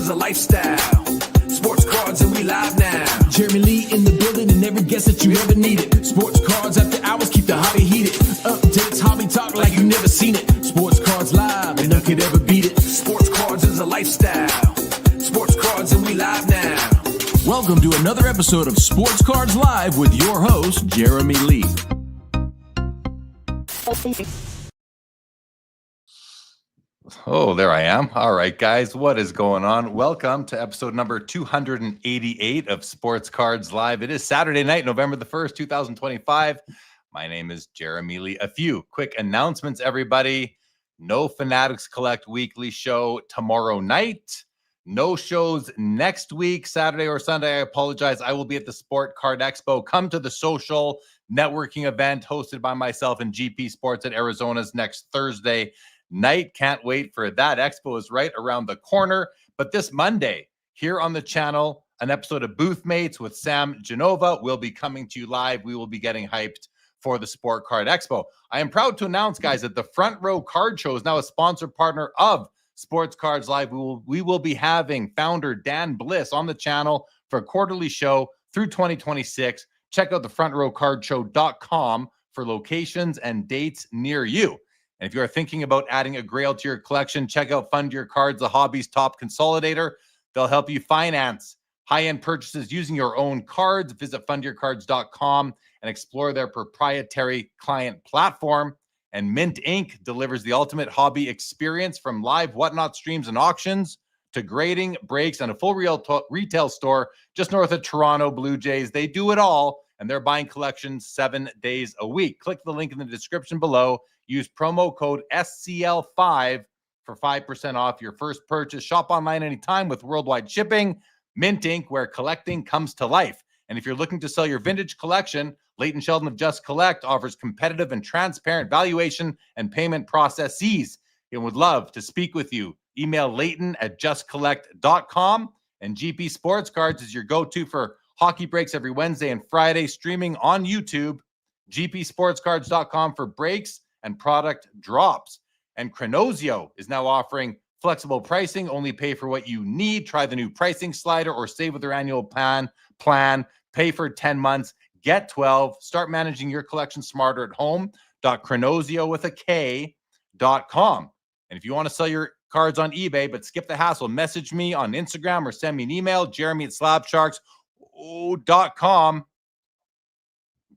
is a lifestyle. Sports cards and we live now. Jeremy Lee in the building and every guest that you ever needed. Sports cards after hours keep the hobby heated. Updates, hobby talk like you never seen it. Sports cards live and none could ever beat it. Sports cards is a lifestyle. Sports cards and we live now. Welcome to another episode of Sports Cards Live with your host, Jeremy Lee. Oh, there I am. All right, guys, what is going on? Welcome to episode number 288 of Sports Cards Live. It is Saturday night, November the 1st, 2025. My name is Jeremy Lee. A few quick announcements, everybody. No Fanatics Collect weekly show tomorrow night. No shows next week, Saturday or Sunday. I apologize. I will be at the Sport Card Expo. Come to the social networking event hosted by myself and GP Sports at Arizona's next Thursday night. Can't wait for that. Expo is right around the corner. But this Monday, here on the channel, an episode of Booth Mates with Sam Genova will be coming to you live. We will be getting hyped for the Sport Card Expo. I am proud to announce, guys, that the Front Row Card Show is now a sponsor partner of Sports Cards Live. We will be having founder Dan Bliss on the channel for a quarterly show through 2026. Check out the frontrowcardshow.com for locations and dates near you. And if you are thinking about adding a grail to your collection, check out Fund Your Cards, the hobby's top consolidator. They'll help you finance high-end purchases using your own cards. Visit fundyourcards.com and explore their proprietary client platform. And Mint Inc. delivers the ultimate hobby experience, from live whatnot streams and auctions to grading, breaks, and a full retail store just north of Toronto Blue Jays. They do it all, and they're buying collections 7 days a week. Click the link in the description below. Use promo code SCL5 for 5% off your first purchase. Shop online anytime with worldwide shipping. Mint Inc., where collecting comes to life. And if you're looking to sell your vintage collection, Leighton Sheldon of Just Collect offers competitive and transparent valuation and payment processes and would love to speak with you. Email Leighton@justcollect.com. And GP Sports Cards is your go-to for hockey breaks every Wednesday and Friday, streaming on YouTube. GPSportscards.com for breaks and product drops. And Chronosio is now offering flexible pricing. Only pay for what you need. Try the new pricing slider or save with their annual plan. Pay for 10 months. Get 12. Start managing your collection smarter at home. Chronosio with a K.com. And if you want to sell your cards on eBay but skip the hassle, message me on Instagram or send me an email, jeremy@slabsharks.com.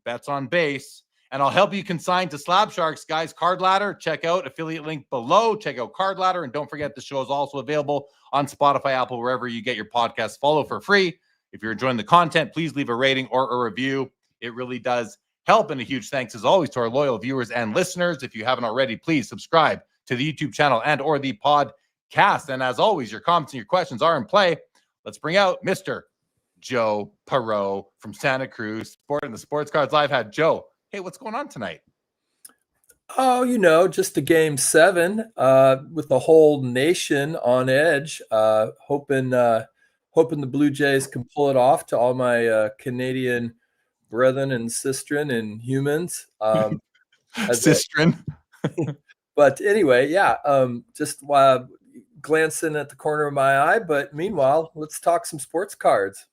Bets on base. And I'll help you consign to Slab Sharks, guys. Card Ladder, check out affiliate link below. Check out Card Ladder. And don't forget, the show is also available on Spotify, Apple, wherever you get your podcasts. Follow for free. If you're enjoying the content, please leave a rating or a review. It really does help. And a huge thanks, as always, to our loyal viewers and listeners. If you haven't already, please subscribe to the YouTube channel and or the podcast. And as always, your comments and your questions are in play. Let's bring out Mr. Joe Poirot from Santa Cruz, sporting the Sports Cards Live hat. Joe, hey, what's going on tonight? Oh, just a game 7 with the whole nation on edge, hoping the Blue Jays can pull it off, to all my Canadian brethren and sistren and humans. Sistren. But anyway, just glancing at the corner of my eye. But meanwhile, let's talk some sports cards.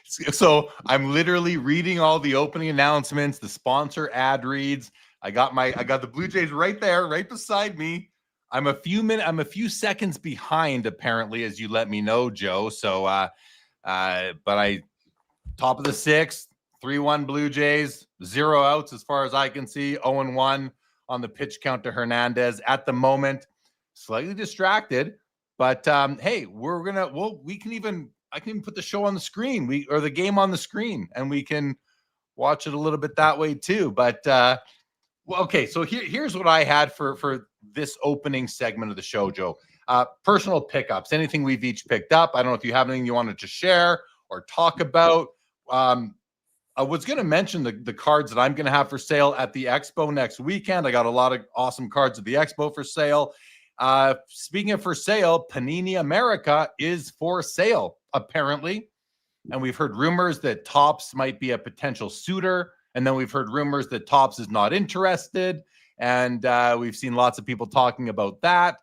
So I'm literally reading all the opening announcements, the sponsor ad reads. I got the Blue Jays right there, right beside me. I'm a few seconds behind, apparently, as you let me know, Joe. So, but I top of the 6th, 3-1 Blue Jays, 0 outs as far as I can see, 0-1 on the pitch count to Hernandez at the moment. Slightly distracted, but hey, I can even put the show on the screen, or the game on the screen, and we can watch it a little bit that way too. But okay, so here's what I had for this opening segment of the show, Joe. Personal pickups, anything we've each picked up. I don't know if you have anything you wanted to share or talk about. I was going to mention the cards that I'm going to have for sale at the Expo next weekend. I got a lot of awesome cards at the Expo for sale. Speaking of for sale, Panini America is for sale, apparently. And we've heard rumors that Topps might be a potential suitor. And then we've heard rumors that Topps is not interested. And we've seen lots of people talking about that.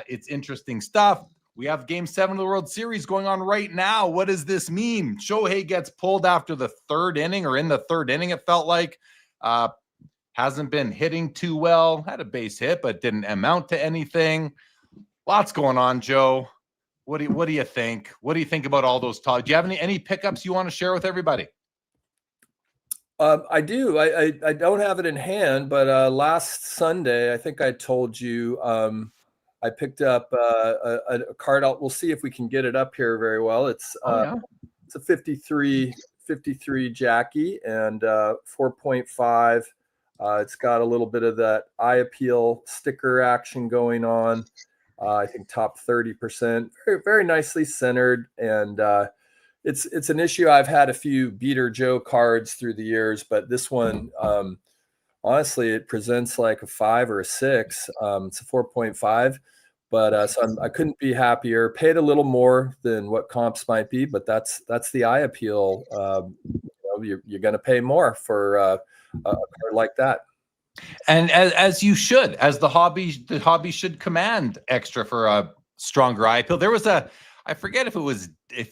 It's interesting stuff. We have Game 7 of the World Series going on right now. What does this mean? Shohei gets pulled after the third inning, or in the third inning, it felt like. Hasn't been hitting too well. Had a base hit, but didn't amount to anything. Lots going on, Joe. What do you think? What do you think about all those talks? Do you have any pickups you want to share with everybody? I do. I don't have it in hand, but last Sunday, I think I told you I picked up a card. We'll see if we can get it up here very well. It's it's a 53 Jackie and 4.5. It's got a little bit of that eye appeal sticker action going on. I think top 30%, very, very nicely centered. And it's an issue. I've had a few Beater Joe cards through the years, but this one, honestly, it presents like a 5 or a 6. It's a 4.5, but so I couldn't be happier. Paid a little more than what comps might be, but that's the eye appeal. You're going to pay more for a card like that. And as you should, as the hobby should command extra for a stronger eye appeal. There was I forget if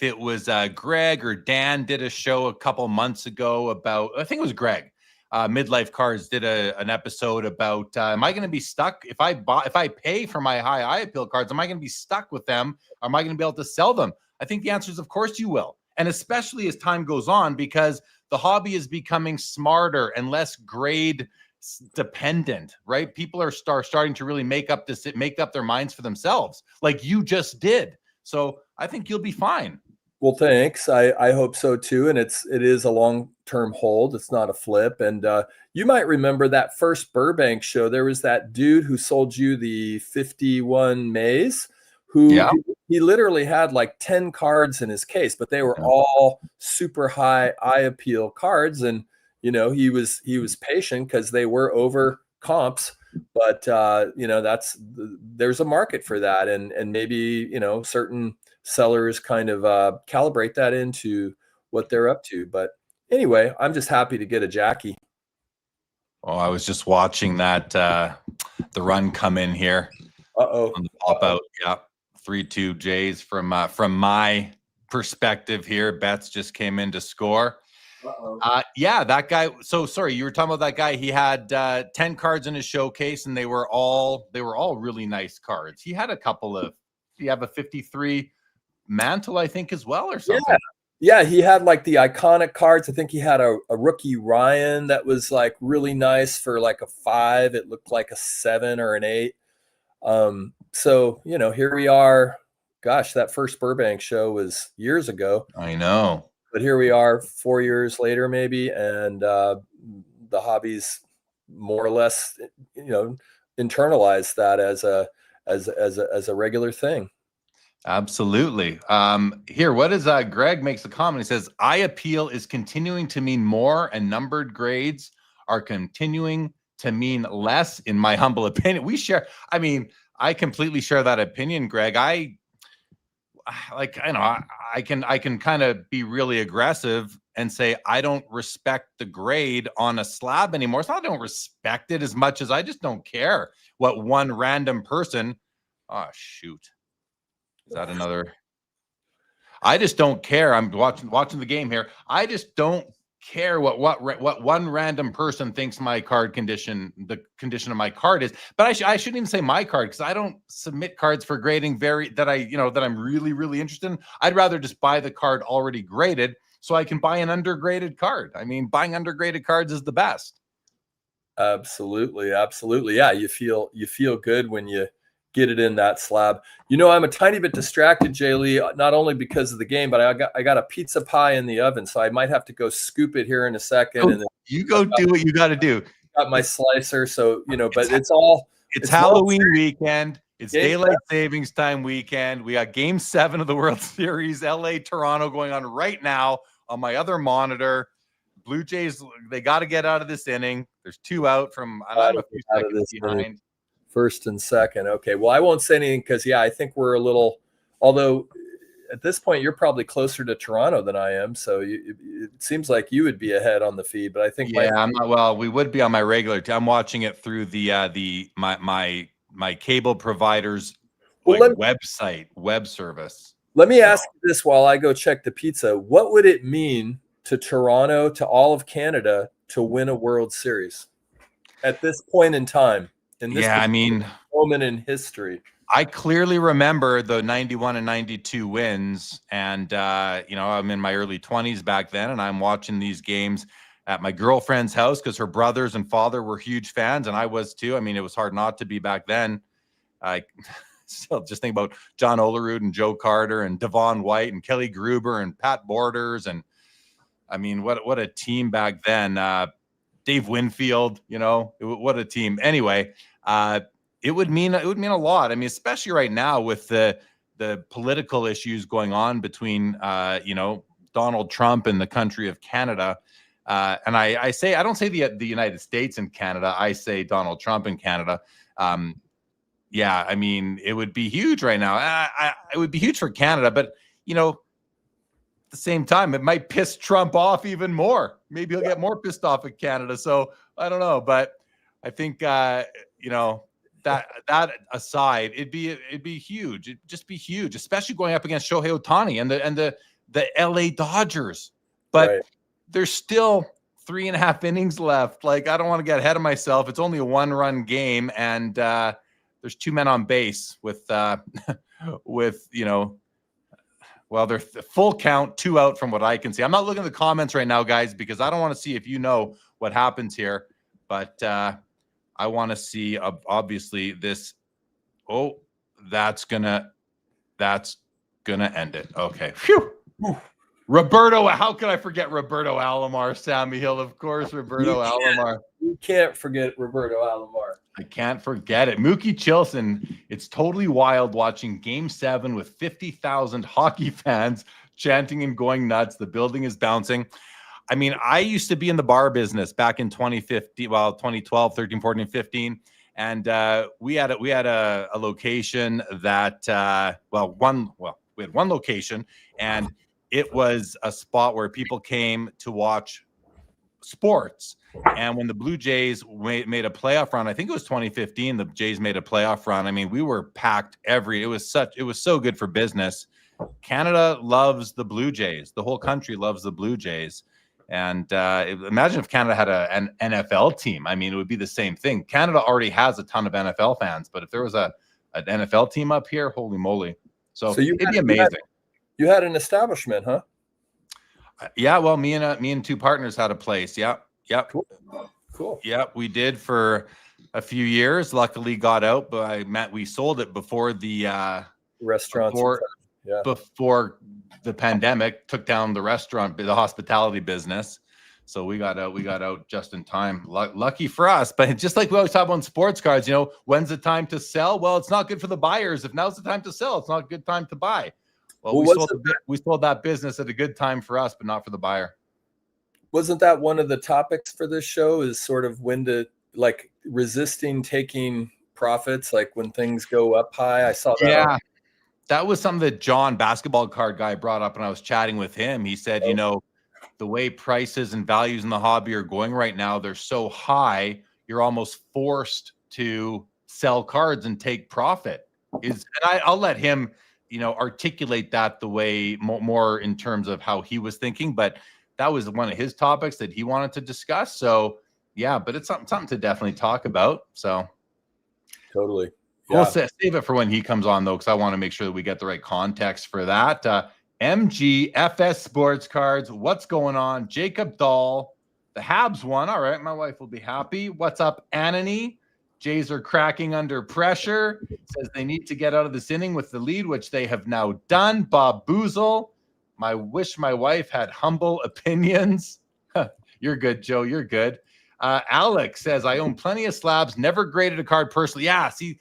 it was Greg or Dan did a show a couple months ago about, I think it was Greg, Midlife Cards did an episode about, am I going to be stuck if I pay for my high eye appeal cards? Am I going to be stuck with them? Or am I going to be able to sell them? I think the answer is, of course you will. And especially as time goes on, because the hobby is becoming smarter and less grade dependent, right? People are starting to really make up their minds for themselves, like you just did. So I think you'll be fine. Well, thanks. I hope so too. And it is a long-term hold. It's not a flip. And you might remember that first Burbank show. There was that dude who sold you the 51 Mays, who he literally had like 10 cards in his case, but they were all super high eye appeal cards. And he was patient because they were over comps, but there's a market for that, and maybe certain sellers kind of calibrate that into what they're up to. But anyway, I'm just happy to get a Jackie. Oh, I was just watching that the run come in here. On the pop out, 3-2 Jays from my perspective here. Betts just came in to score. That guy. So sorry, you were talking about that guy. He had 10 cards in his showcase, and they were all really nice cards. He had a couple of. You have a 53 Mantle, I think, as well, or something. Yeah, he had like the iconic cards. I think he had a rookie Ryan that was like really nice for like a 5. It looked like a 7 or an 8. So here we are. Gosh, that first Burbank show was years ago. I know. But here we are 4 years later, maybe, and the hobby's more or less, internalized that as a regular thing. Absolutely. Here, what is Greg makes a comment. He says, eye appeal is continuing to mean more, and numbered grades are continuing to mean less, in my humble opinion. I completely share that opinion, Greg. I can kind of be really aggressive and say I don't respect the grade on a slab anymore. It's not I don't respect it as much as I just don't care what one random person. Oh shoot, is that another? I just don't care. I'm watching the game here. I just don't care what one random person thinks my card condition, the condition of my card is. But I shouldn't even say my card, because I don't submit cards for grading that I'm really, really interested in. I'd rather just buy the card already graded so I can buy an undergraded card. I mean, buying undergraded cards is the best. Absolutely. Yeah, you feel good when you get it in that slab. I'm a tiny bit distracted, Jay Lee, not only because of the game, but I got a pizza pie in the oven, so I might have to go scoop it here in a second. And then you go do what you got to do. Got my slicer, so but it's Halloween weekend. It's daylight savings time weekend. We got Game 7 of the World Series, LA Toronto, going on right now on my other monitor. Blue Jays, they got to get out of this inning. There's 2 out from I'm a few seconds behind. First and second. Okay. Well, I won't say anything because, I think we're a little, although at this point you're probably closer to Toronto than I am. So it seems like you would be ahead on the feed, but I think, I'm not, well, we would be on my regular. I'm watching it through my cable provider's Well, website, web service. Let me ask you this while I go check the pizza. What would it mean to Toronto, to all of Canada, to win a World Series at this point in time? In this moment in history. I clearly remember the 91 and 92 wins. And, I'm in my early 20s back then, and I'm watching these games at my girlfriend's house because her brothers and father were huge fans, and I was too. I mean, it was hard not to be back then. I still just think about John Olerud and Joe Carter and Devon White and Kelly Gruber and Pat Borders. And, I mean, what a team back then. Dave Winfield, what a team. Anyway, it would mean a lot. I mean, especially right now with the political issues going on between Donald Trump and the country of Canada. And I don't say the United States and Canada. I say Donald Trump and Canada. Yeah, I mean, it would be huge right now. It would be huge for Canada, but at the same time, it might piss Trump off even more. Maybe he'll get more pissed off at Canada. So I don't know, but I think that aside, it'd be huge. It'd just be huge, especially going up against Shohei Ohtani and the LA Dodgers. But there's still 3.5 innings left. Like, I don't want to get ahead of myself. It's only a 1-run game, and there's 2 men on base with they're full count, 2 out from what I can see. I'm not looking at the comments right now, guys, because I don't want to see if you know what happens here. But I want to see, obviously, this. Oh, that's gonna end it. Okay. Phew. Roberto, how could I forget Roberto Alomar? Sammy Hill, of course. Roberto Alomar. You can't forget Roberto Alomar. I can't forget it. Mookie Chilson. It's totally wild watching Game 7 with 50,000 hockey fans chanting and going nuts. The building is bouncing. I mean, I used to be in the bar business back in 2012, 13, 14, 15. And we had a location that, we had one location, and it was a spot where people came to watch sports. And when the Blue Jays made a playoff run, I think it was 2015, the Jays made a playoff run. I mean, we were packed it was so good for business. Canada loves the Blue Jays. The whole country loves the Blue Jays. And imagine if Canada had an NFL team. I mean, it would be the same thing. Canada already has a ton of NFL fans, but if there was an NFL team up here, holy moly. So it'd be amazing. You had an establishment, huh? Yeah, well, me and 2 partners had a place. Yeah. Yep. Cool. Yeah, we did for a few years. Luckily got out, but we sold it before the restaurants. Before the pandemic took down the hospitality business. So we got out just in time. Lucky for us. But just like we always talk about sports cards, when's the time to sell? Well, it's not good for the buyers. If now's the time to sell, it's not a good time to buy. Well, we sold that business at a good time for us, but not for the buyer. Wasn't that one of the topics for this show, is sort of when to, like, resisting taking profits, like when things go up high? I saw that. Yeah. That was something that John, basketball card guy, brought up when I was chatting with him. He said, the way prices and values in the hobby are going right now, they're so high, you're almost forced to sell cards and take profit. I'll let him, articulate that the way more in terms of how he was thinking. But that was one of his topics that he wanted to discuss. So, yeah, but it's something to definitely talk about. So, totally. Yeah. We'll save it for when he comes on, though, because I want to make sure that we get the right context for that. MGFS Sports Cards, what's going on? Jacob Dahl, the Habs won. All right, my wife will be happy. What's up, Anony? Jays are cracking under pressure. Says they need to get out of this inning with the lead, which they have now done. Bob Boozle, wish my wife had humble opinions. You're good, Joe. You're good. Alex says, I own plenty of slabs, never graded a card personally. Yeah, see,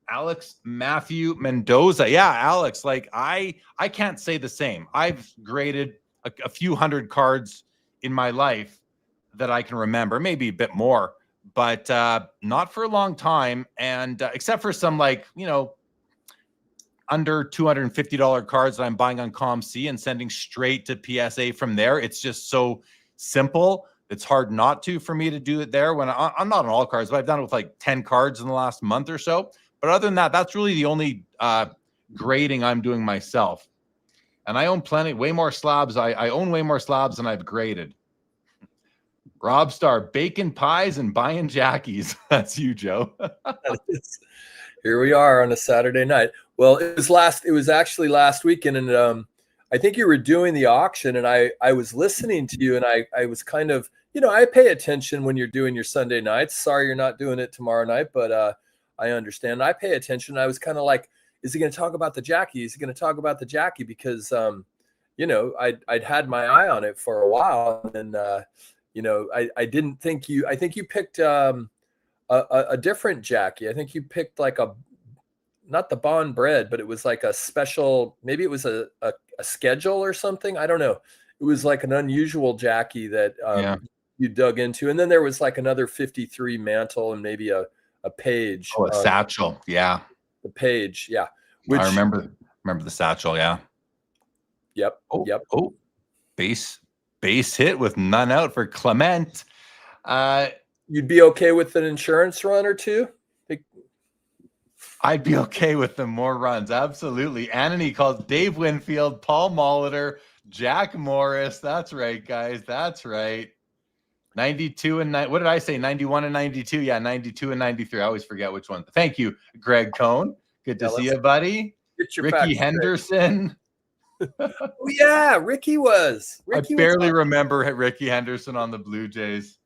Alex Matthew Mendoza. Yeah, Alex, like I can't say the same. I've graded a few hundred cards in my life that I can remember, maybe a bit more, but not for a long time. And except for some, like, under $250 cards that I'm buying on ComC and sending straight to PSA from there. It's just so simple. It's hard not to for me to do it there when I'm not on all cards, but I've done it with like 10 cards in the last month or so. But other than that, that's really the only grading I'm doing myself. And I own way more slabs. I own way more slabs than I've graded. Rob Star, bacon pies and buying jackies. That's you, Joe. Here we are on a Saturday night. Well, it was actually last weekend, and I think you were doing the auction, and I was listening to you, and I was kind of, I pay attention when you're doing your Sunday nights. Sorry you're not doing it tomorrow night, but I understand. I pay attention. I was kind of like, is he going to talk about the Jackie? Is he going to talk about the Jackie? Because I'd had my eye on it for a while, and I didn't think you. I think you picked a different Jackie. I think you picked like not the Bond bread, but it was like a special. Maybe it was a schedule or something. I don't know. It was like an unusual Jackie that you dug into, and then there was like another 53 mantle and maybe a page. Oh, a satchel. Yeah. The page. Yeah. I remember the satchel. Yeah. Yep. Yep. Oh, base hit with none out for Clement. You'd be okay with an insurance run or two? I'd be okay with them more runs. Absolutely. Anony calls Dave Winfield, Paul Molitor, Jack Morris. That's right, guys. That's right. 92 and 9. What did I say? 91 and 92. Yeah, 92 and 93. I always forget which one. Thank you, Greg Cohn. Good to see you, buddy. Ricky Henderson. Oh, yeah, Ricky was. I barely remember Ricky Henderson on the Blue Jays.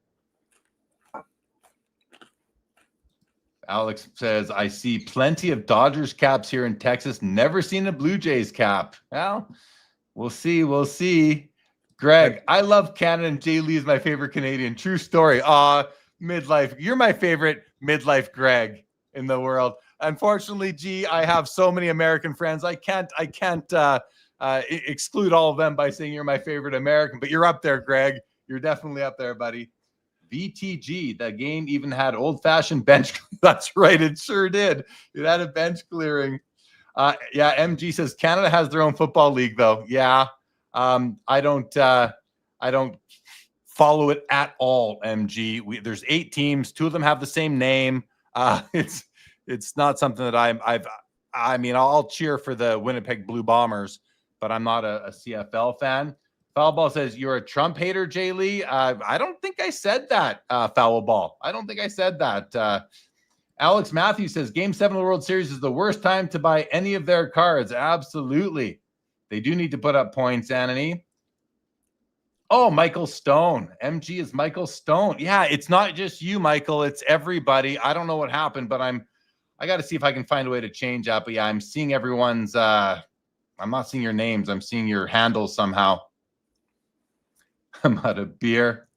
Alex says, I see plenty of Dodgers caps here in Texas. Never seen a Blue Jays cap. Well, we'll see. We'll see. Greg, I love Canada, and Jay Lee is my favorite Canadian. True story. Midlife. You're my favorite midlife Greg in the world. Unfortunately, G, I have so many American friends. I can't exclude all of them by saying you're my favorite American, but you're up there, Greg. You're definitely up there, buddy. VTG, the game even had old-fashioned bench. That's right, it sure did. It had a bench clearing. MG says Canada has their own football league, though. Yeah, I don't follow it at all. MG, there's 8 teams. 2 of them have the same name. It's not something that I'll cheer for the Winnipeg Blue Bombers, but I'm not a CFL fan. Foulball says, you're a Trump hater, Jay Lee. I don't think I said that, Foulball. I don't think I said that. Alex Matthews says, Game 7 of the World Series is the worst time to buy any of their cards. Absolutely. They do need to put up points, Anthony. Oh, Michael Stone. MG is Michael Stone. Yeah, it's not just you, Michael. It's everybody. I don't know what happened, but I got to see if I can find a way to change that. But yeah, I'm seeing everyone's, I'm not seeing your names. I'm seeing your handles somehow. I'm out of beer.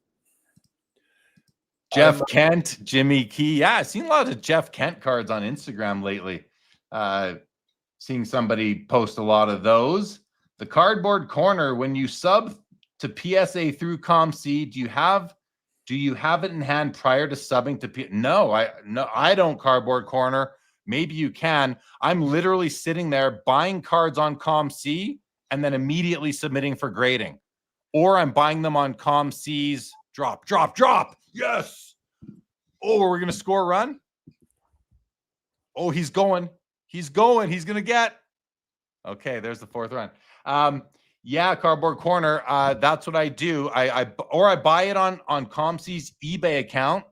Jeff Kent, Jimmy Key. Yeah, I've seen a lot of Jeff Kent cards on Instagram lately. Seeing somebody post a lot of those. The Cardboard Corner, when you sub to PSA through ComC, do you have it in hand prior to subbing to No, I don't, Cardboard Corner. Maybe you can. I'm literally sitting there buying cards on ComC and then immediately submitting for grading. Or I'm buying them on ComC's drop. Yes. Oh, we're going to score a run. Oh, he's going. He's going to get. Okay, there's the 4th run. Yeah, Cardboard Corner. That's what I do. I buy it on ComC's eBay account,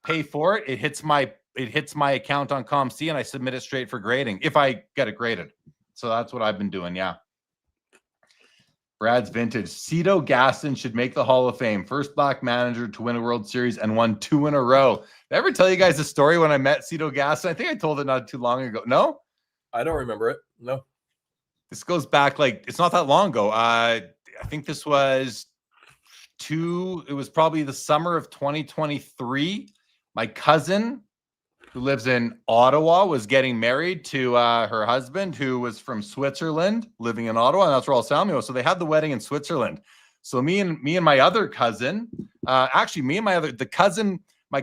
pay for it. It hits my account on ComC, and I submit it straight for grading if I get it graded. So that's what I've been doing. Yeah. Brad's Vintage. Cito Gaston should make the Hall of Fame. First black manager to win a World Series and won 2 in a row. Did I ever tell you guys the story when I met Cito Gaston? I think I told it not too long ago. No? I don't remember it. No. This goes back it's not that long ago. I think this was it was probably the summer of 2023. My cousin, who lives in Ottawa, was getting married to her husband, who was from Switzerland, living in Ottawa, and that's where all Samuel. So they had the wedding in Switzerland. So me and my other cousin, my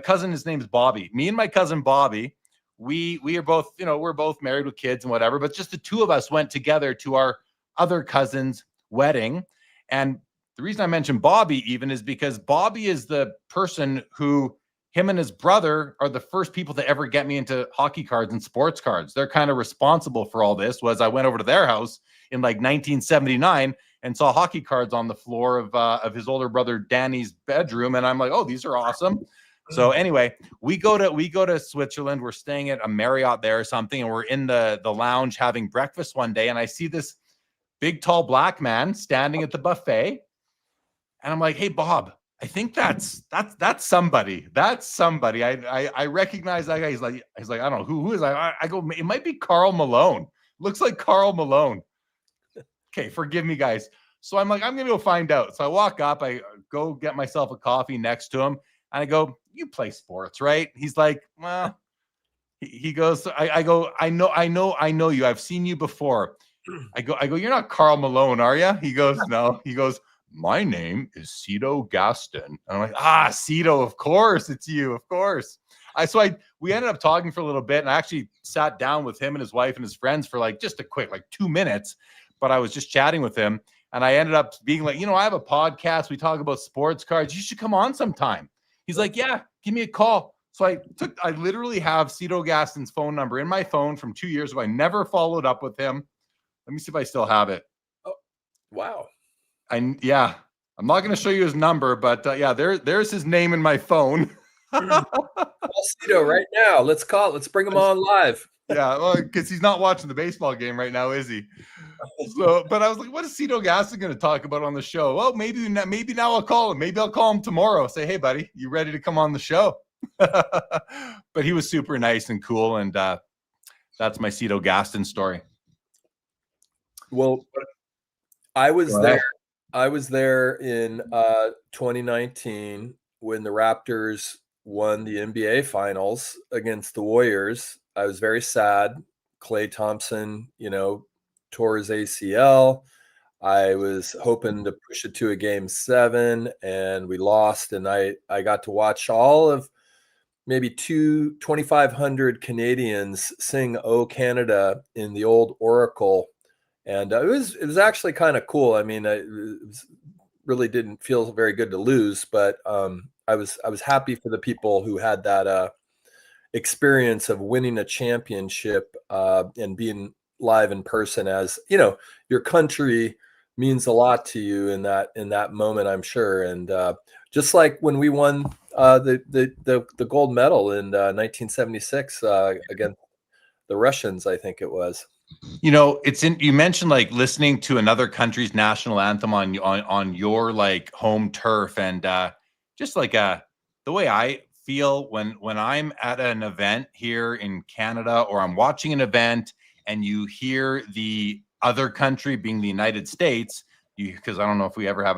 cousin, his name's Bobby. Me and my cousin Bobby, we are both, we're both married with kids and whatever, but just the 2 of us went together to our other cousin's wedding. And the reason I mentioned Bobby even is because Bobby is the person who him and his brother are the first people to ever get me into hockey cards and sports cards. They're kind of responsible for all this. Was I went over to their house in like 1979 and saw hockey cards on the floor of his older brother Danny's bedroom, and I'm like, oh, these are awesome. So anyway, we go to Switzerland. We're staying at a Marriott there or something, and we're in the lounge having breakfast one day, and I see this big, tall black man standing at the buffet, and I'm like, hey, Bob, I think that's somebody. That's somebody. I recognize that guy. He's like, I don't know who is. I go, it might be Karl Malone. Looks like Karl Malone. Okay, forgive me, guys. So I'm like, I'm gonna go find out. So I walk up, I go get myself a coffee next to him, and I go, you play sports, right? He's like, well, he goes, I go, I know you. I've seen you before. I go, you're not Karl Malone, are you? He goes, no. He goes, my name is Cito Gaston. And I'm like, Cito, of course, it's you, of course. We ended up talking for a little bit, and I actually sat down with him and his wife and his friends for like just a quick 2 minutes. But I was just chatting with him, and I ended up being like, I have a podcast. We talk about sports cards. You should come on sometime. He's like, yeah, give me a call. So I literally have Cito Gaston's phone number in my phone from 2 years ago. I never followed up with him. Let me see if I still have it. Oh, wow. I'm not going to show you his number, but there's his name in my phone. Call Cito right now. Let's bring him on live. Yeah, well, because he's not watching the baseball game right now, is he? So, but I was like, what is Cito Gaston going to talk about on the show? Well, maybe now I'll call him. Maybe I'll call him tomorrow. Say, hey, buddy, you ready to come on the show? But he was super nice and cool, and that's my Cito Gaston story. Well, I was there. I was there in 2019 when the Raptors won the NBA Finals against the Warriors. I was very sad. Klay Thompson, tore his ACL. I was hoping to push it to a game 7, and we lost. And I got to watch all of maybe 2,500 Canadians sing "O Canada" in the old Oracle. And it was actually kind of cool. I mean, really didn't feel very good to lose, but I was happy for the people who had that experience of winning a championship and being live in person. As your country means a lot to you in that moment, I'm sure. And just like when we won the gold medal in 1976 against the Russians, I think it was. You mentioned listening to another country's national anthem on your home turf, and just the way I feel when I'm at an event here in Canada, or I'm watching an event and you hear the other country being the United States, because I don't know if we ever have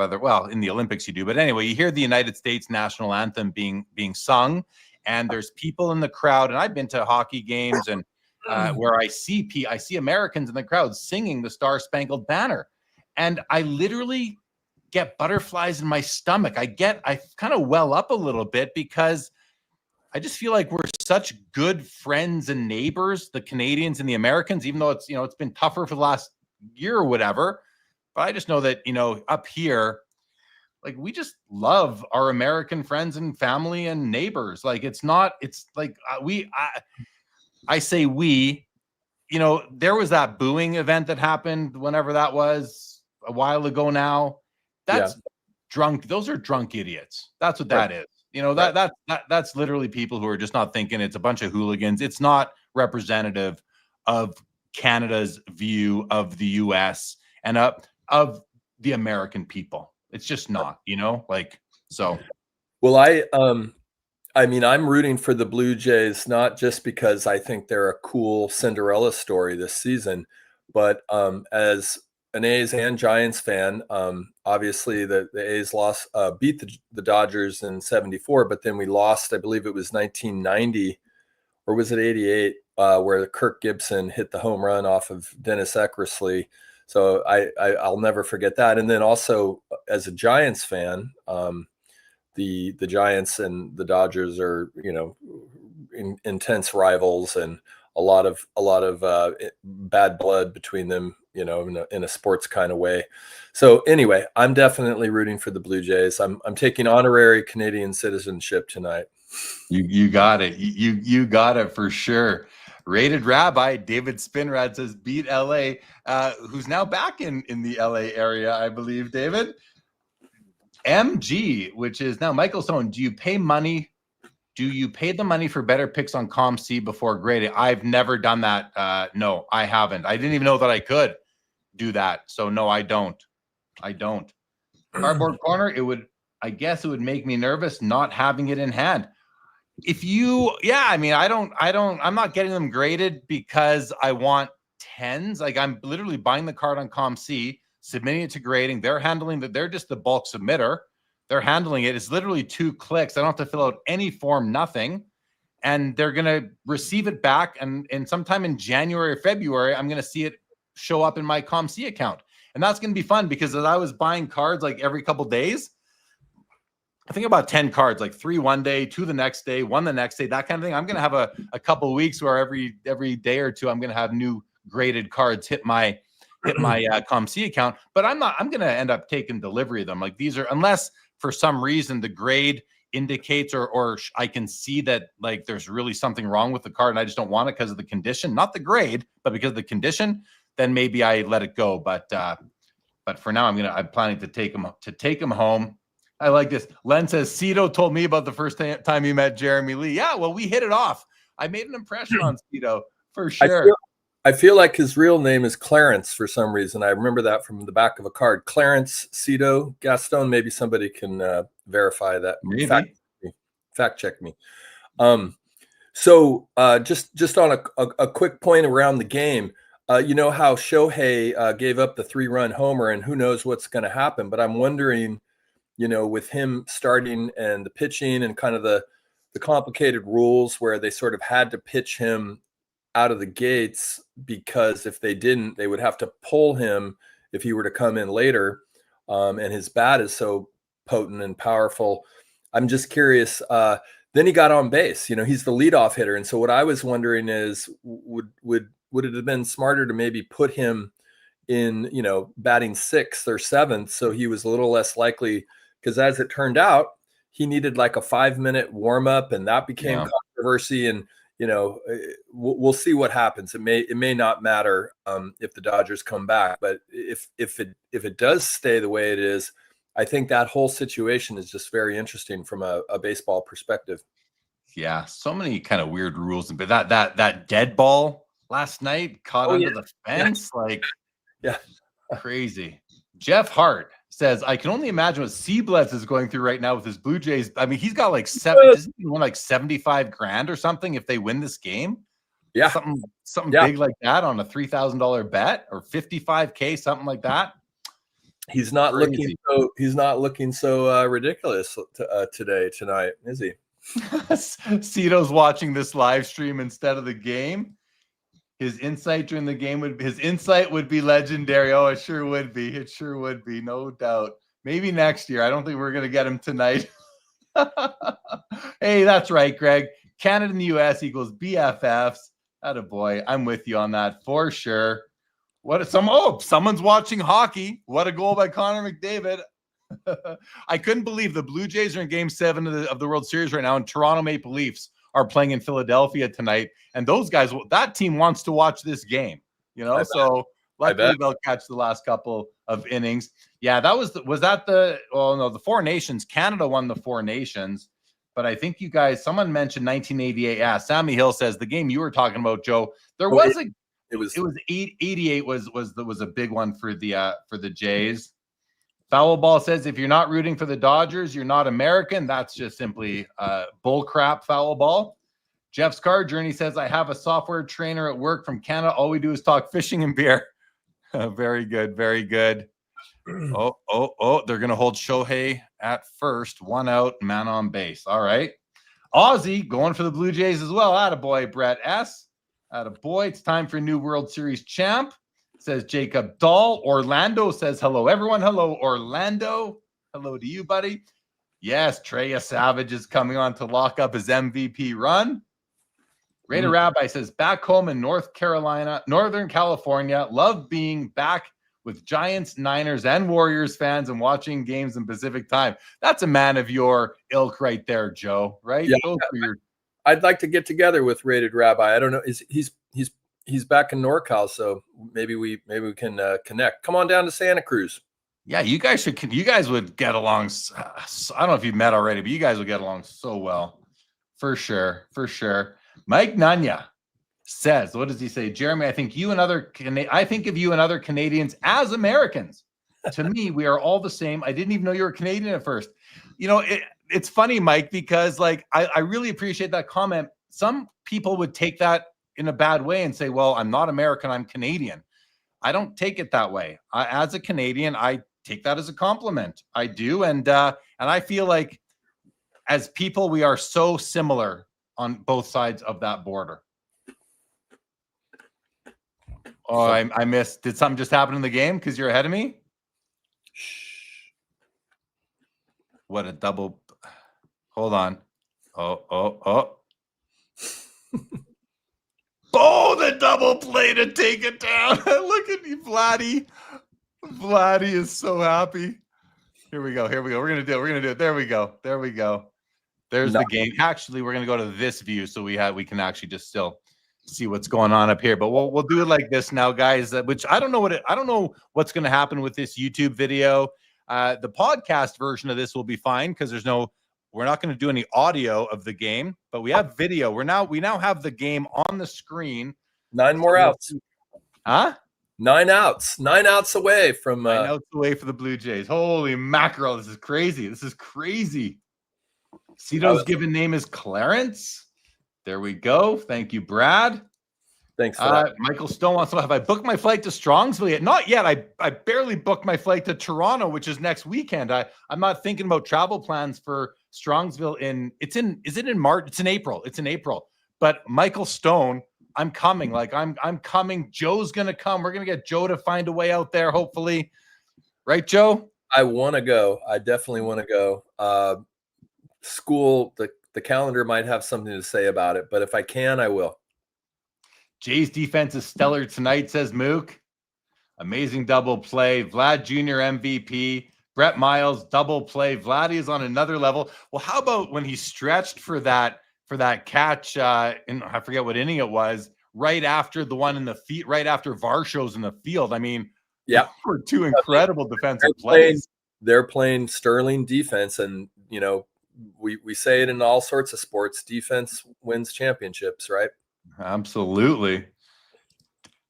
in the Olympics you do, but anyway, you hear the United States national anthem being sung, and there's people in the crowd, and I've been to hockey games and where I see Americans in the crowd singing the Star Spangled Banner, and I literally get butterflies in my stomach. I kind of well up a little bit, because I just feel like we're such good friends and neighbors, the Canadians and the Americans, even though it's been tougher for the last year or whatever. But I just know that, up here, we just love our American friends and family and neighbors. I say we, there was that booing event that happened whenever that was a while ago now. That's drunk. Those are drunk idiots. That's what that is. That's literally people who are just not thinking. It's a bunch of hooligans. It's not representative of Canada's view of the U.S. and of the American people. It's just not, so. Well, I mean, I'm rooting for the Blue Jays, not just because I think they're a cool Cinderella story this season, but as an A's and Giants fan, obviously the A's beat the Dodgers in '74, but then we lost, I believe it was 1990, or was it '88, where Kirk Gibson hit the home run off of Dennis Eckersley. So I'll never forget that. And then also as a Giants fan, the Giants and the Dodgers are, intense rivals, and a lot of bad blood between them, in a sports kind of way. So anyway, I'm definitely rooting for the Blue Jays. I'm taking honorary Canadian citizenship tonight. You got it. You got it for sure. Rated Rabbi David Spinrad says beat LA, who's now back in the LA area, I believe. David MG, which is now Michael Stone. Do you pay money? Do you pay the money for better picks on ComC before grading? I've never done that. No, I haven't. I didn't even know that I could do that. So no, I don't. Cardboard corner. I guess it would make me nervous not having it in hand. I'm not getting them graded because I want 10s. Like I'm literally buying the card on ComC, submitting it to grading. They're handling that. They're just the bulk submitter. They're handling it. It's literally 2 clicks. I don't have to fill out any form, nothing. And they're going to receive it back. And sometime in January or February, I'm going to see it show up in my ComC account. And that's going to be fun because as I was buying cards like every couple days, I think about 10 cards, like 3 one day, 2 the next day, 1 the next day, that kind of thing. I'm going to have a couple of weeks where every day or two, I'm going to have new graded cards hit my ComC account, but I'm going to end up taking delivery of them. Like these are, unless for some reason the grade indicates or I can see that like there's really something wrong with the card and I just don't want it because of the condition, not the grade, but because of the condition, then maybe I let it go. But for now, I'm planning to take him home. I like this. Len says, Cito told me about the first time he met Jeremy Lee. Yeah, well, we hit it off. I made an impression on Cito for sure. I feel like his real name is Clarence for some reason. I remember that from the back of a card. Clarence Cito Gaston. Maybe somebody can verify that. Maybe. Fact check me. So just on a quick point around the game, you know how Shohei gave up the 3-run homer, and who knows what's going to happen. But I'm wondering, you know, with him starting and the pitching and kind of the complicated rules where they sort of had to pitch him out of the gates, because if they didn't, they would have to pull him if he were to come in later. And his bat is so potent and powerful. I'm just curious. Then he got on base. You know, he's the leadoff hitter. And so what I was wondering is, would it have been smarter to maybe put him in, you know, batting 6th or 7th, so he was a little less likely? Because as it turned out, he needed like a 5-minute warm up, and that became controversy. And you know, we'll see what happens. It may not matter if the Dodgers come back, but if it does stay the way it is, I think that whole situation is just very interesting from a baseball perspective. Yeah, so many kind of weird rules, but that dead ball last night caught under the fence, crazy. Jeff Hart says, I can only imagine what Seablets is going through right now with his Blue Jays. I mean, he's got like $75,000 or something if they win this game. Yeah. Something big like that on a $3,000 bet, or $55K, something like that. He's not looking so ridiculous tonight, is he? Cito's watching this live stream instead of the game. His insight during the game would be legendary. Oh, it sure would be. It sure would be, no doubt. Maybe next year. I don't think we're going to get him tonight. Hey, that's right, Greg. Canada and the US equals BFFs. Attaboy. I'm with you on that for sure. Someone's watching hockey. What a goal by Connor McDavid. I couldn't believe the Blue Jays are in Game 7 of the World Series right now, and Toronto Maple Leafs are playing in Philadelphia tonight. And those guys, that team wants to watch this game, you know? So luckily they'll catch the last couple of innings. Yeah, the 4 Nations. Canada won the 4 Nations. But I think you guys, someone mentioned 1988. Yeah, Sammy Hill says the game you were talking about, Joe, it was 88 was a big one for the Jays. Foul Ball says, if you're not rooting for the Dodgers, you're not American. That's just simply bull crap, Foul Ball. Jeff's Card Journey says, I have a software trainer at work from Canada. All we do is talk fishing and beer. Very good. Very good. Oh, they're going to hold Shohei at first. 1 out, man on base. All right. Aussie going for the Blue Jays as well. Attaboy, Brett S. Attaboy. It's time for a new World Series champ. Says Jacob Dahl. Orlando says, hello, everyone. Hello, Orlando. Hello to you, buddy. Yes, Treya Savage is coming on to lock up his MVP run. Raider Rabbi says, back home in Northern California, love being back with Giants, Niners, and Warriors fans and watching games in Pacific time. That's a man of your ilk right there, Joe, right? Yeah. Those are your... I'd like to get together with Rated Rabbi. I don't know. He's back in NorCal, so maybe we can connect. Come on down to Santa Cruz. Yeah, you guys would get along. I don't know if you've met already, but you guys would get along so well. For sure. Mike Nanya says, what does he say? Jeremy, I think of you and other Canadians as Americans. To me, we are all the same. I didn't even know you were Canadian at first. You know, it's funny, Mike, because like I really appreciate that comment. Some people would take that in a bad way and say, well, I'm not American, I'm Canadian. I don't take it that way. As a Canadian, I take that as a compliment. I do. And I feel like as people, we are so similar on both sides of that border. Oh, I missed. Did something just happen in the game because you're ahead of me? What a double. Hold on. Oh. Oh, the double play to take it down. Look at you, Vladdy. Vladdy is so happy. Here we go. We're going to do it. There we go. There's the game. Actually, we're going to go to this view so we can actually just still see what's going on up here. But we'll do it like this now, guys, which I don't know what's going to happen with this YouTube video. The podcast version of this will be fine because we're not going to do any audio of the game, but we have video. We now have the game on the screen. 9 more outs. Huh? 9 outs. 9 outs away from 9 outs away for the Blue Jays. Holy mackerel. This is crazy. Cito's given name is Clarence. There we go. Thank you, Brad. Thanks for that. Michael Stone wants to know, have I booked my flight to Strongsville yet? Not yet. I barely booked my flight to Toronto, which is next weekend. I'm not thinking about travel plans for Strongsville is it in March? It's in April. But Michael Stone, I'm coming. Like I'm coming. Joe's gonna come. We're gonna get Joe to find a way out there, hopefully. Right, Joe? I want to go. I definitely want to go. School, the calendar might have something to say about it, but if I can, I will. Jay's defense is stellar tonight, says Mook. Amazing double play. Vlad Jr. MVP. Brett Miles, double play. Vladdy is on another level. Well, how about when he stretched for that catch in, I forget what inning it was, right after the one in the feet, right after Varsho's in the field. I mean, yeah, for 2 incredible defensive plays. They're playing sterling defense, and you know, we say it in all sorts of sports. Defense wins championships, right? Absolutely.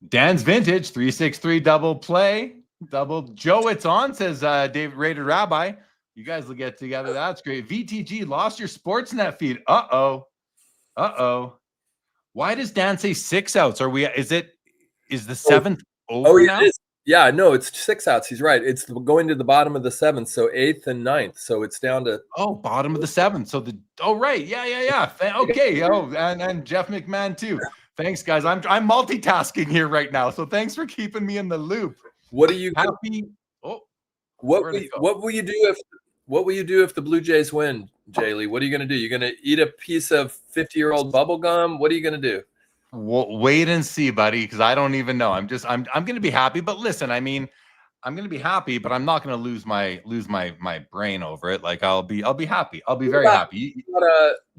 Dan's vintage 363 double play. Double Joe, it's on, says David Rated Rabbi. You guys will get together. That's great. VTG lost your Sportsnet feed. Uh-oh. Why does Dan say 6 outs? Is the seventh over now? It is. Yeah, no, it's 6 outs. He's right. It's going to the bottom of the 7th, so 8th and 9th. So it's down to bottom of the 7th. So right. Yeah. Okay. And Jeff McMahon too. Thanks, guys. I'm multitasking here right now. So thanks for keeping me in the loop. What do you happy? What will you do if the Blue Jays win, Jaylee? What are you going to do? You're going to eat a piece of 50-year-old bubble gum? What are you going to do? Well, wait and see, buddy, because I don't even know. I'm going to be happy. But listen, I mean, I'm going to be happy, but I'm not going to lose my brain over it. Like I'll be happy. I'll be very happy.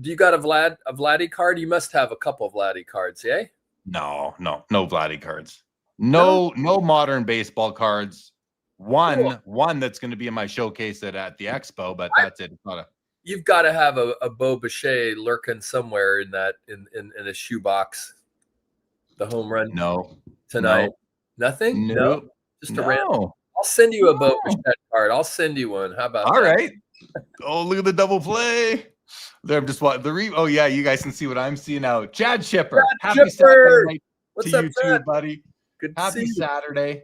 Do you got a Vladdy card? You must have a couple of Vladdy cards, yeah? No Vladdy cards. No modern baseball cards. One that's going to be in my showcase at the Expo, but that's it. It's not a. You've got to have a Bo Bichette lurking somewhere in a shoebox. The home run. No. Tonight. No. Nothing. No. Just a random. I'll send you a Bo Bichette card. I'll send you one. How about All that? right. Oh, look at the double play. There, just what oh yeah, you guys can see what I'm seeing now. Chad Shipper. Happy Saturday night to you too, buddy. Good to Happy see you. Saturday.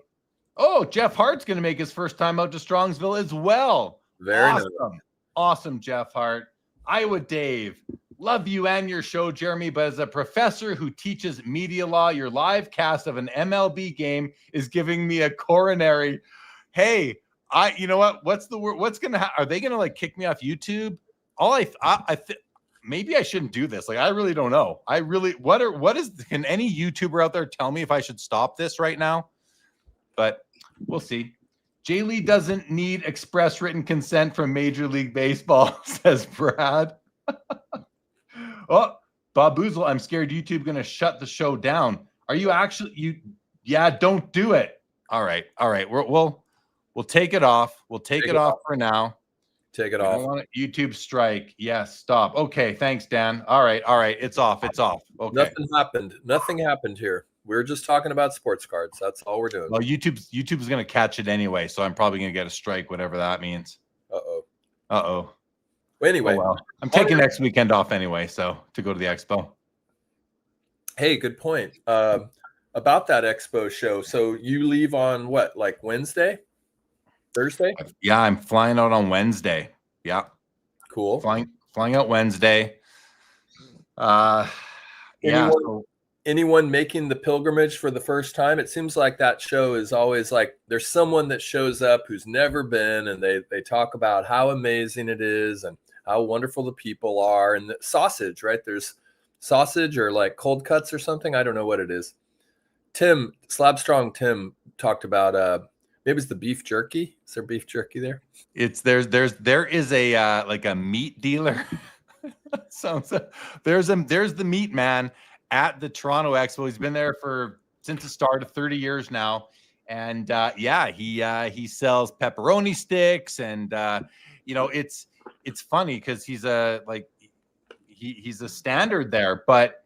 Oh, Jeff Hart's going to make his first time out to Strongsville as well. Very awesome. nice. Awesome, Jeff Hart. Iowa Dave. Love you and your show, Jeremy, but as a professor who teaches media law, your live cast of an MLB game is giving me a coronary. Hey, you know what? What's the word? What's going to happen? Are they going to like kick me off YouTube? Maybe I shouldn't do this. Like, I really don't know. Can any YouTuber out there tell me if I should stop this right now? But We'll see. Jay Lee doesn't need express written consent from Major League Baseball, says Brad. Oh, Bob Boozle, I'm scared YouTube going to shut the show down. Are you actually Yeah, don't do it. All right. We'll take it off. We'll take it off for now. Take it We off. don't want a YouTube strike. Yes, stop. Okay, thanhanks, Dan. All right. It's off. Okay. Nothing happened here. We're just talking about sports cards. That's all we're doing. Well, YouTube's going to catch it anyway, so I'm probably going to get a strike, whatever that means. Uh-oh. Well, anyway, I'm taking next weekend off anyway, so to go to the Expo. Hey, good point. About that Expo show. So you leave on what, like Wednesday? Thursday? Yeah, I'm flying out on Wednesday. Yeah. Cool. Flying out Wednesday. Anyone making the pilgrimage for the first time? It seems like that show is always like there's someone that shows up who's never been, and they talk about how amazing it is and how wonderful the people are, and the sausage, right? There's sausage or like cold cuts or something. I don't know what it is. Slabstrong Tim talked about maybe it's the beef jerky. Is there beef jerky there? There is a like a meat dealer. There's the meat man at the Toronto Expo. He's been there since the start of 30 years now. And he sells pepperoni sticks, and it's funny because he's a standard there, but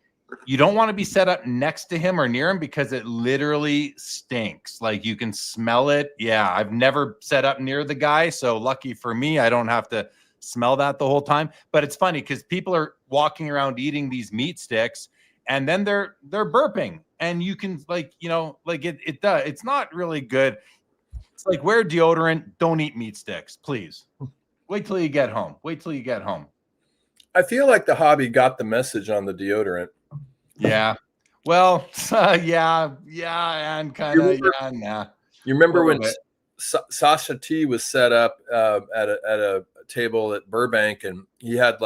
you don't want to be set up next to him or near him because it literally stinks. Like you can smell it. Yeah, I've never set up near the guy, so lucky for me, I don't have to smell that the whole time. But it's funny because people are walking around eating these meat sticks, and then they're burping, and you can it does. It's not really good. It's like, wear deodorant, don't eat meat sticks, please. Wait till you get home. I feel like the hobby got the message on the deodorant. Yeah. Well, and kind of, nah. You remember when Sasha T was set up at a table at Burbank, and he had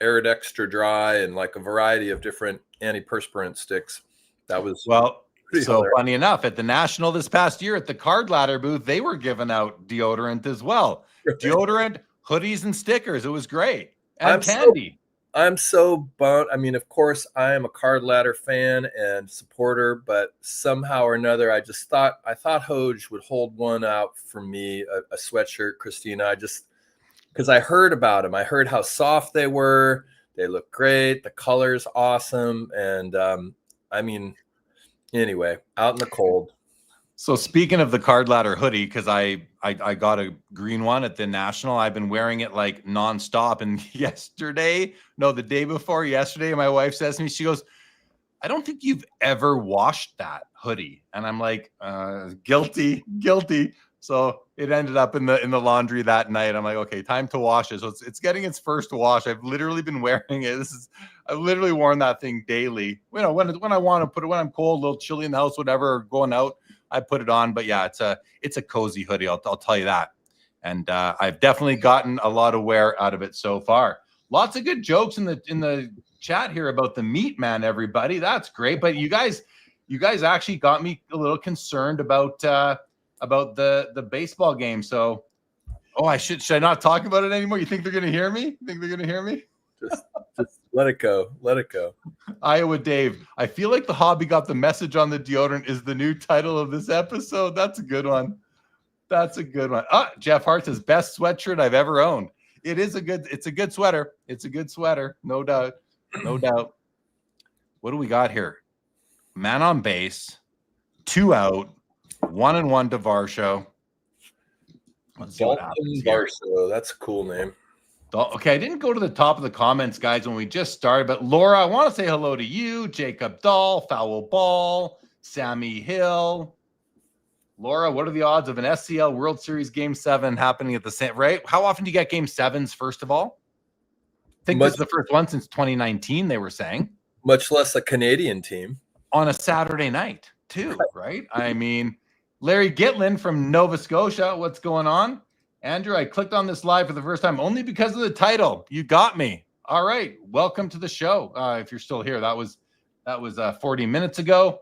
Arid Extra Dry and like a variety of different antiperspirant sticks. That was so hilarious. Funny enough, at the National this past year at the Card Ladder booth, they were giving out deodorant as well. Deodorant, hoodies, and stickers. It was great. And candy. I'm so bummed. I mean, of course, I am a Card Ladder fan and supporter, but somehow or another, I thought Hoj would hold one out for me, a sweatshirt, Christina. Because I heard about them. I heard how soft they were. They look great. The color's awesome. And anyway, out in the cold. So speaking of the Card Ladder hoodie, because I got a green one at the National. I've been wearing it like nonstop. And the day before yesterday, my wife says to me, she goes, I don't think you've ever washed that hoodie. And I'm like, guilty. So it ended up in the laundry that night. I'm like, okay, time to wash it. So it's getting its first wash. I've literally been wearing it. I've literally worn that thing daily. When I want to put it, when I'm cold, a little chilly in the house, whatever, or going out, I put it on. But yeah, it's a cozy hoodie. I'll tell you that. And I've definitely gotten a lot of wear out of it so far. Lots of good jokes in the chat here about the meat man, everybody. That's great. But you guys actually got me a little concerned about the baseball game. So, should I not talk about it anymore? You think they're going to hear me? Just let it go. Iowa Dave, I feel like the hobby got the message on the deodorant is the new title of this episode. That's a good one. Jeff Hart says best sweatshirt I've ever owned. It's a good sweater. No doubt. What do we got here? Man on base, 2 out, 1-1 to Varsho. Let's see what happens here. Varsho, that's a cool name. Okay, I didn't go to the top of the comments, guys, when we just started, but Laura, I want to say hello to you, Jacob Dahl, Foul Ball, Sammy Hill. Laura, what are the odds of an SCL World Series Game 7 happening at the same, right? How often do you get Game 7s, first of all? I think this is the first one since 2019, they were saying. Much less a Canadian team. On a Saturday night, too, right? I mean, Larry Gitlin from Nova Scotia, what's going on? Andrew, I clicked on this live for the first time only because of the title. You got me. All right. Welcome to the show. If you're still here, that was 40 minutes ago.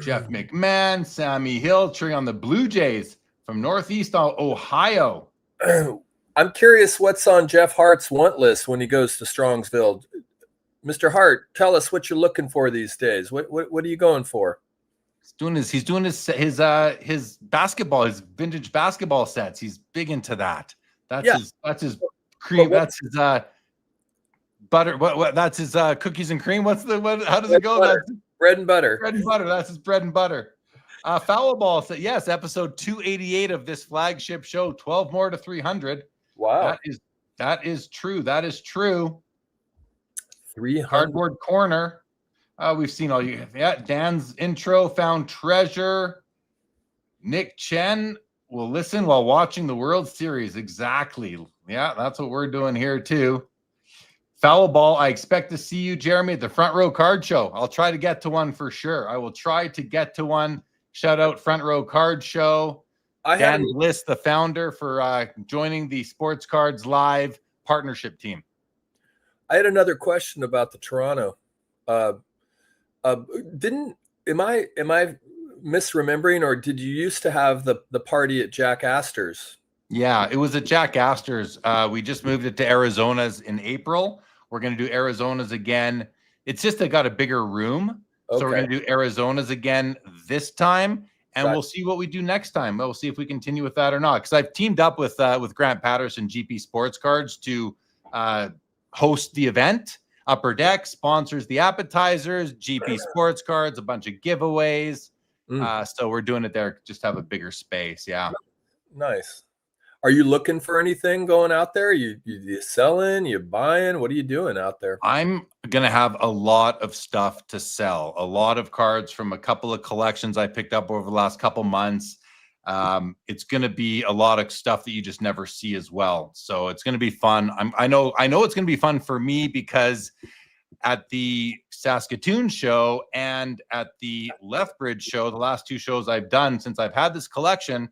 Jeff McMahon, Sammy Hiltree on the Blue Jays from Northeast Ohio. I'm curious what's on Jeff Hart's want list when he goes to Strongsville. Mr. Hart, tell us what you're looking for these days. What are you going for? He's doing his basketball, his vintage basketball sets. He's big into that. That's his cream. That's his butter. That's his cookies and cream. How does it go? That's bread and butter. Bread and butter. That's his bread and butter. Foul ball set. Yes, episode 288 of this flagship show. 12 more to 300. Wow. That is true. That is true. 300. Cardboard corner. We've seen all you. Yeah, Dan's intro, found treasure. Nick Chen will listen while watching the World Series. Exactly. Yeah, that's what we're doing here too. Foul ball. I expect to see you, Jeremy, at the Front Row Card Show. I'll try to get to one for sure. I will try to get to one. Shout out Front Row Card Show. Dan Bliss, the founder, for joining the Sports Cards Live partnership team. I had another question about the Toronto. Am I misremembering, or did you used to have the party at Jack Astor's? Yeah, it was at Jack Astor's. We just moved it to Arizona's in April. We're going to do Arizona's again. It's just they got a bigger room. Okay. So we're going to do Arizona's again this time, and we'll see what we do next time. We'll see if we continue with that or not. Because I've teamed up with Grant Patterson, GP Sports Cards, to host the event. Upper Deck sponsors the appetizers, GP Sports Cards, a bunch of giveaways. So we're doing it there, just have a bigger space. Yeah. Nice. Are you looking for anything going out there? You selling, you buying? What are you doing out there? I'm going to have a lot of stuff to sell, a lot of cards from a couple of collections I picked up over the last couple months. It's going to be a lot of stuff that you just never see as well. So it's going to be fun. I know it's going to be fun for me because at the Saskatoon show and at the Lethbridge show, the last two shows I've done since I've had this collection,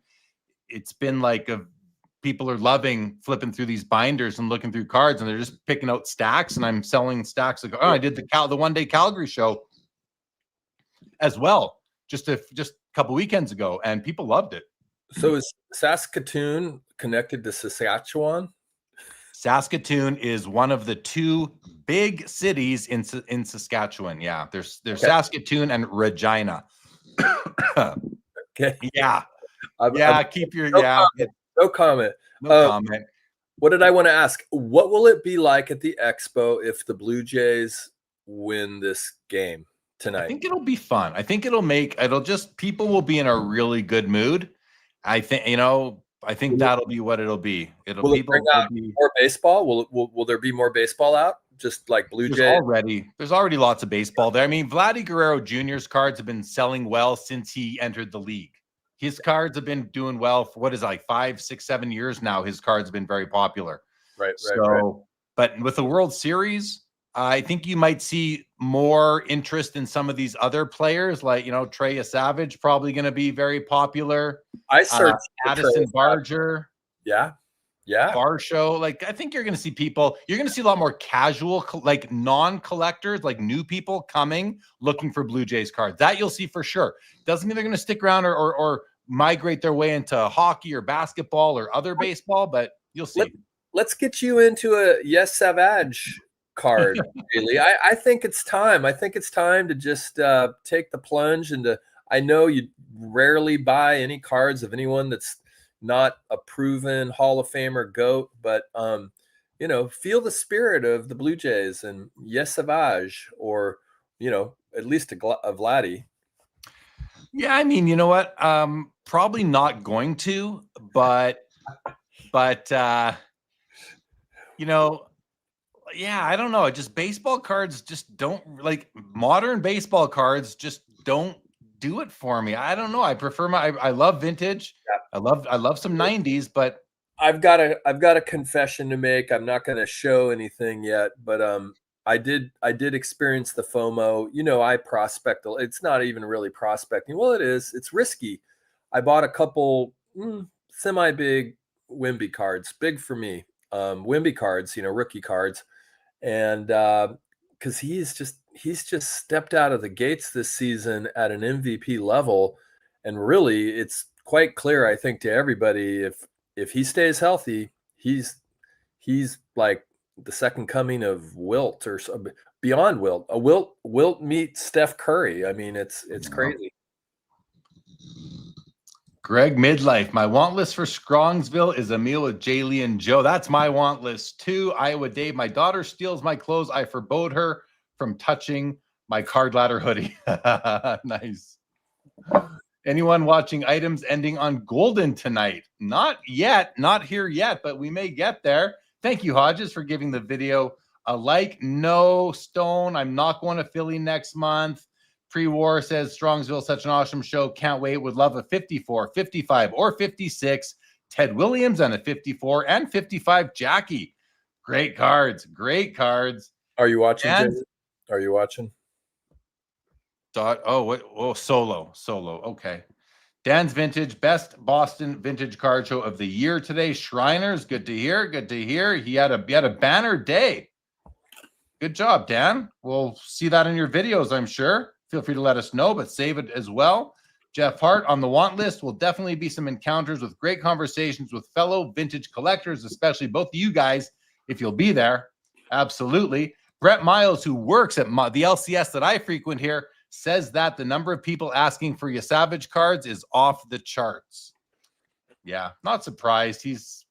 it's been like people are loving flipping through these binders and looking through cards, and they're just picking out stacks, and I'm selling stacks. Like, I did the one-day Calgary show as well, just a couple weekends ago, and people loved it. So is Saskatoon connected to Saskatchewan? Saskatoon is one of the two big cities in Saskatchewan. Yeah, there's Saskatoon and Regina. Okay. Yeah. Keep your No comment. No comment. What did I want to ask? What will it be like at the Expo if the Blue Jays win this game tonight? I think it'll be fun. I think people will be in a really good mood. I think that'll be what it'll be. Will it bring out more baseball? Will there be more baseball out? Just like Blue Jays? There's already lots of baseball there. I mean, Vladdy Guerrero Jr.'s cards have been selling well since he entered the league. His cards have been doing well for 5, 6, 7 years now. His cards have been very popular. Right. But with the World Series, I think you might see more interest in some of these other players, like Trey Savage, probably going to be very popular. I searched Addison Barger. Yeah. Bar show. Like, I think you're going to see people. You're going to see a lot more casual, like non-collectors, like new people coming looking for Blue Jays cards. That you'll see for sure. Doesn't mean they're going to stick around or migrate their way into hockey or basketball or other baseball, but you'll see. Let's get you into a Yes Savage card. Really, I think it's time. I think it's time to just take the plunge into. I know you rarely buy any cards of anyone that's not a proven Hall of Famer GOAT, but feel the spirit of the Blue Jays and Yes Savage, or at least a Vladdy. Yeah, I mean, you know what? Probably not going to, but yeah, I don't know. Just baseball cards just don't, like, modern baseball cards just don't do it for me. I don't know. I prefer I love vintage. Yeah. I love some 90s, but I've got a confession to make. I'm not going to show anything yet, but I did experience the FOMO. I prospect. It's not even really prospecting. Well, it is. It's risky. I bought a couple semi-big Wemby cards, big for me. Wemby cards, rookie cards, and because he's just stepped out of the gates this season at an MVP level, and really, it's quite clear, I think, to everybody, if he stays healthy, he's like the second coming of Wilt or beyond Wilt. Wilt meets Steph Curry. I mean, it's crazy. Greg Midlife, my want list for Strongsville is a meal with Jaylee and Joe. That's my want list too. Iowa Dave, my daughter steals my clothes. I forbode her from touching my card ladder hoodie. Nice. Anyone watching items ending on golden tonight? Not yet, not here yet, but we may get there. Thank you, Hodges, for giving the video a like. No, Stone, I'm not going to Philly next month. Pre-war says Strongsville, such an awesome show. Can't wait. Would love a 54, 55, or 56. Ted Williams and a 54 and 55. Jackie. Great cards. Great cards. Are you watching? Are you watching? Solo. Okay. Dan's Vintage, best Boston vintage card show of the year today. Shriners, good to hear. Good to hear. He had a banner day. Good job, Dan. We'll see that in your videos, I'm sure. Feel free to let us know, but save it as well. Jeff Hart on the want list will definitely be some encounters with great conversations with fellow vintage collectors, especially both of you guys, if you'll be there. Absolutely. Brett Miles, who works at the LCS that I frequent here, says that the number of people asking for Savage cards is off the charts. Yeah, not surprised. He's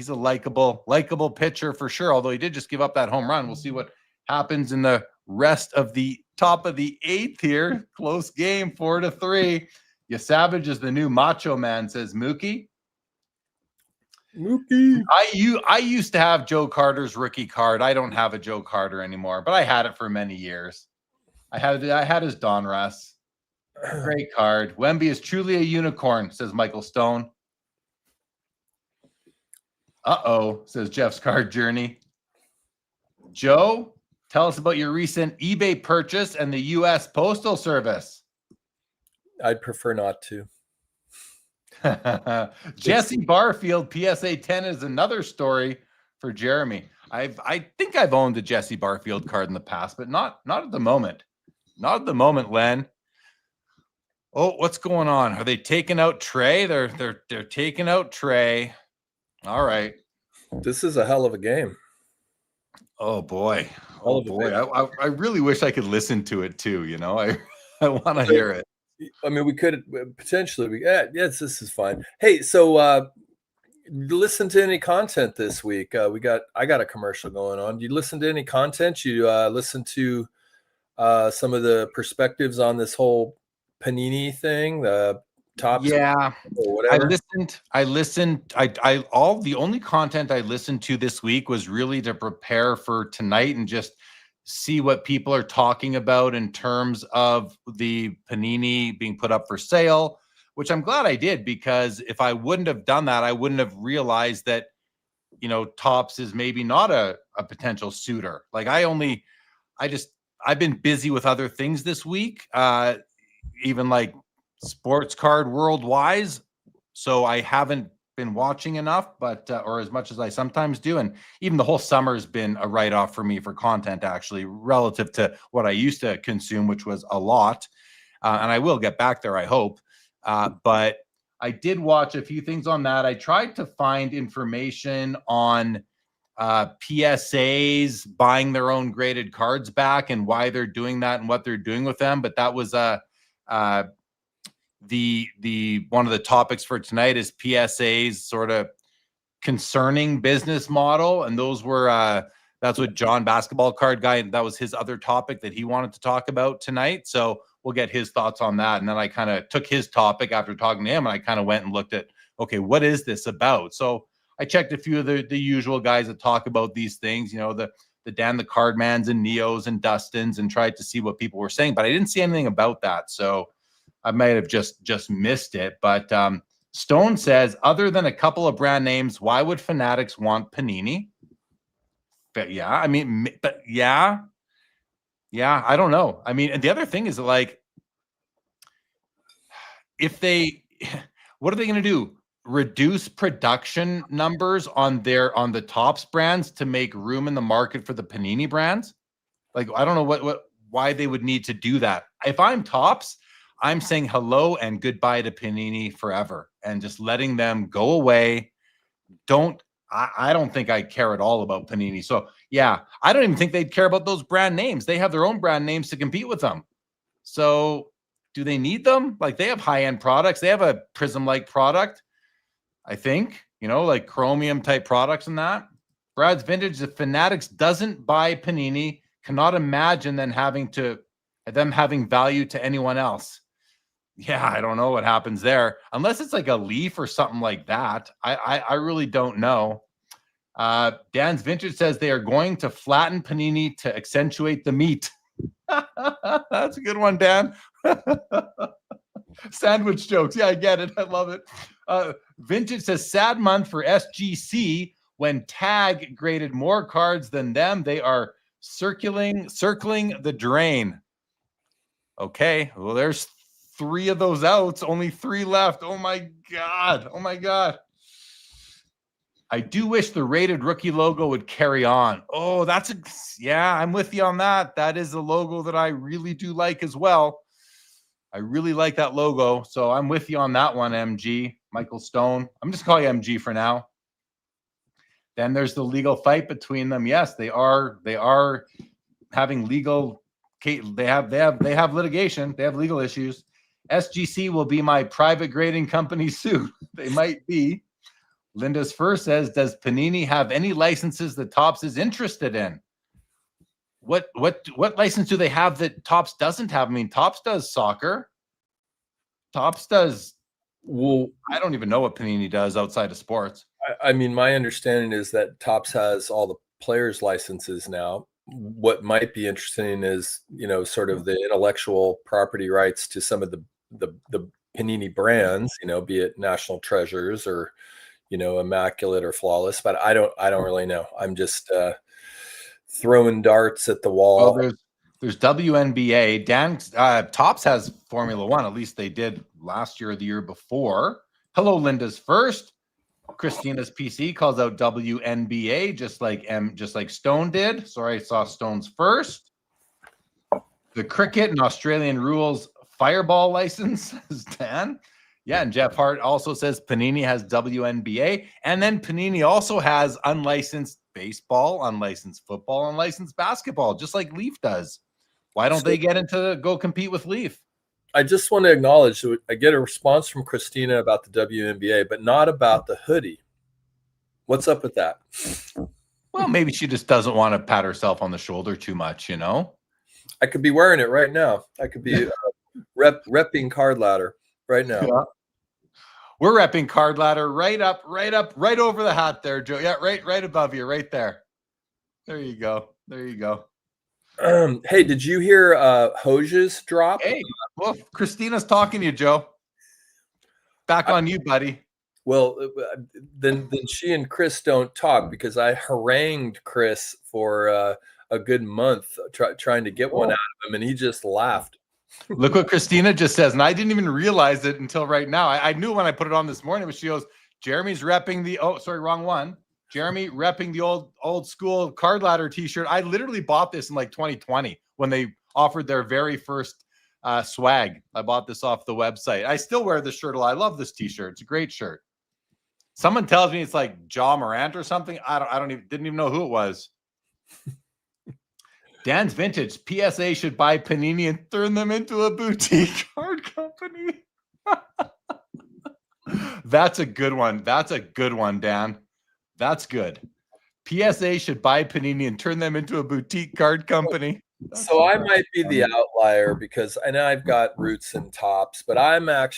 a likable pitcher for sure, although he did just give up that home run. We'll see what happens in the rest of the top of the 8th here. Close game, 4-3. Savage is the new Macho Man, says Mookie. I used to have Joe Carter's rookie card. I don't have a Joe Carter anymore, but I had it for many years. I had his Donruss. Great card. Wemby is truly a unicorn, says Michael Stone. Says Jeff's Card Journey. Joe, tell us about your recent eBay purchase and the U.S. Postal Service. I'd prefer not to. Jesse Barfield, PSA 10 is another story for Jeremy. I think I've owned a Jesse Barfield card in the past, but not at the moment. Not at the moment, Len. Oh, what's going on? Are they taking out Trey? They're taking out Trey. All right. This is a hell of a game. Oh boy. Oh boy. I really wish I could listen to it too. You know, I want to hear it. I mean, we could potentially. Yes, this is fine. Hey, so listen to any content this week? I got a commercial going on. Do you listen to any content? You listen to some of the perspectives on this whole Panini thing, the top. Yeah, or whatever. I listened. All the only content I listened to this week was really to prepare for tonight and just see what people are talking about in terms of the Panini being put up for sale, which I'm glad I did, because if I wouldn't have done that, I wouldn't have realized that, Topps is maybe not a potential suitor. Like I've been busy with other things this week, even like sports card worldwide. So I haven't been watching enough, but or as much as I sometimes do. And even the whole summer has been a write-off for me for content, actually, relative to what I used to consume, which was a lot. And I will get back there, I hope. But I did watch a few things on that. I tried to find information on PSAs buying their own graded cards back and why they're doing that and what they're doing with them. But that was the one of the topics for tonight is PSA's sort of concerning business model. And those were that's what John, basketball card guy, and that was his other topic that he wanted to talk about tonight. So we'll get his thoughts on that. And then I kind of took his topic after talking to him, and I kind of went and looked at, okay, what is this about? So I checked a few of the usual guys that talk about these things, the Dan the Cardmans and Neos and Dustins, and tried to see what people were saying, but I didn't see anything about that. So I might have just missed it. But Stone says, other than a couple of brand names, why would Fanatics want Panini? But yeah, I don't know. I mean, and the other thing is, like, what are they going to do? Reduce production numbers on the Topps brands to make room in the market for the Panini brands? Like, I don't know why they would need to do that. If I'm Topps, I'm saying hello and goodbye to Panini forever and just letting them go away. I don't think I care at all about Panini. So yeah, I don't even think they'd care about those brand names. They have their own brand names to compete with them. So do they need them? Like, they have high-end products. They have a Prism-like product, I think, like chromium type products and that. Brad's Vintage, the Fanatics doesn't buy Panini, cannot imagine them having value to anyone else. Yeah, I don't know what happens there. Unless it's like a leaf or something like that. I really don't know. Dan's Vintage says they are going to flatten Panini to accentuate the meat. That's a good one, Dan. Sandwich jokes. Yeah, I get it. I love it. Vintage says sad month for SGC. When Tag graded more cards than them, they are circling the drain. Okay, well, there's 3 of those outs, only 3 left. Oh my God. I do wish the rated rookie logo would carry on. Oh, I'm with you on that. That is a logo that I really do like as well. I really like that logo. So I'm with you on that one, MG. Michael Stone. I'm just calling you MG for now. Then there's the legal fight between them. Yes, they are having legal. They have litigation. They have legal issues. SGC will be my private grading company soon. They might be. Linda's First says, does Panini have any licenses that Topps is interested in? What license do they have that Topps doesn't have? I mean, Topps does soccer. Topps does. Well, I don't even know what Panini does outside of sports. I mean, my understanding is that Topps has all the players' licenses now. What might be interesting is, sort of the intellectual property rights to some of the Panini brands, be it National Treasures or, Immaculate or Flawless. But I don't really know. I'm just throwing darts at the wall. Well, there's WNBA. Dan, Topps has Formula One. At least they did last year or the year before. Hello, Linda's First. Christina's PC calls out WNBA, just like Stone did. Sorry, I saw Stone's first. The cricket and Australian rules fireball license is Dan. Yeah, and Jeff Hart also says Panini has WNBA, and then Panini also has unlicensed baseball, unlicensed football, unlicensed basketball, just like Leaf does. Why don't they go compete with Leaf? I just want to acknowledge I get a response from Christina about the WNBA, but not about the hoodie. What's up with that? Well, maybe she just doesn't want to pat herself on the shoulder too much, I could be wearing it right now. I could be repping Card Ladder right now. Yeah. We're repping Card Ladder right over the hat there, Joe. Yeah, right above you, right there. There you go. Hey, did you hear Hoge's drop? Hey, well, Christina's talking to you, Joe. Back on you, buddy. Well, then she and Chris don't talk because I harangued Chris for a good month trying to get one out of him, and he just laughed. Look what Christina just says, and I didn't even realize it until right now. I knew when I put it on this morning, but she goes, Jeremy's repping wrong one. Jeremy repping the old school Card Ladder t-shirt. I literally bought this in like 2020 when they offered their very first swag. I bought this off the website. I still wear this shirt a lot. I love this t-shirt. It's a great shirt. Someone tells me it's like Ja Morant or something. Didn't even know who it was. Dan's Vintage. PSA should buy Panini and turn them into a boutique card company. That's a good one. Dan. That's good. PSA should buy Panini and turn them into a boutique card company. So I might be the outlier because I know I've got roots in Topps, but I love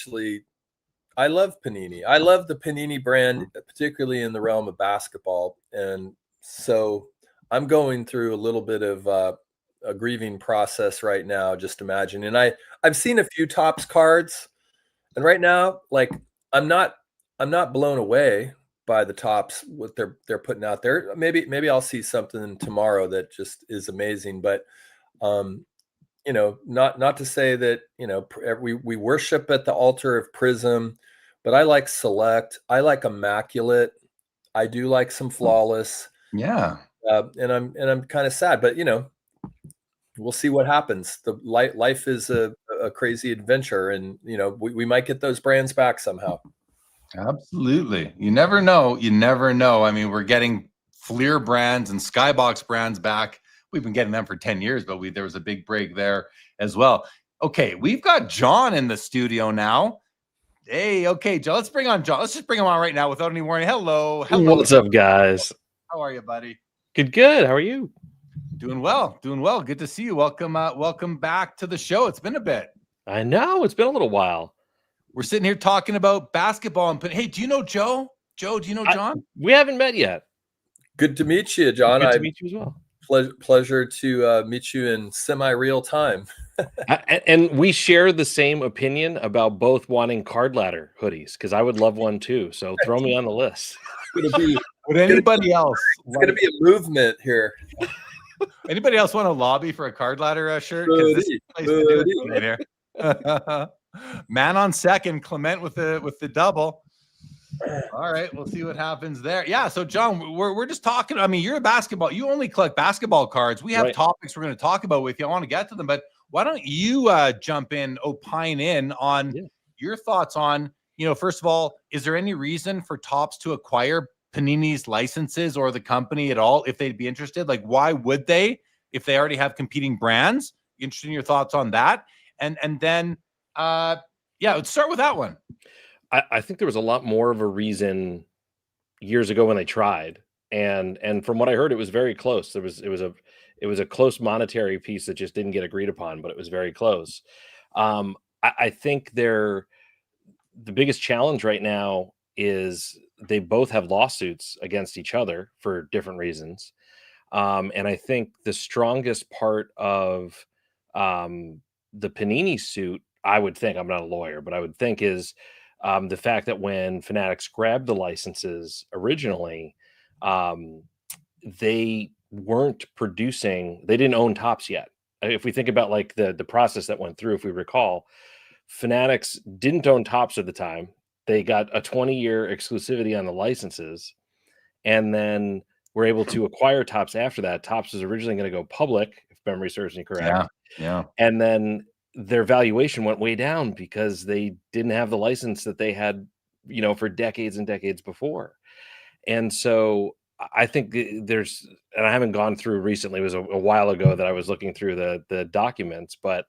Panini. I love the Panini brand, particularly in the realm of basketball. And so I'm going through a little bit of a grieving process right now, just imagine. And I've seen a few Topps cards, and right now, like I'm not blown away by the Topps, what they're putting out there. Maybe I'll see something tomorrow that just is amazing. But not to say that we worship at the altar of Prism, but I like Select. I like Immaculate. I do like some Flawless. Yeah. And I'm kind of sad, but we'll see what happens. The life is a crazy adventure, and we might get those brands back somehow. Absolutely. You never know. You never know. I mean, we're getting Fleer brands and Skybox brands back. We've been getting them for 10 years, but there was a big break there as well. Okay, we've got John in the studio now. Hey, okay, John. Let's bring on John. Let's just bring him on right now without any warning. Hello. What's up, guys? How are you, buddy? Good. How are you? Doing well. Good to see you. Welcome back to the show. It's been a bit. I know. It's been a little while. We're sitting here talking about basketball. And hey, do you know Joe? Joe, do you know John? We haven't met yet. Good to meet you, John. Good to meet you as well. Pleasure to meet you in semi-real time. And we share the same opinion about both wanting card ladder hoodies, because I would love one too. So throw me on the list. Would anybody else? It's going to be a movement here. Anybody else want to lobby for a card ladder shirt? Man on second, Clement with the double. All right, we'll see what happens there. Yeah, so John, we're just talking. I mean, you're a basketball. You only collect basketball cards. We have topics we're going to talk about with you. I want to get to them, but why don't you jump in, opine in on your thoughts on, first of all, is there any reason for Topps to acquire Panini's licenses or the company at all if they'd be interested? Like, why would they if they already have competing brands? Interested in your thoughts on that, and then let's start with that one. I think there was a lot more of a reason years ago when they tried, and from what I heard, it was very close. It was a close monetary piece that just didn't get agreed upon, but it was very close. I think the biggest challenge right now is they both have lawsuits against each other for different reasons. And I think the strongest part of the Panini suit, I would think, I'm not a lawyer, but I would think is the fact that when Fanatics grabbed the licenses originally, they weren't producing, they didn't own Topps yet. If we think about like the process that went through, if we recall, Fanatics didn't own Topps at the time. They got a 20-year exclusivity on the licenses, and then were able to acquire Topps after that. Topps was originally going to go public, if memory serves me correct. Yeah. And then their valuation went way down because they didn't have the license that they had, for decades and decades before. And so I think there's, and I haven't gone through recently, it was a while ago that I was looking through the documents, but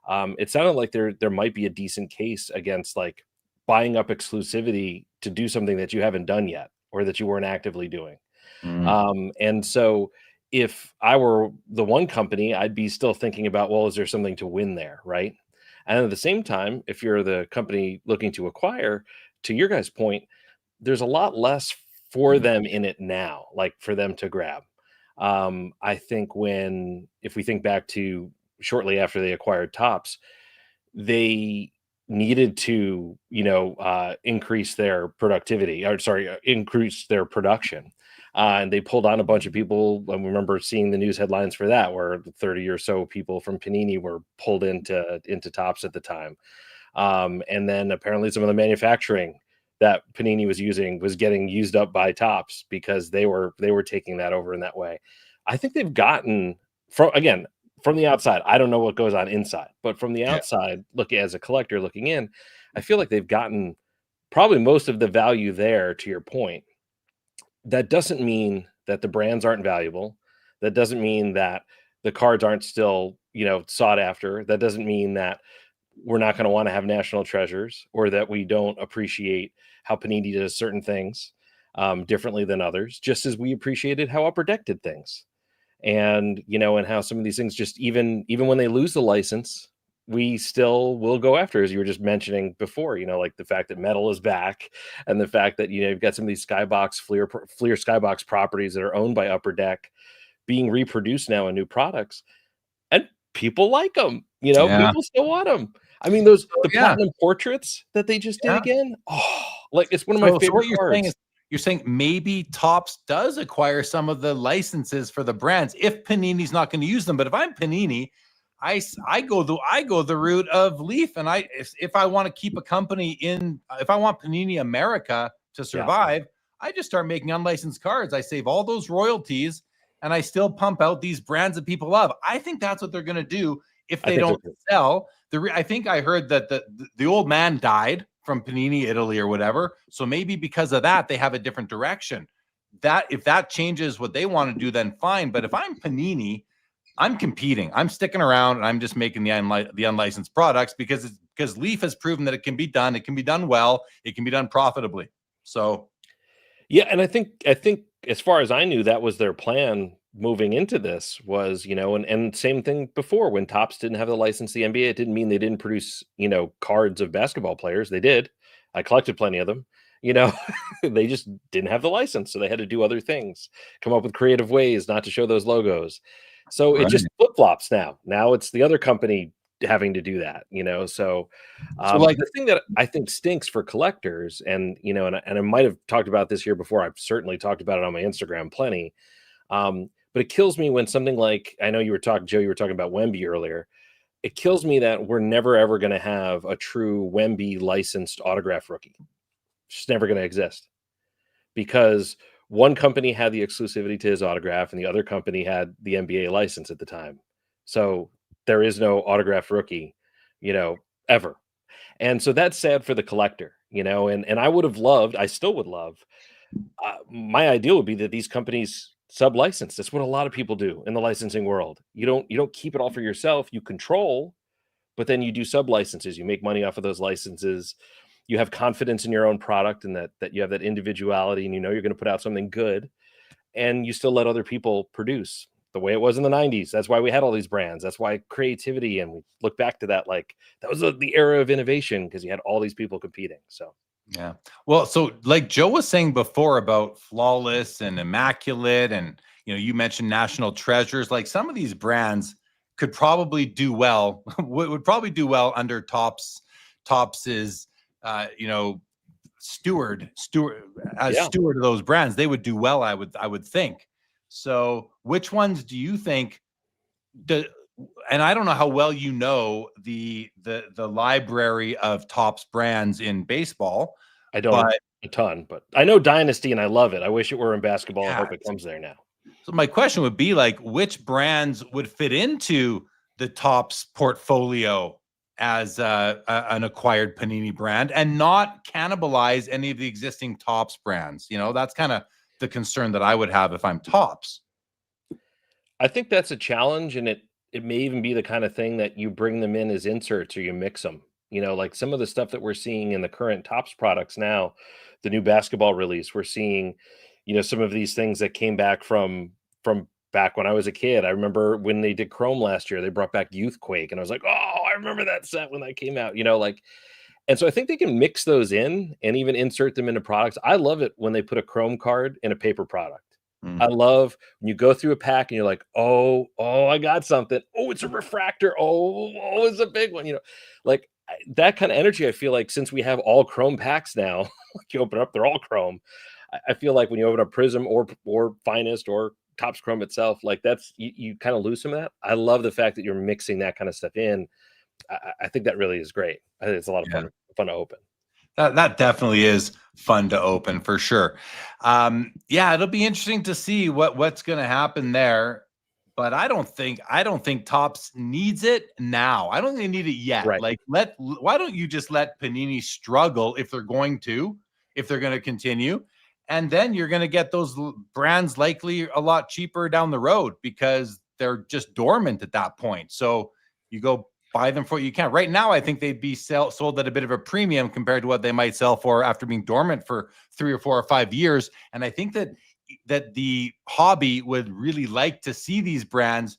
it sounded like there might be a decent case against like buying up exclusivity to do something that you haven't done yet or that you weren't actively doing. And so if I were the one company, I'd be still thinking about, well, is there something to win there, right? And at the same time, if you're the company looking to acquire, to your guys' point, there's a lot less for them in it now, like for them to grab. I think if we think back to shortly after they acquired Topps, they needed to, increase their productivity, increase their production. And they pulled on a bunch of people. And we remember seeing the news headlines for that, where 30 or so people from Panini were pulled into Topps at the time. And then apparently some of the manufacturing that Panini was using was getting used up by Topps because they were taking that over in that way. I think they've gotten from the outside. I don't know what goes on inside, but from the outside, look as a collector looking in, I feel like they've gotten probably most of the value there, to your point. That doesn't mean that the brands aren't valuable. That doesn't mean that the cards aren't still, sought after. That doesn't mean that we're not going to want to have national treasures, or that we don't appreciate how Panini does certain things differently than others, just as we appreciated how Upper Deck did things. And, and how some of these things, just even when they lose the license, we still will go after, as you were just mentioning before, like the fact that metal is back, and the fact that, you've got some of these Skybox, Fleer Skybox properties that are owned by Upper Deck being reproduced now in new products, and people like them, people still want them. I mean, the platinum portraits that they just did again. Oh, like it's one of my favorite what you're cards. saying is, you're saying maybe Topps does acquire some of the licenses for the brands if Panini's not going to use them. But if I'm Panini, I go the route of Leaf, and if I want to keep a company if I want Panini America to survive, I just start making unlicensed cards. I save all those royalties, and I still pump out these brands that people love. I think that's what they're going to do if they don't sell. I think I heard that the old man died from Panini Italy or whatever. So maybe because of that, they have a different direction. That if that changes what they want to do, then fine. But if I'm Panini, I'm competing. I'm sticking around, and I'm just making the unlicensed products because Leaf has proven that it can be done. It can be done well. It can be done profitably. So, yeah, and I think as far as I knew, that was their plan moving into this was, and same thing before when Topps didn't have the license to the NBA. It didn't mean they didn't produce, cards of basketball players. They did. I collected plenty of them. They just didn't have the license, so they had to do other things, come up with creative ways not to show those logos. So it just flip flops now. Now it's the other company having to do that, So the thing that I think stinks for collectors, and I might have talked about this here before. I've certainly talked about it on my Instagram plenty. But it kills me when something like, I know you were talking about Wemby earlier. It kills me that we're never ever going to have a true Wemby licensed autograph rookie. It's just never going to exist because one company had the exclusivity to his autograph and the other company had the NBA license at the time. So there is no autograph rookie, ever. And so that's sad for the collector, and I would have loved, I still would love, my ideal would be that these companies sub-license. That's what a lot of people do in the licensing world. You don't keep it all for yourself. You control, but then you do sub-licenses. You make money off of those licenses. You have confidence in your own product and that you have that individuality, and you're going to put out something good, and you still let other people produce the way it was in the 90s. That's why we had all these brands. That's why creativity, and we look back to that, like that was the era of innovation because you had all these people competing. So yeah. Well, so like Joe was saying before about Flawless and Immaculate, and you mentioned National Treasures, like some of these brands could probably do well, would probably do well under Topps's steward of those brands. They would do well, I would think. So which ones do you think and I don't know how well the library of Topps brands in baseball. I don't a ton, but I know Dynasty and I love it. I wish it were in basketball. Yeah, I hope it comes there now. So my question would be like, which brands would fit into the Topps portfolio as an acquired Panini brand and not cannibalize any of the existing Topps brands? That's kind of the concern that I would have if I'm Topps. I think that's a challenge, and it may even be the kind of thing that you bring them in as inserts or you mix them. Like some of the stuff that we're seeing in the current Topps products now, the new basketball release, we're seeing, some of these things that came back from back when I was a kid. I remember when they did Chrome last year, they brought back Youthquake, and I was like, oh, I remember that set when that came out, and so I think they can mix those in and even insert them into products. I love it when they put a Chrome card in a paper product. I love when you go through a pack and you're like, oh, I got something. Oh, it's a refractor. Oh, it's a big one. Like that kind of energy. I feel like since we have all Chrome packs now, you open up, they're all Chrome. I feel like when you open up Prism or Finest or Topps Chrome itself, like that's you kind of lose some of that. I love the fact that you're mixing that kind of stuff in. I think that really is great. I think it's a lot of fun to open. That definitely is fun to open for sure. It'll be interesting to see what's going to happen there. But I don't think Topps needs it now. I don't think they need it yet. Right. Like why don't you just let Panini struggle if they're going to continue, and then you're going to get those brands likely a lot cheaper down the road because they're just dormant at that point. So you go buy them for what you can. Right now, I think they'd be sold at a bit of a premium compared to what they might sell for after being dormant for 3 or 4 or 5 years. And I think that the hobby would really like to see these brands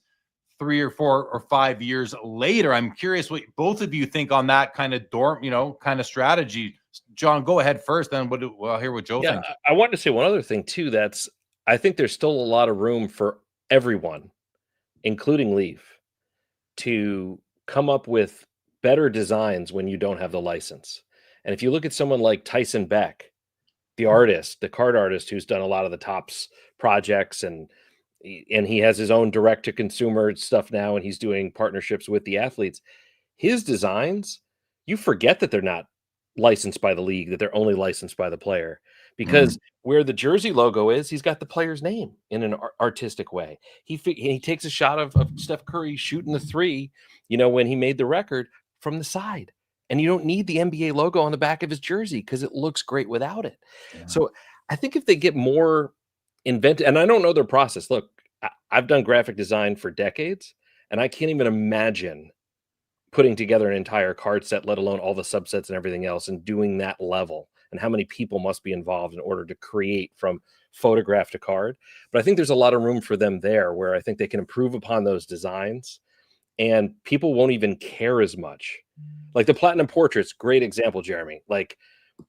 3 or 4 or 5 years later. I'm curious what both of you think on that kind of kind of strategy. John, go ahead first, then we'll hear what Joe thinks. I wanted to say one other thing too. I think there's still a lot of room for everyone, including Leaf, to come up with better designs when you don't have the license. And if you look at someone like Tyson Beck, the card artist who's done a lot of the Topps projects, and he has his own direct to consumer stuff now, and he's doing partnerships with the athletes. His designs, you forget that they're not licensed by the league, that they're only licensed by the player. Because where the jersey logo is, he's got the player's name in an artistic way. He takes a shot of Steph Curry shooting the three, when he made the record, from the side. And you don't need the NBA logo on the back of his jersey because it looks great without it. Yeah. So I think if they get more inventive, and I don't know their process. Look, I've done graphic design for decades, and I can't even imagine putting together an entire card set, let alone all the subsets and everything else, and doing that level, and how many people must be involved in order to create from photograph to card. But I think there's a lot of room for them there, where I think they can improve upon those designs and people won't even care as much. Like the Platinum Portraits, great example, Jeremy. Like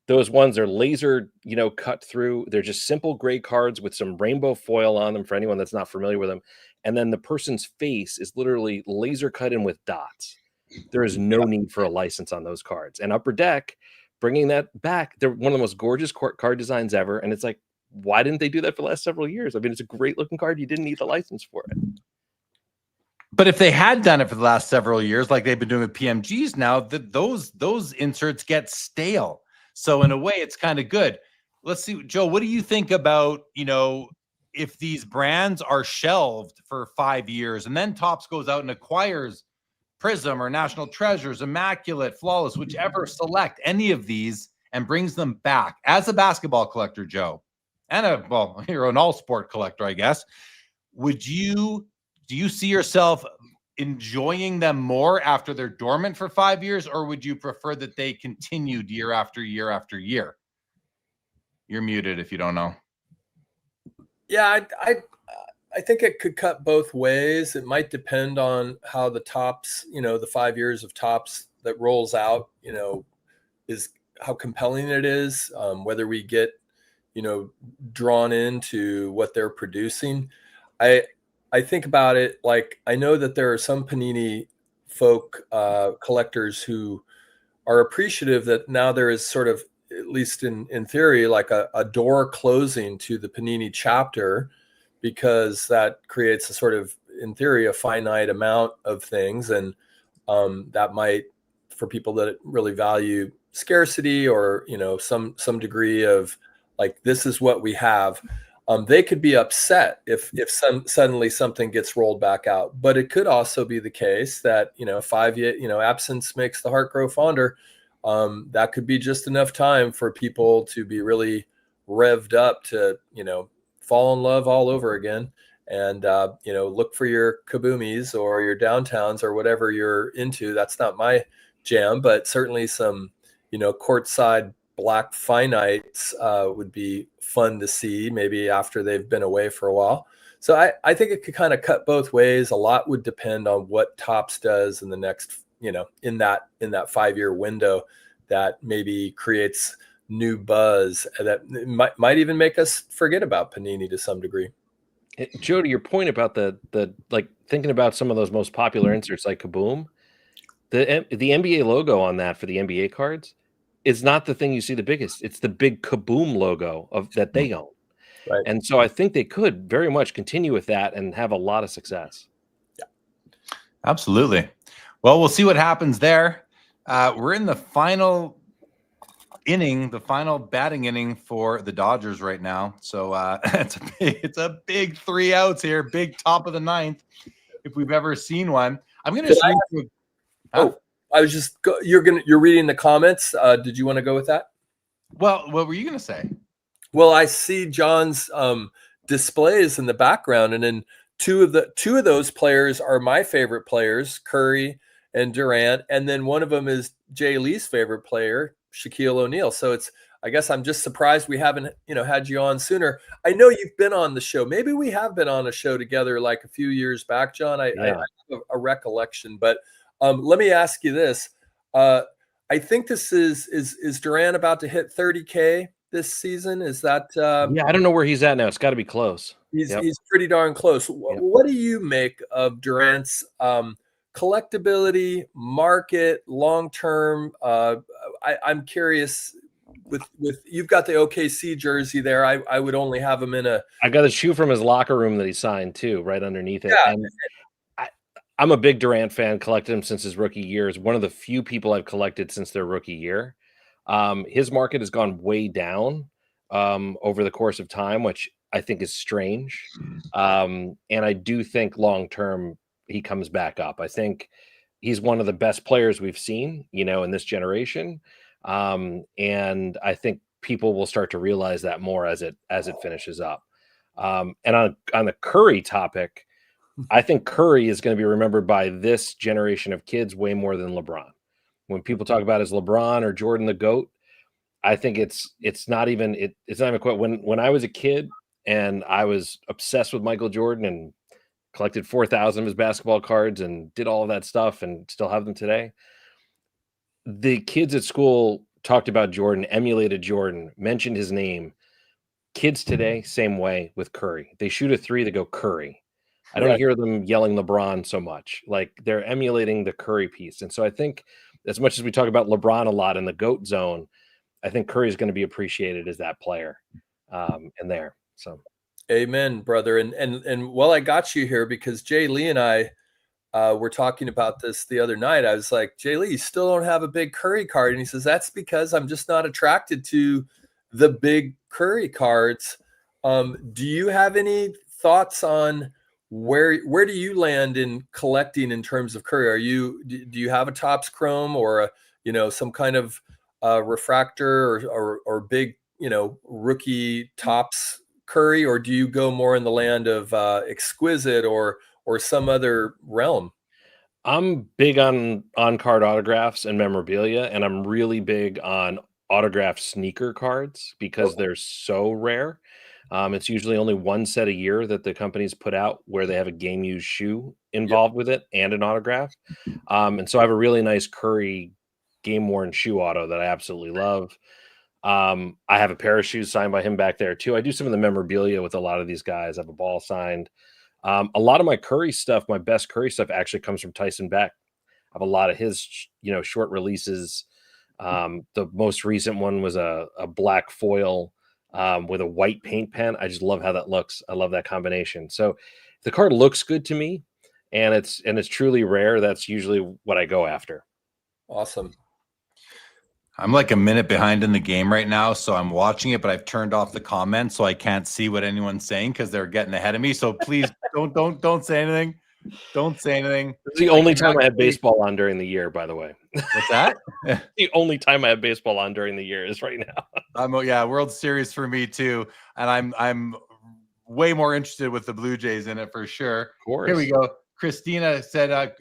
those ones are laser, cut through. They're just simple gray cards with some rainbow foil on them for anyone that's not familiar with them. And then the person's face is literally laser cut in with dots. There is no need for a license on those cards. And Upper Deck, bringing that back, they're one of the most gorgeous card designs ever. And it's like, why didn't they do that for the last several years? I mean, it's a great looking card. You didn't need the license for it. But if they had done it for the last several years, like they've been doing with PMGs now, those inserts get stale. So in a way, it's kind of good. Let's see, Joe, what do you think about, if these brands are shelved for 5 years and then Topps goes out and acquires Prism or National Treasures, Immaculate, Flawless, whichever, select any of these and brings them back as a basketball collector, Joe, and you're an all sport collector, I guess. Do you see yourself enjoying them more after they're dormant for 5 years, or would you prefer that they continued year after year after year? You're muted if you don't know. Yeah, I think it could cut both ways. It might depend on how the Topps, the 5 years of Topps that rolls out, is how compelling it is, whether we get, drawn into what they're producing. I think about it like, I know that there are some Panini folk collectors who are appreciative that now there is sort of, at least in theory, like a door closing to the Panini chapter, because that creates a sort of, in theory, a finite amount of things. And that might, for people that really value scarcity or, some degree of like, this is what we have, they could be upset if suddenly something gets rolled back out. But it could also be the case that, 5 year, absence makes the heart grow fonder. That could be just enough time for people to be really revved up to, fall in love all over again, and look for your kaboomies or your downtowns or whatever you're into. That's not my jam, but certainly some courtside black finites would be fun to see, maybe after they've been away for a while. So I think it could kind of cut both ways. A lot would depend on what Topps does in the next, in that 5 year window, that maybe creates new buzz that might even make us forget about Panini to some degree. Joe, to your point about the like thinking about some of those most popular inserts like Kaboom, the NBA logo on that for the NBA cards is not the thing you see the biggest. It's the big Kaboom logo that they own. Right. And so I think they could very much continue with that and have a lot of success. Yeah, absolutely. Well, we'll see what happens there. We're in the final inning, the final batting inning for the Dodgers right now. So it's a big 3 outs here, big top of the ninth, if we've ever seen one. I'm going to swing through. I was just you're reading the comments. Did you want to go with that? Well, what were you going to say? Well, I see John's displays in the background, and then two of those players are my favorite players, Curry and Durant, and then one of them is Jay Lee's favorite player, Shaquille O'Neal. So I guess I'm just surprised we haven't, had you on sooner. I know you've been on the show. Maybe we have been on a show together like a few years back, John. I have a recollection, but let me ask you this. I think this is Durant about to hit 30K this season? Is that yeah, I don't know where he's at now. It's got to be close. He's pretty darn close. What do you make of Durant's collectability, market, long term? I'm curious. With you've got the OKC jersey there. I would only have him in a. I got a shoe from his locker room that he signed too, right underneath it. Yeah. And I'm a big Durant fan. Collected him since his rookie year. Is one of the few people I've collected since their rookie year. His market has gone way down over the course of time, which I think is strange. And I do think long term he comes back up. I think he's one of the best players we've seen, in this generation. And I think people will start to realize that more as it finishes up. And on the Curry topic, I think Curry is going to be remembered by this generation of kids way more than LeBron. When people talk about as LeBron or Jordan the GOAT, I think it's not even quite. When I was a kid and I was obsessed with Michael Jordan and collected 4,000 of his basketball cards and did all of that stuff and still have them today, the kids at school talked about Jordan, emulated Jordan, mentioned his name. Kids today, same way with Curry. They shoot a three, they go Curry. I don't hear them yelling LeBron so much. Like, they're emulating the Curry piece. And so I think as much as we talk about LeBron a lot in the GOAT zone, I think Curry is going to be appreciated as that player in there. So, amen, brother. And while I got you here, because Jay Lee and I were talking about this the other night, I was like, Jay Lee, you still don't have a big Curry card. And he says, that's because I'm just not attracted to the big Curry cards. Do you have any thoughts on where do you land in collecting in terms of Curry? Do you have a Topps Chrome or some kind of refractor or big rookie Topps Curry, or do you go more in the land of exquisite or some other realm? I'm big on card autographs and memorabilia, and I'm really big on autographed sneaker cards because they're so rare. It's usually only one set a year that the companies put out where they have a game used shoe involved with it and an autograph. And so I have a really nice Curry game worn shoe auto that I absolutely love. I have a pair of shoes signed by him back there too. I do some of the memorabilia with a lot of these guys. I have a ball signed. A lot of my Curry stuff, my best Curry stuff actually comes from Tyson Beck. I have a lot of his, short releases. The most recent one was a black foil with a white paint pen. I just love how that looks. I love that combination. So if the card looks good to me and it's truly rare, that's usually what I go after. Awesome. I'm like a minute behind in the game right now, so I'm watching it, but I've turned off the comments so I can't see what anyone's saying because they're getting ahead of me. So please don't say anything. Don't say anything. It's the only time I have baseball on during the year, by the way. What's that? The only time I have baseball on during the year is right now. Yeah, World Series for me too, and I'm way more interested with the Blue Jays in it for sure. Of course. Here we go. Christina said,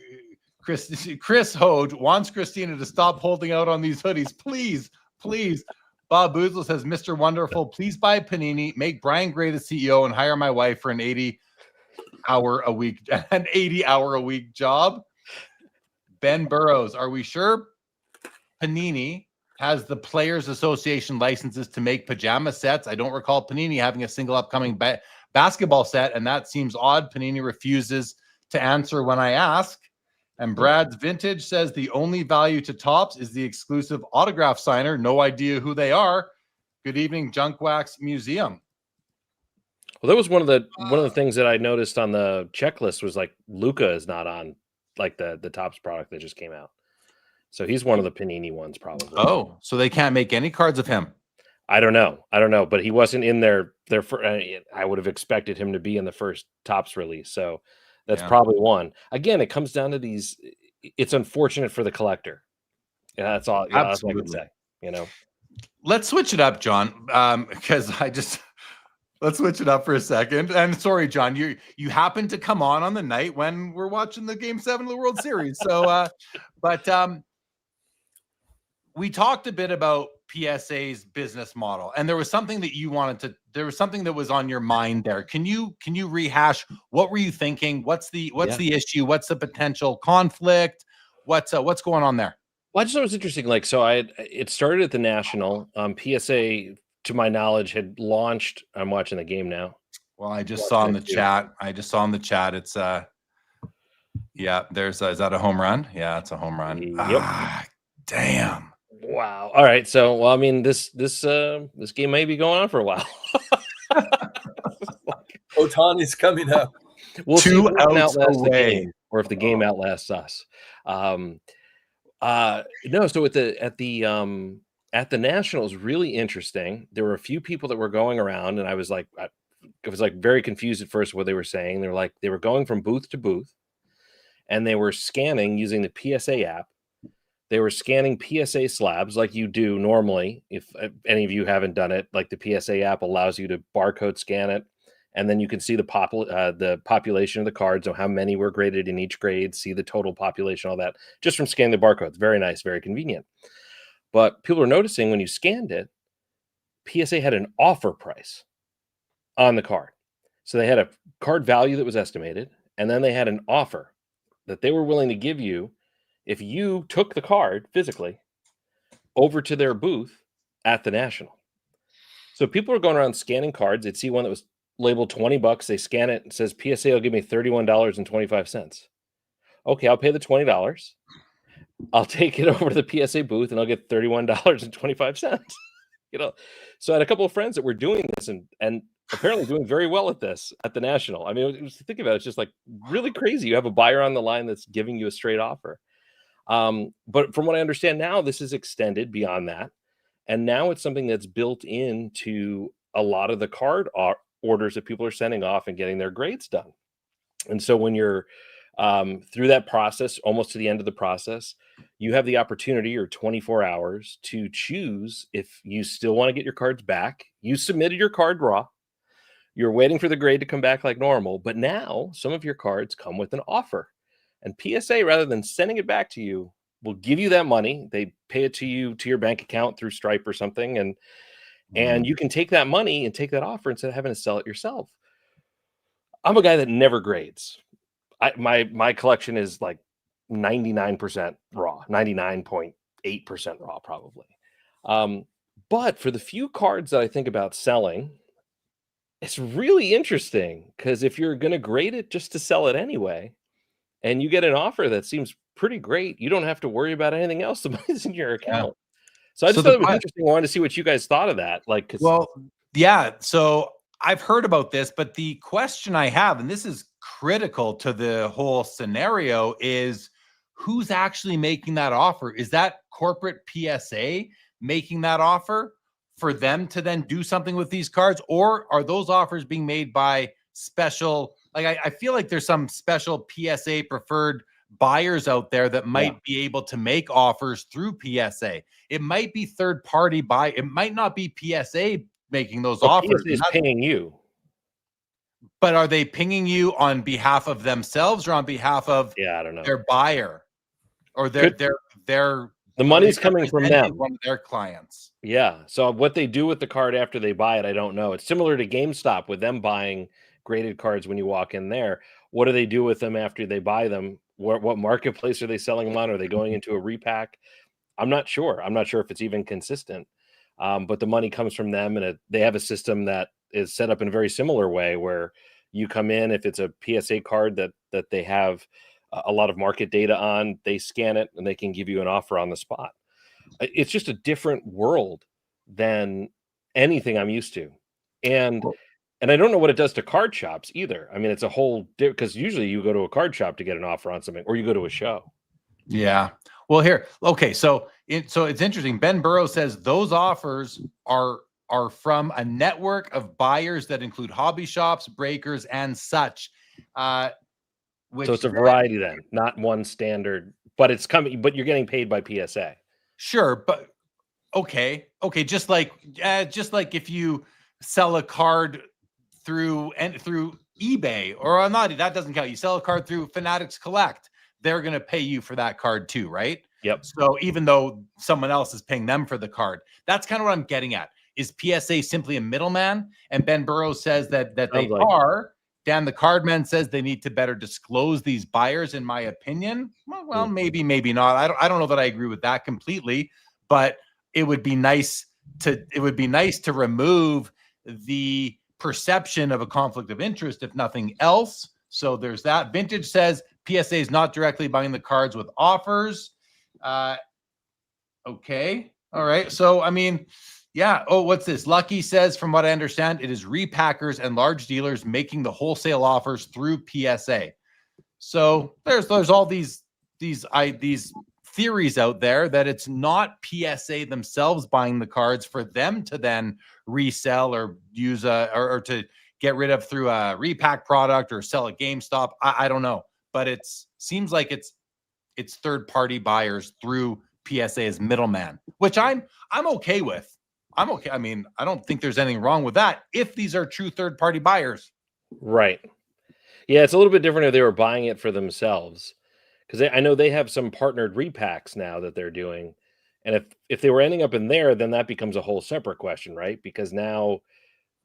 Chris Hoge wants Christina to stop holding out on these hoodies, please. Bob Boozle says, Mr. Wonderful, please buy Panini, make Brian Gray the CEO, and hire my wife for an 80-hour a week job. Ben Burrows, are we sure Panini has the Players Association licenses to make pajama sets? I don't recall Panini having a single upcoming basketball set, and that seems odd. Panini refuses to answer when I ask. And Brad's Vintage says the only value to Topps is the exclusive autograph signer. No idea who they are. Good evening, Junk Wax Museum. Well, that was one of the things that I noticed on the checklist was like Luka is not on like the Topps product that just came out. So he's one of the Panini ones probably. Oh, so they can't make any cards of him. I don't know, but he wasn't in their I would have expected him to be in the first Topps release. So that's probably one. Again, it comes down to these. It's unfortunate for the collector. Yeah, that's all. That's all I can say. Let's switch it up, John. Because let's switch it up for a second. And sorry, John, you happened to come on the night when we're watching the Game 7 of the World Series. So, but we talked a bit about PSA's business model, and there was something that there was something that was on your mind there. Can you rehash what were you thinking? What's the issue? What's the potential conflict? What's going on there? Well, I just thought it was interesting. Like, so it started at the National. PSA, to my knowledge, had launched. I'm watching the game now. Well, I just saw in the chat. It's there's is that a home run? Yeah, it's a home run. Yep. Damn. Wow. All right. So, well, I mean, this game may be going on for a while. Ohtani's coming up. We'll 2 outs away, or if the game outlasts us. No. So at the at the Nationals, really interesting. There were a few people that were going around, and I was like very confused at first what they were saying. They're like, they were going from booth to booth, and they were scanning using the PSA app. They were scanning PSA slabs like you do normally. If any of you haven't done it, like the PSA app allows you to barcode scan it, and then you can see the population of the cards, so how many were graded in each grade, see the total population, all that, just from scanning the barcodes. Very nice, very convenient. But people were noticing when you scanned it, PSA had an offer price on the card. So they had a card value that was estimated, and then they had an offer that they were willing to give you if you took the card physically over to their booth at the National. So people were going around scanning cards. They'd see one that was labeled $20. They scan it. It says PSA will give me $31.25. Okay, I'll pay the $20. I'll take it over to the PSA booth and I'll get $31.25. So I had a couple of friends that were doing this and apparently doing very well at this at the National. I mean, think about it, it's just like really crazy. You have a buyer on the line that's giving you a straight offer. But from what I understand now, this is extended beyond that. And now it's something that's built into a lot of the card orders that people are sending off and getting their grades done. And so when you're through that process, almost to the end of the process, you have the opportunity or 24 hours to choose if you still want to get your cards back. You submitted your card raw. You're waiting for the grade to come back like normal, but now some of your cards come with an offer. And PSA, rather than sending it back to you, will give you that money. They pay it to you to your bank account through Stripe or something, and you can take that money and take that offer instead of having to sell it yourself. I'm a guy that never grades. My collection is like 99% raw, 99.8% raw probably. But for the few cards that I think about selling, it's really interesting because if you're going to grade it just to sell it anyway, and you get an offer that seems pretty great, you don't have to worry about anything else. The money's in your account. So I just thought it was interesting. I wanted to see what you guys thought of that. So I've heard about this, but the question I have, and this is critical to the whole scenario, is who's actually making that offer? Is that corporate PSA making that offer for them to then do something with these cards? Or are those offers being made by special, like I feel like there's some special PSA preferred buyers out there that might be able to make offers through PSA. It might be third party buy. It might not be PSA making those offers. PSA is pinging you. But are they pinging you on behalf of themselves or on behalf of I don't know, their buyer or their the money's coming from them, one of their clients? Yeah. So what they do with the card after they buy it, I don't know. It's similar to GameStop with them buying graded cards when you walk in there. What do they do with them after they buy them? What marketplace are they selling them on? Are they going into a repack? I'm not sure. I'm not sure if it's even consistent. But the money comes from them, and they have a system that is set up in a very similar way where you come in, if it's a PSA card that they have a lot of market data on, they scan it and they can give you an offer on the spot. It's just a different world than anything I'm used to. And I don't know what it does to card shops either. I mean, it's a whole, because usually you go to a card shop to get an offer on something, or you go to a show. Yeah. Well, here, okay. So it's interesting. Ben Burrows says those offers are from a network of buyers that include hobby shops, breakers, and such. So it's a variety then, not one standard, but it's coming, but you're getting paid by PSA. Sure. But okay. Just like if you sell a card through eBay or not, that doesn't count. You sell a card through Fanatics Collect, they're going to pay you for that card too, right? Yep. So even though someone else is paying them for the card, that's kind of what I'm getting at. Is PSA simply a middleman? And Ben Burrows says that they are. Dan the Cardman says they need to better disclose these buyers, in my opinion. Well, maybe not. I don't know that I agree with that completely, but it would be nice to remove the perception of a conflict of interest, if nothing else. So there's that. Vintage says PSA is not directly buying the cards with offers. Okay. All right. So, I mean, yeah. Oh, what's this? Lucky says, from what I understand, it is repackers and large dealers making the wholesale offers through PSA. So there's all these theories out there that it's not PSA themselves buying the cards for them to then resell or use or to get rid of through a repack product or sell at GameStop. I don't know, but it seems like it's third-party buyers through PSA as middleman, which I'm okay with. I'm okay. I mean, I don't think there's anything wrong with that if these are true third-party buyers. Right. Yeah, it's a little bit different if they were buying it for themselves, because I know they have some partnered repacks now that they're doing, and if they were ending up in there, then that becomes a whole separate question, right? Because now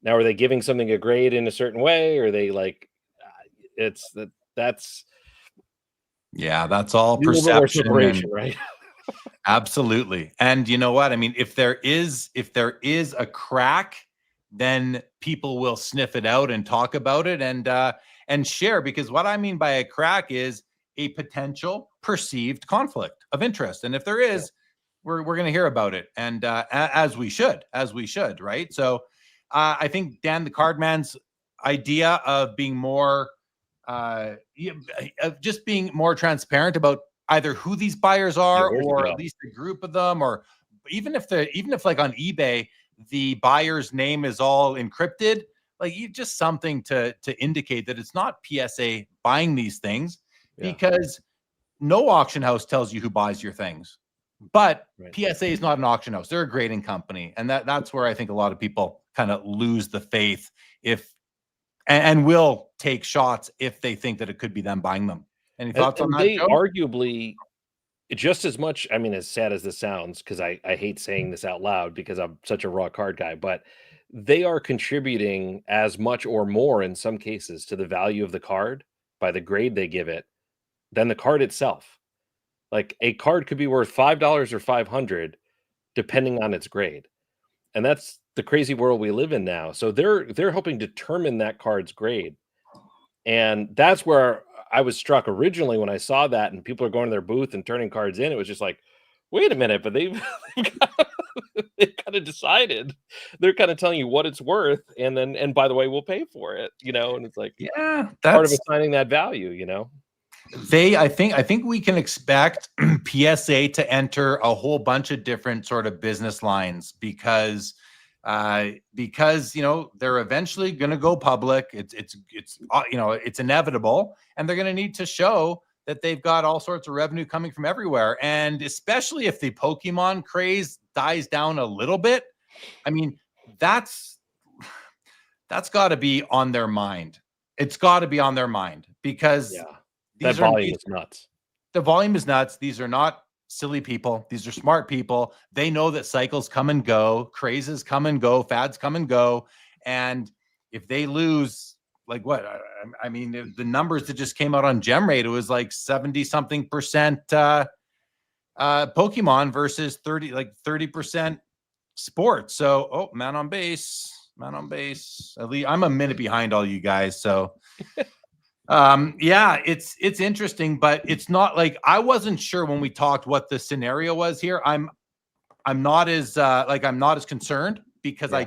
are they giving something a grade in a certain way, or are they like that's that's all a little bit more perception separation, and right? absolutely. And you know what? I mean, if there is a crack, then people will sniff it out and talk about it and share, because what I mean by a crack is a potential perceived conflict of interest. And if there is, we're going to hear about it. And as we should, right? So I think Dan the Cardman's idea of being more just being more transparent about either who these buyers are, or at least a group of them, or even if like on eBay the buyer's name is all encrypted, like just something to indicate that it's not PSA buying these things, because no auction house tells you who buys your things. But PSA is not an auction house; they're a grading company, and that's where I think a lot of people kind of lose the faith and will take shots if they think that it could be them buying them. Any thoughts on that, they Joe? arguably just as much, I mean, as sad as this sounds, because I hate saying this out loud because I'm such a raw card guy, but they are contributing as much or more in some cases to the value of the card by the grade they give it than the card itself. Like a card could be worth $5 or $500 depending on its grade. And that's the crazy world we live in now. So they're helping determine that card's grade. And that's where I was struck originally when I saw that, and people are going to their booth and turning cards in. It was just like, wait a minute, but they've kind of decided. They're kind of telling you what it's worth, and by the way, we'll pay for it, and it's like, that's part of assigning that value, I think we can expect PSA to enter a whole bunch of different sort of business lines, because they're eventually going to go public. It's inevitable, and they're going to need to show that they've got all sorts of revenue coming from everywhere. And especially if the Pokemon craze dies down a little bit, I mean, that's got to be on their mind. It's got to be on their mind, because that volume is nuts. The volume is nuts. These are not silly people. These are smart people. They know that cycles come and go, crazes come and go, fads come and go. And if they lose, like what? I mean, the numbers that just came out on Gem Rate, it was like 70-something% Pokemon versus 30% sports. So, man on base. At least I'm a minute behind all you guys. So it's interesting, but it's not like, I wasn't sure when we talked what the scenario was here. I'm not as concerned, because I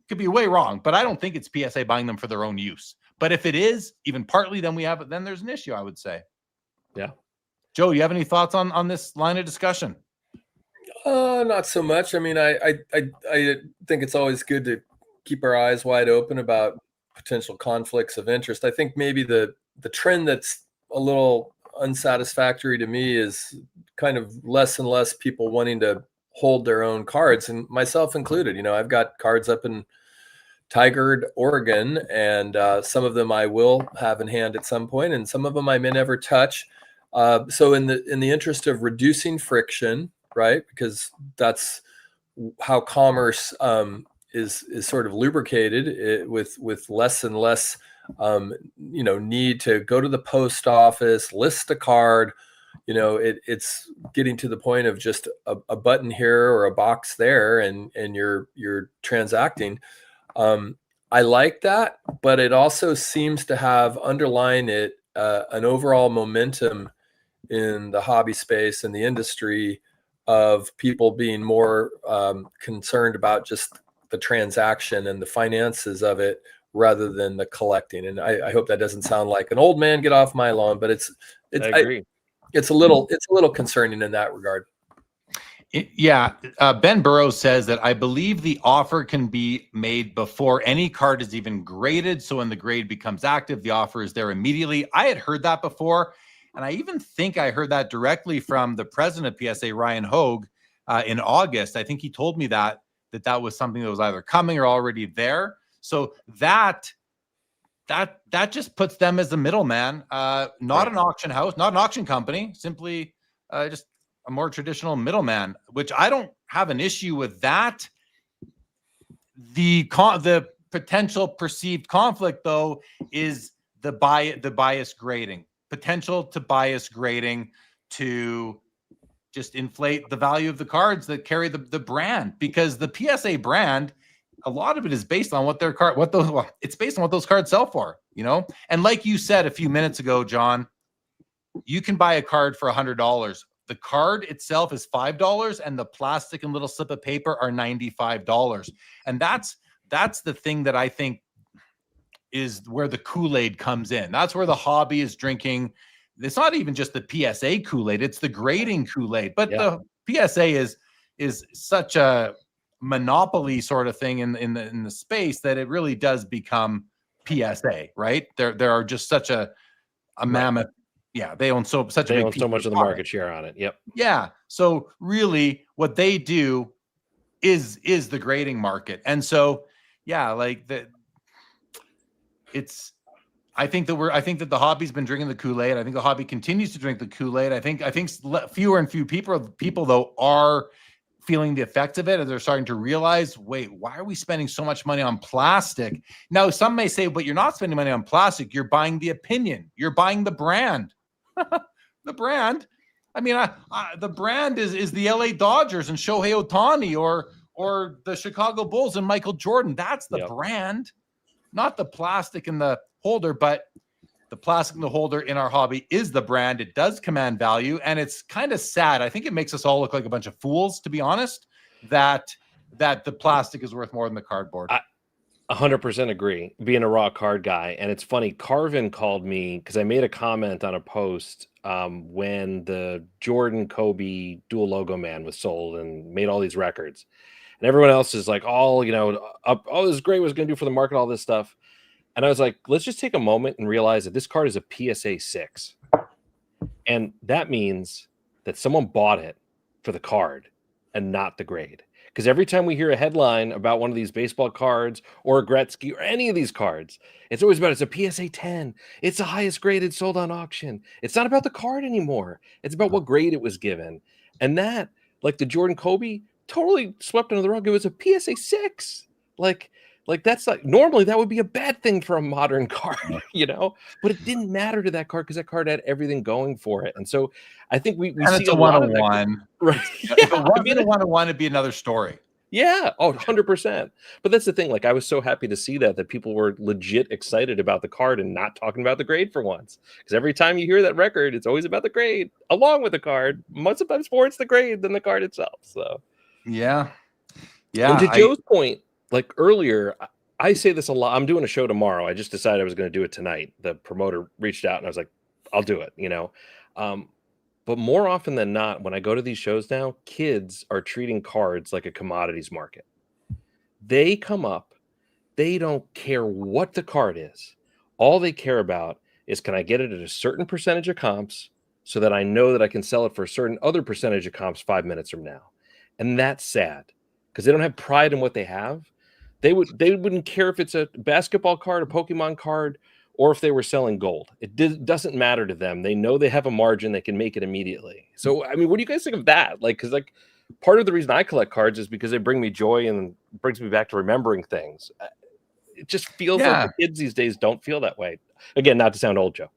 could be way wrong, but I don't think it's PSA buying them for their own use. But if it is even partly, then there's an issue, I would say. Yeah. Joe, you have any thoughts on this line of discussion? Not so much. I mean, I think it's always good to keep our eyes wide open about potential conflicts of interest. I think maybe the trend that's a little unsatisfactory to me is kind of less and less people wanting to hold their own cards, and myself included. I've got cards up in Tigard, Oregon, and some of them I will have in hand at some point, and some of them I may never touch. So in the interest of reducing friction, right? Because that's how commerce is sort of lubricated with less and less need to go to the post office, list a card. It's getting to the point of just a button here or a box there, and you're transacting. I like that, but it also seems to have underlying it an overall momentum in the hobby space and the industry of people being more concerned about just the transaction and the finances of it rather than the collecting. And I hope that doesn't sound like an old man get off my lawn, but I agree. it's a little concerning in that regard. Ben Burrows says that I believe the offer can be made before any card is even graded. So when the grade becomes active, the offer is there immediately. I had heard that before. And I even think I heard that directly from the president of PSA, Ryan Hogue, in August. I think he told me that was something that was either coming or already there. So that just puts them as the middleman, not an auction house, not an auction company, simply just a more traditional middleman, which I don't have an issue with that. The potential perceived conflict, though, is the bias grading, potential to bias grading to just inflate the value of the cards that carry the brand, because the PSA brand, a lot of it is based on what it's based on what those cards sell for, And like you said a few minutes ago, John, you can buy a card for $100. The card itself is $5, and the plastic and little slip of paper are $95. And that's the thing that I think is where the Kool-Aid comes in. That's where the hobby is drinking. It's not even just the PSA Kool-Aid; it's the grading Kool-Aid. But the PSA is such a monopoly sort of thing in the space that it really does become PSA, right? There are just such a mammoth. Yeah, they own so much of the market share on it. Yep. Yeah. So really, what they do is the grading market, and so I think that the hobby's been drinking the Kool-Aid. I think the hobby continues to drink the Kool-Aid. I think fewer and fewer people though are feeling the effects of it, and they're starting to realize, wait, why are we spending so much money on plastic? Now, some may say, but you're not spending money on plastic. You're buying the opinion. You're buying the brand. The brand. I mean, the brand is the LA Dodgers and Shohei Ohtani or the Chicago Bulls and Michael Jordan. That's the brand, not the plastic in the holder, but the plastic in the holder in our hobby is the brand. It does command value, and it's kind of sad. I think it makes us all look like a bunch of fools, to be honest, that the plastic is worth more than the cardboard. 100% agree, being a raw card guy. And it's funny, Carvin called me because I made a comment on a post when the Jordan Kobe dual logo man was sold and made all these records. And everyone else is like, this is great, what it's going to do for the market, all this stuff. And I was like, let's just take a moment and realize that this card is a PSA 6. And that means that someone bought it for the card and not the grade. Because every time we hear a headline about one of these baseball cards or a Gretzky or any of these cards, it's always about it's a PSA 10. It's the highest graded sold on auction. It's not about the card anymore. It's about what grade it was given. And that, like the Jordan Kobe, totally swept under the rug. It was a PSA 6. Like that's like, normally that would be a bad thing for a modern card, but it didn't matter to that card because that card had everything going for it. And so I think we see it's a one-on-one, right? If it wasn't a one-on-one, it'd be another story. Yeah. Oh, 100%. But that's the thing. Like, I was so happy to see that people were legit excited about the card and not talking about the grade for once. Because every time you hear that record, it's always about the grade along with the card. Most of the times more it's the grade than the card itself. So yeah. And to Joe's point, like earlier, I say this a lot. I'm doing a show tomorrow. I just decided I was going to do it tonight. The promoter reached out and I was like, I'll do it, But more often than not, when I go to these shows now, kids are treating cards like a commodities market. They come up, they don't care what the card is. All they care about is, can I get it at a certain percentage of comps so that I know that I can sell it for a certain other percentage of comps 5 minutes from now. And that's sad because they don't have pride in what they have. They wouldn't care if it's a basketball card, a Pokemon card, or if they were selling gold. It doesn't matter to them. They know they have a margin. They can make it immediately. So, I mean, what do you guys think of that? Because part of the reason I collect cards is because they bring me joy and brings me back to remembering things. It just feels like the kids these days don't feel that way. Again, not to sound old, Joe.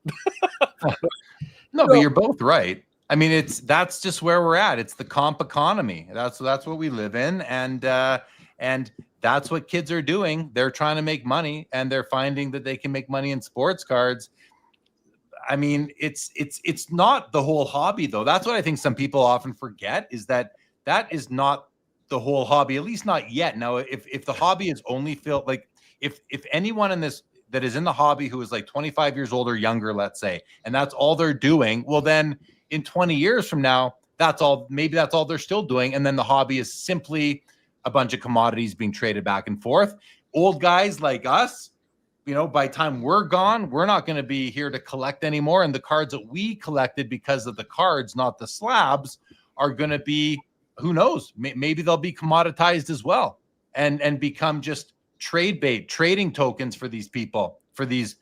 No, but you're both right. I mean, that's just where we're at. It's the comp economy. That's what we live in, and that's what kids are doing. They're trying to make money, and they're finding that they can make money in sports cards. I mean, it's not the whole hobby, though. That's what I think some people often forget, is that is not the whole hobby, at least not yet. Now, if the hobby is only filled, like if anyone in this that is in the hobby who is like 25 years old or younger, let's say, and that's all they're doing, well, then in 20 years from now, maybe that's all they're still doing. And then the hobby is simply a bunch of commodities being traded back and forth. Old guys like us, by the time we're gone, we're not going to be here to collect anymore. And the cards that we collected because of the cards, not the slabs, are going to be, who knows, maybe they'll be commoditized as well and become just trade bait, trading tokens for these people, for these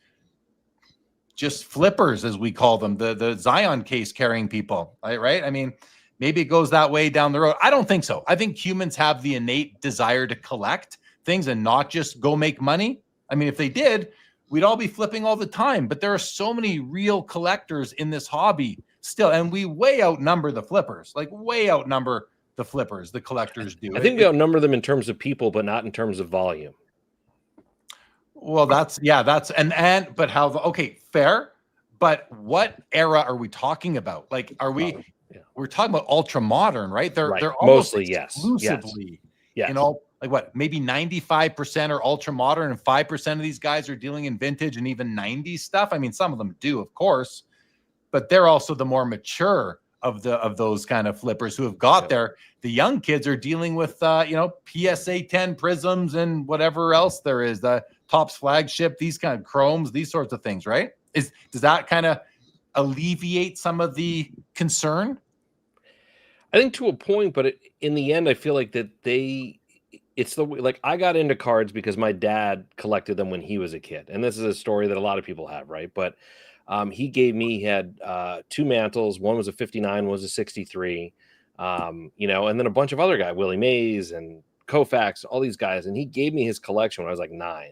just flippers, as we call them, the Zion case carrying people, right? I mean, maybe it goes that way down the road. I don't think so. I think humans have the innate desire to collect things and not just go make money. I mean, if they did, we'd all be flipping all the time. But there are so many real collectors in this hobby still, and we way outnumber the flippers, the collectors do. I think we outnumber them in terms of people, but not in terms of volume. Well, but okay, fair. But what era are we talking about? Like, we're talking about ultra modern, right? They're almost mostly exclusively, yes. Like what, maybe 95% are ultra modern and 5% of these guys are dealing in vintage and even 90s stuff. I mean, some of them do, of course, but they're also the more mature of those kind of flippers who have got there. The young kids are dealing with, PSA 10 prisms and whatever else there is, the Topps flagship, these kind of chromes, these sorts of things, right? Does that kind of alleviate some of the concern? I think to a point, but in the end, I feel like that it's the way, like I got into cards because my dad collected them when he was a kid. And this is a story that a lot of people have, right? But he had 2 mantles. One was a 59, one was a 63, and then a bunch of other guys, Willie Mays and Koufax, all these guys. And he gave me his collection when I was like 9.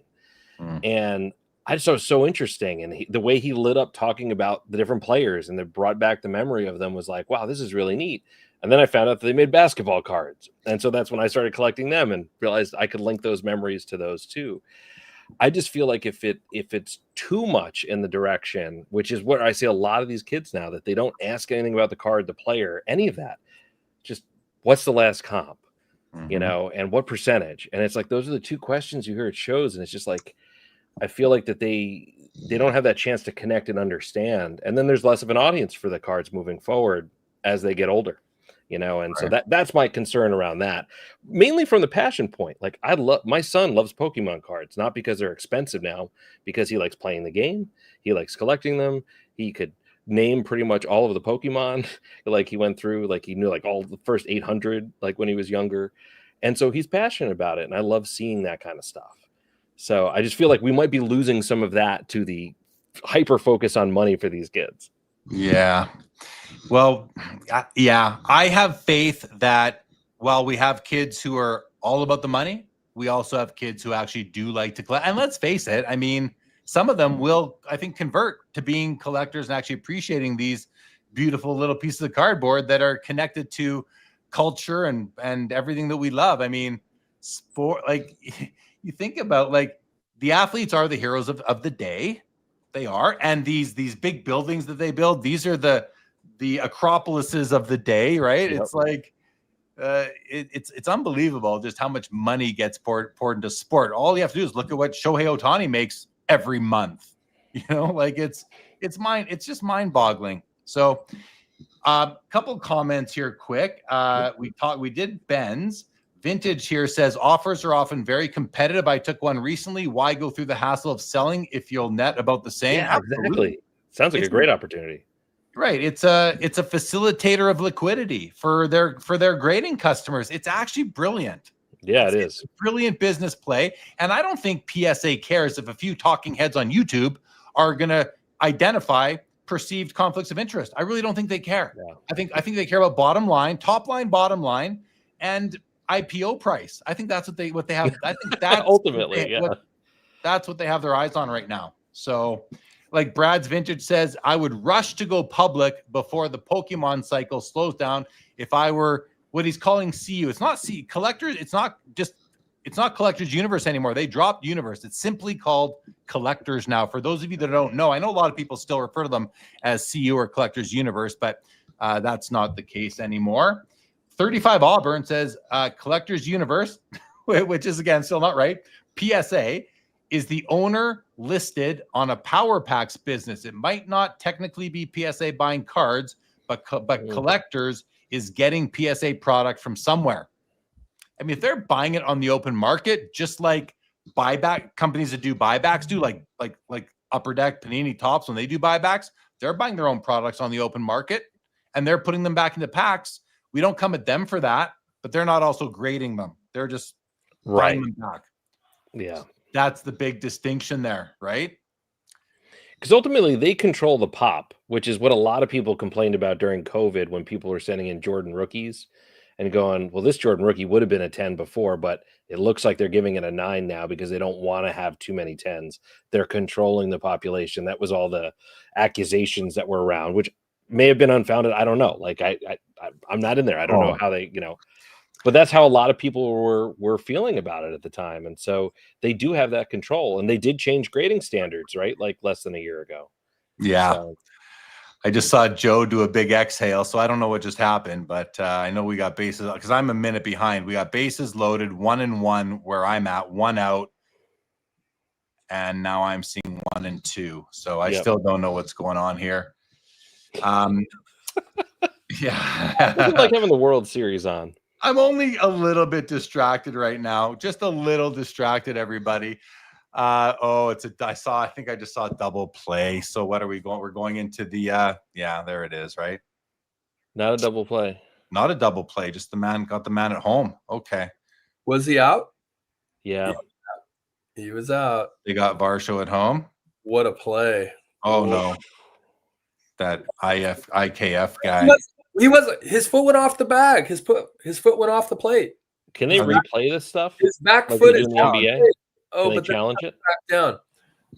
And I just thought it was so interesting. And the way he lit up talking about the different players and that brought back the memory of them was like, wow, this is really neat. And then I found out that they made basketball cards. And so that's when I started collecting them and realized I could link those memories to those too. I just feel like if it's too much in the direction, which is what I see a lot of these kids now, that they don't ask anything about the card, the player, any of that, just what's the last comp, and what percentage. And it's like, those are the 2 questions you hear at shows. And it's just like, I feel like that they don't have that chance to connect and understand. And then there's less of an audience for the cards moving forward as they get older, so that's my concern around that, mainly from the passion point. Like my son loves Pokemon cards, not because they're expensive now, because he likes playing the game. He likes collecting them. He could name pretty much all of the Pokemon. Like he went through, like he knew like all the first 800, like when he was younger. And so he's passionate about it. And I love seeing that kind of stuff. So I just feel like we might be losing some of that to the hyper focus on money for these kids. Yeah. Well, yeah, I have faith that while we have kids who are all about the money, we also have kids who actually do like to collect. And let's face it, I mean, some of them will, I think, convert to being collectors and actually appreciating these beautiful little pieces of cardboard that are connected to culture and everything that we love. I mean, sport, like you think about, like, the athletes are the heroes of the day. They are. And these big buildings that they build, these are the acropolises of the day, right? Yep. It's like it's unbelievable just how much money gets poured into sport. All you have to do is look at what Shohei Ohtani makes every month. Like it's just mind-boggling. So couple comments here quick. We did Ben's. Vintage here says offers are often very competitive. I took one recently. Why go through the hassle of selling if you'll net about the same? Yeah, exactly. Sounds like a great opportunity. Right. It's a facilitator of liquidity for their grading customers. It's actually brilliant. Yeah, it's a brilliant business play. And I don't think PSA cares if a few talking heads on YouTube are going to identify perceived conflicts of interest. I really don't think they care. Yeah. I think they care about bottom line, top line, bottom line, and IPO price. I think that's what they have. I think that's ultimately, that's what they have their eyes on right now. So, like Brad's Vintage says, I would rush to go public before the Pokemon cycle slows down. If I were what he's calling CU, it's not collectors. It's not Collectors Universe anymore. They dropped Universe. It's simply called Collectors now. For those of you that don't know, I know a lot of people still refer to them as CU or Collectors Universe, but that's not the case anymore. 35 Auburn says Collectors Universe, which is again still not right. PSA is the owner listed on a Power Packs business. It might not technically be PSA buying cards, but collectors is getting PSA product from somewhere. I mean, if they're buying it on the open market, just like buyback companies that do buybacks do, like Upper Deck, Panini, Topps, when they do buybacks, they're buying their own products on the open market and they're putting them back into packs. We don't come at them for that, but they're not also grading them. They're just buying them back. Yeah. That's the big distinction there, right? Because ultimately they control the pop, which is what a lot of people complained about during COVID when people were sending in Jordan rookies and going, well, this Jordan rookie would have been a 10 before, but it looks like they're giving it a 9 now because they don't want to have too many 10s. They're controlling the population. That was all the accusations that were around, which may have been unfounded. I don't know. Like I'm not in there. I don't know how they, but that's how a lot of people were feeling about it at the time. And so they do have that control, and they did change grading standards, right? Like less than a year ago. Yeah. So, I just saw Joe do a big exhale, so I don't know what just happened, but I know we got bases because I'm a minute behind. We got bases loaded, 1-1 where I'm at, 1 out, and now I'm seeing 1 and 2. So I still don't know what's going on here. Yeah, it's like having the World Series on. I'm only a little bit distracted right now, just a little distracted, everybody. I think I just saw a double play. So what are we going? We're going into the there it is, right? Not a double play. Not a double play, just the man got the man at home. Okay. Was he out? Yeah. He was out. They got Varsho at home. What a play. Oh no. That IKF guy. He was his foot went off the bag. His foot went off the plate. Can they replay this stuff? His back like foot is in the NBA? Oh, Can they challenge it? Back down.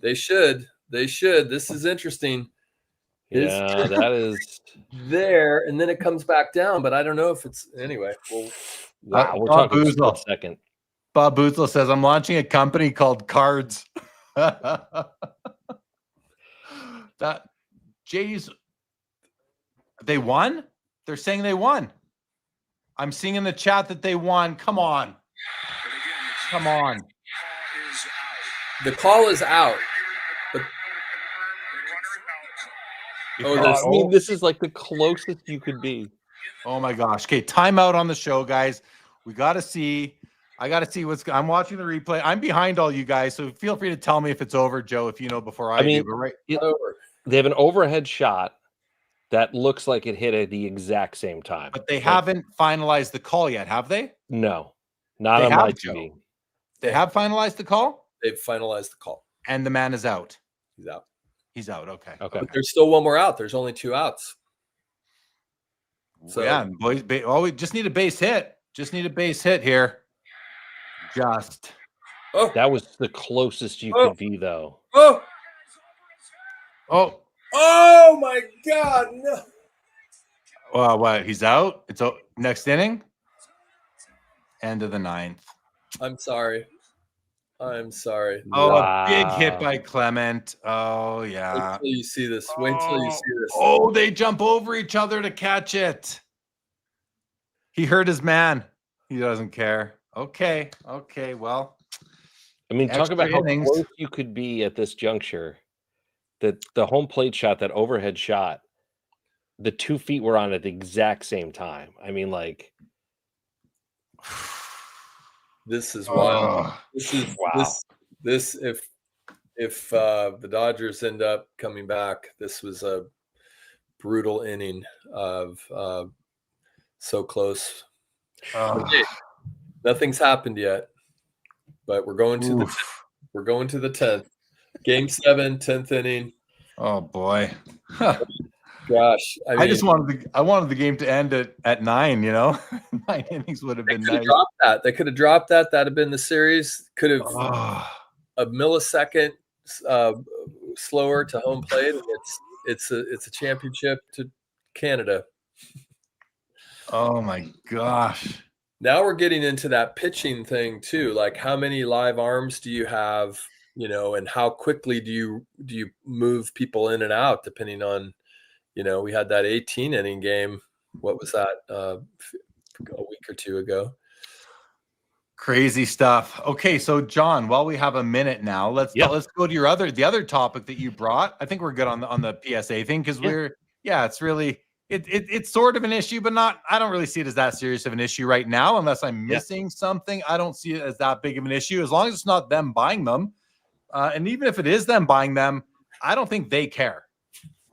They should. This is interesting. Yeah, that is there, and then it comes back down. But I don't know if it's anyway. Well, wow, we're talking just a second. Bob Boozle says, I'm launching a company called Cards. That Jays, they won? They're saying they won. I'm seeing in the chat that they won. Come on. Come on. The call is out. I mean, this is like the closest you could be. Oh my gosh. Okay, timeout on the show, guys. We got to see. I got to see I'm watching the replay. I'm behind all you guys, so feel free to tell me if it's over, Joe, if you know before I do. But right, they have an overhead shot that looks like it hit at the exact same time. But they haven't finalized the call yet, have they? No, not on my TV. They have finalized the call? They've finalized the call. And the man is out. He's out. He's out. Okay. But there's still one more out. There's only 2 outs. So yeah, boys. We just need a base hit. Just need a base hit here. That was the closest you could be, though. Oh my God! No. Well, what? He's out. It's next inning. End of the 9th. I'm sorry. Oh, wow. A big hit by Clement. Oh, yeah. Wait till you see this. Oh, they jump over each other to catch it. He hurt his man. He doesn't care. Okay. Well, I mean, talk about how close you could be at this juncture. The home plate shot, that overhead shot, the 2 feet were on at the exact same time. I mean, like. This is wild. This if the Dodgers end up coming back, this was a brutal inning of so close. Okay. Nothing's happened yet, but we're going to the 10th. Game 7, 10th inning. Oh boy. Gosh, I wanted the game to end at 9. 9 innings would have been nice. They could have dropped that. That'd have been the series. Could have a millisecond slower to home plate. And it's a championship to Canada. Oh my gosh! Now we're getting into that pitching thing too. Like, how many live arms do you have? And how quickly do you move people in and out depending on. We had that 18 inning game. What was that? A week or 2 ago. Crazy stuff. Okay, so John, while we have a minute now, let's go to the other topic that you brought. I think we're good on the PSA thing because it's really It's sort of an issue, but not. I don't really see it as that serious of an issue right now, unless I'm missing something. I don't see it as that big of an issue as long as it's not them buying them. And even if it is them buying them, I don't think they care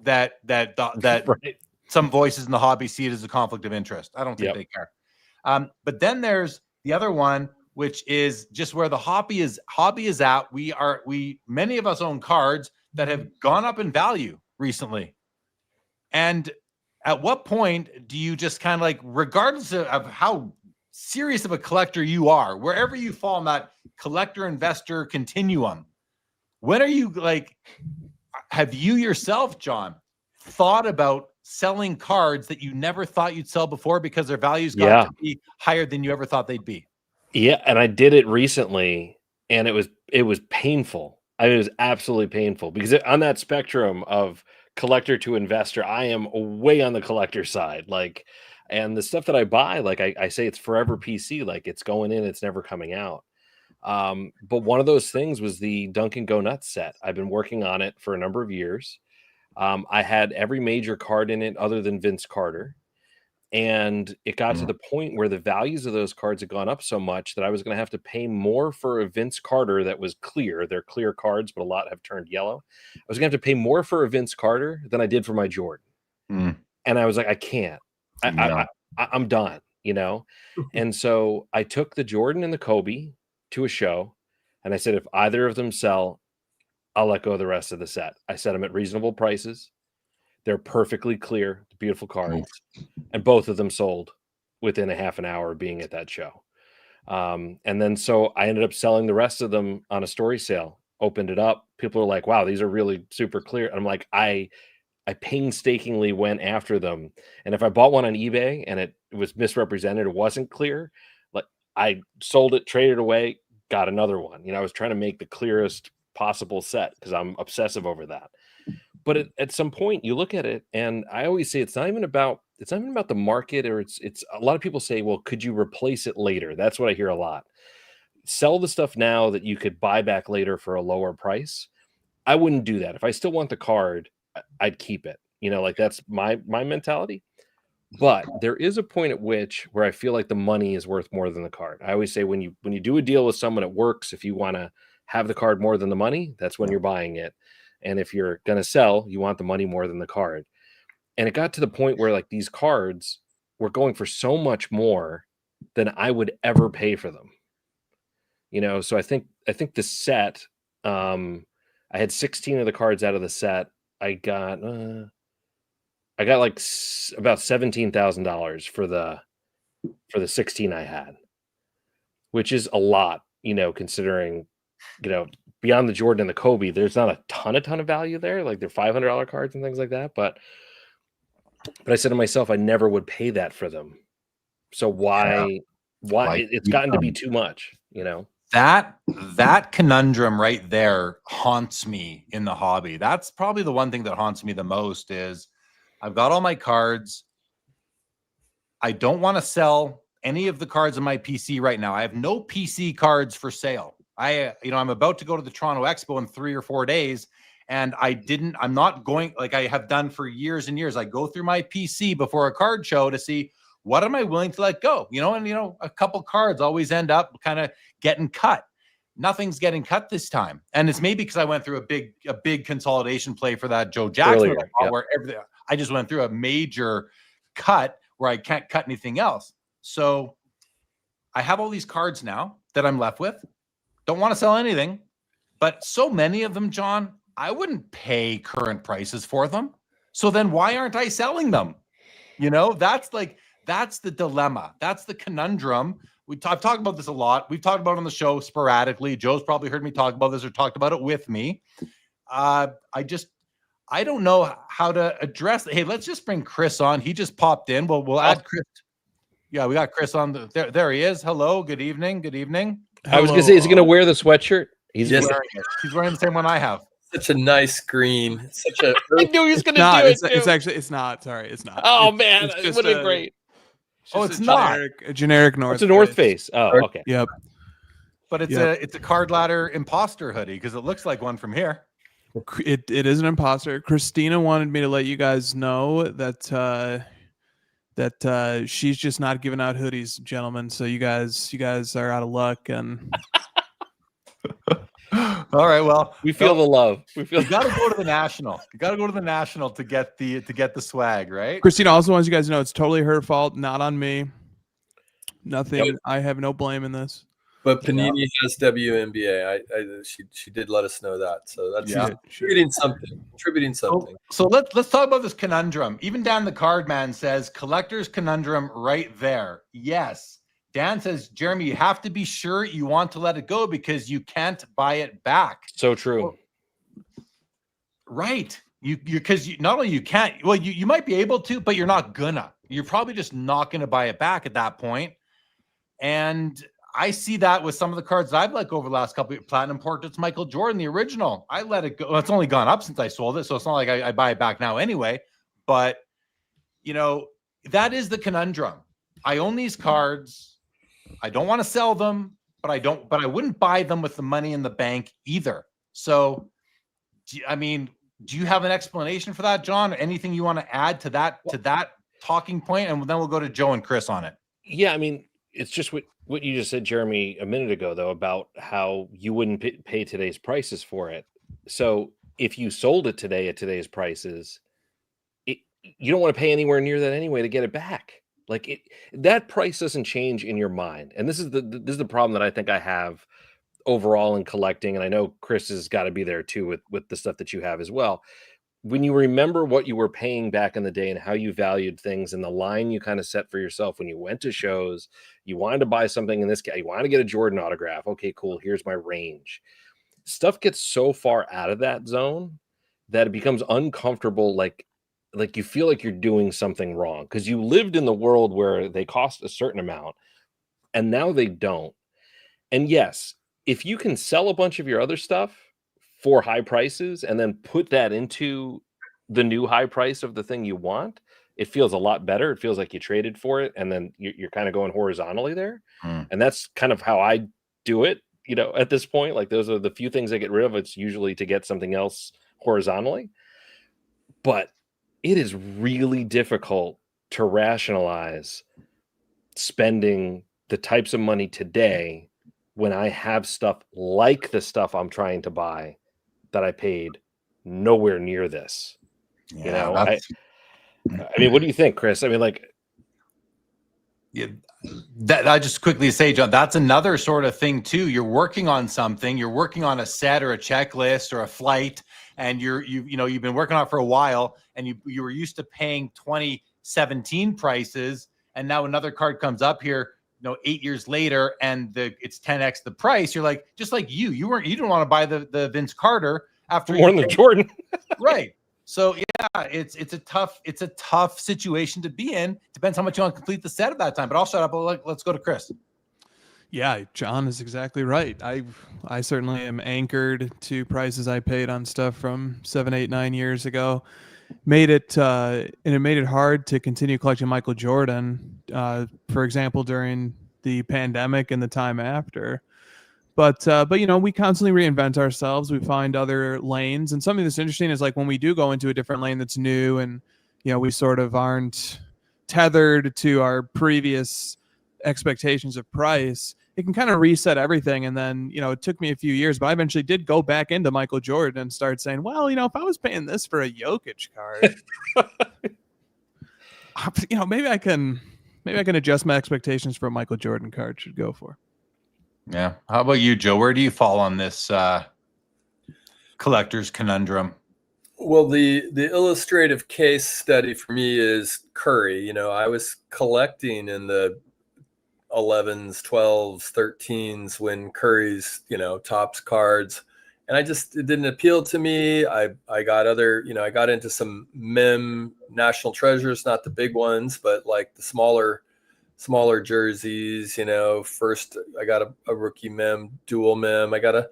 that Right. some voices in the hobby see it as a conflict of interest. I don't think they care. But then there's the other one, which is just where the hobby is at. Many of us own cards that have gone up in value recently. And at what point do you just kind of like, regardless of how serious of a collector you are, wherever you fall in that collector investor continuum, when are you like, have you yourself, John, thought about selling cards that you never thought you'd sell before because their values got to be higher than you ever thought they'd be? Yeah, and I did it recently, and it was painful. I mean, it was absolutely painful because on that spectrum of collector to investor, I am way on the collector side. Like, and the stuff that I buy, like I say, it's forever PC. Like, it's going in, it's never coming out. But one of those things was the Duncan Go Nuts set. I've been working on it for a number of years. I had every major card in it other than Vince Carter. And it got to the point where the values of those cards had gone up so much that I was going to have to pay more for a Vince Carter that was clear. They're clear cards, but a lot have turned yellow. I was going to have to pay more for a Vince Carter than I did for my Jordan. And I was like, I can't. I'm done, you know? And so I took the Jordan and the Kobe to a show, and I said, if either of them sell, I'll let go of the rest of the set. I set them at reasonable prices. They're perfectly clear, beautiful cards. And both of them sold within a half an hour of being at that show. And then so I ended up selling the rest of them on a story sale, opened it up. People are like, wow, these are really super clear. And I'm like, I painstakingly went after them. And if I bought one on eBay and it was misrepresented, it wasn't clear, like I sold it, traded away, got another one. You know, I was trying to make the clearest possible set because I'm obsessive over that. But at some point you look at it, and I always say it's not even about the market, or it's a lot of people say, well, could you replace it later? That's what I hear a lot. Sell the stuff now that you could buy back later for a lower price. I wouldn't do that. If I still want the card, I'd keep it. You know, like that's my mentality. But there is a point at which where I feel like the money is worth more than the card. I always say when you do a deal with someone, it works. If you want to have the card more than the money, that's when you're buying it. And if you're going to sell, you want the money more than the card. And it got to the point where like these cards were going for so much more than I would ever pay for them. You know, so I think the set, I had 16 of the cards out of the set. I got like about $17,000 for the 16 I had, which is a lot, you know, considering, you know, beyond the Jordan and the Kobe, there's not a ton of value there. Like they're $500 cards and things like that. But I said to myself, I never would pay that for them. So why it's gotten to be too much, you know? That conundrum right there haunts me in the hobby. That's probably the one thing that haunts me the most is I've got all my cards. I don't want to sell any of the cards in my PC right now. I have no PC cards for sale. I'm about to go to the Toronto Expo in 3 or 4 days, and I'm not going like I have done for years and years. I go through my PC before a card show to see what am I willing to let go, you know, and, you know, a couple cards always end up kind of getting cut. Nothing's getting cut this time. And it's maybe because I went through a big consolidation play for that Joe Jackson Earlier, where I just went through a major cut where I can't cut anything else. So I have all these cards now that I'm left with. Don't want to sell anything, but so many of them, John, I wouldn't pay current prices for them. So then why aren't I selling them? You know, that's the dilemma. That's the conundrum. I've talked about this a lot. We've talked about it on the show sporadically. Joe's probably heard me talk about this or talked about it with me. I don't know how to address it. Hey, let's just bring Chris on. He just popped in. We'll add Chris. Yeah, we got Chris on. There he is. Hello. Good evening. Good evening. I was going to say, is he going to wear the sweatshirt? He's wearing it. He's wearing the same one I have. Such a nice green. Such a. I knew he was going to do it. It's not. Sorry, it's not. Oh man, it would have been great. It's not a generic North. It's a North Face. Oh, okay. Yep. But it's a card ladder imposter hoodie because it looks like one from here. It is an imposter. Christina wanted me to let you guys know that she's just not giving out hoodies, gentlemen. So you guys are out of luck. And All right, well, We feel the love. We feel. you got to go to the national. You got to go to the national to get the swag, right? Christina also wants you guys to know it's totally her fault, not on me. Nothing. Yep. I have no blame in this. But Panini has WNBA. She did let us know that, so that's contributing something. So let's talk about this conundrum. Even Dan the Card Man says collector's conundrum right there. Yes. Dan says, Jeremy, you have to be sure you want to let it go because you can't buy it back. So true. Right. You because not only you can't, well, you might be able to, but you're not gonna. You're probably just not gonna buy it back at that point. And I see that with some of the cards that I've let go over the last couple of Platinum Portraits, Michael Jordan, the original. I let it go. Well, it's only gone up since I sold it, so it's not like I buy it back now anyway. But that is the conundrum. I own these cards. I don't want to sell them, but I wouldn't buy them with the money in the bank either. So, do you have an explanation for that, John? Or anything you want to add to that talking point? And then we'll go to Joe and Chris on it. Yeah, I mean, it's just what you just said, Jeremy, a minute ago, though, about how you wouldn't pay today's prices for it. So if you sold it today at today's prices, you don't want to pay anywhere near that anyway to get it back. Like that price doesn't change in your mind. And this is the problem that I think I have overall in collecting. And I know Chris has got to be there too with the stuff that you have as well. When you remember what you were paying back in the day and how you valued things and the line you kind of set for yourself when you went to shows, you wanted to buy something in this case, you wanted to get a Jordan autograph. Okay, cool. Here's my range. Stuff gets so far out of that zone that it becomes uncomfortable. Like you feel like you're doing something wrong because you lived in the world where they cost a certain amount and now they don't. And yes, if you can sell a bunch of your other stuff for high prices and then put that into the new high price of the thing you want, it feels a lot better. It feels like you traded for it. And then you're kind of going horizontally there. And that's kind of how I do it, at this point. Like those are the few things I get rid of. It's usually to get something else horizontally. But it is really difficult to rationalize spending the types of money today when I have stuff like the stuff I'm trying to buy that I paid nowhere near this. Yeah, I mean, what do you think, Chris? I mean, that I just quickly say, John, that's another sort of thing too. You're working on something, you're working on a set or a checklist or a flight, and you've been working on it for a while, and you were used to paying 2017 prices, and now another card comes up here 8 years later and it's 10x the price. You're like, just like you didn't want to buy the Vince Carter after more than the Jordan. Right. So yeah, it's a tough situation to be in. Depends how much you want to complete the set at that time. But I'll shut up. Let's go to Chris. Yeah, John is exactly right. I certainly am anchored to prices I paid on stuff from 7, 8, 9 years ago. Made it hard to continue collecting Michael Jordan, for example, during the pandemic and the time after. But we constantly reinvent ourselves. We find other lanes, and something that's interesting is like when we do go into a different lane that's new, and we sort of aren't tethered to our previous expectations of price. It can kind of reset everything. And then, it took me a few years, but I eventually did go back into Michael Jordan and start saying, well, if I was paying this for a Jokic card, maybe I can adjust my expectations for a Michael Jordan card should go for. Yeah. How about you, Joe? Where do you fall on this collector's conundrum? Well, the illustrative case study for me is Curry. I was collecting in the 11s, 12s, 13s when Curry's, tops cards. And it didn't appeal to me. I got I got into some mem national treasures, not the big ones, but like the smaller jerseys. First I got a rookie mem, dual mem. I got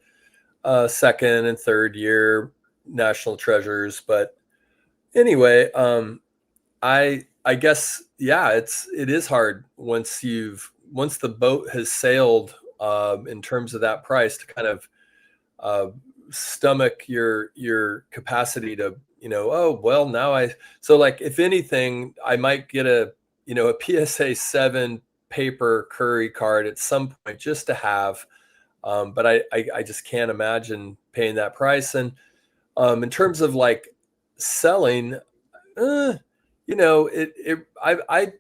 a second and third year national treasures. But anyway, I guess, yeah, it is hard once the boat has sailed in terms of that price to kind of stomach your capacity to, oh, well, now so like, if anything, I might get a PSA 7 paper Curry card at some point just to have, but I just can't imagine paying that price. And in terms of like selling, I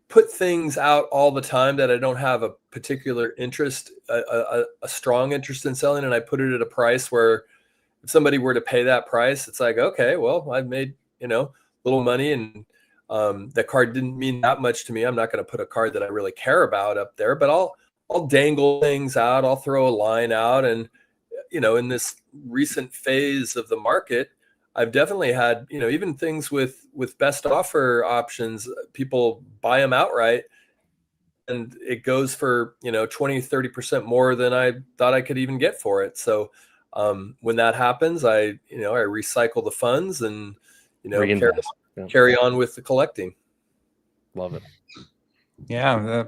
put things out all the time that I don't have a particular interest, a strong interest in selling, and I put it at a price where if somebody were to pay that price, it's like, okay, well, I've made little money, and the card didn't mean that much to me. I'm not going to put a card that I really care about up there, but I'll dangle things out. I'll throw a line out, and in this recent phase of the market, I've definitely had, even things with best offer options, people buy them outright and it goes for, 20, 30% more than I thought I could even get for it. So when that happens, I recycle the funds and, carry on with the collecting. Love it. Yeah,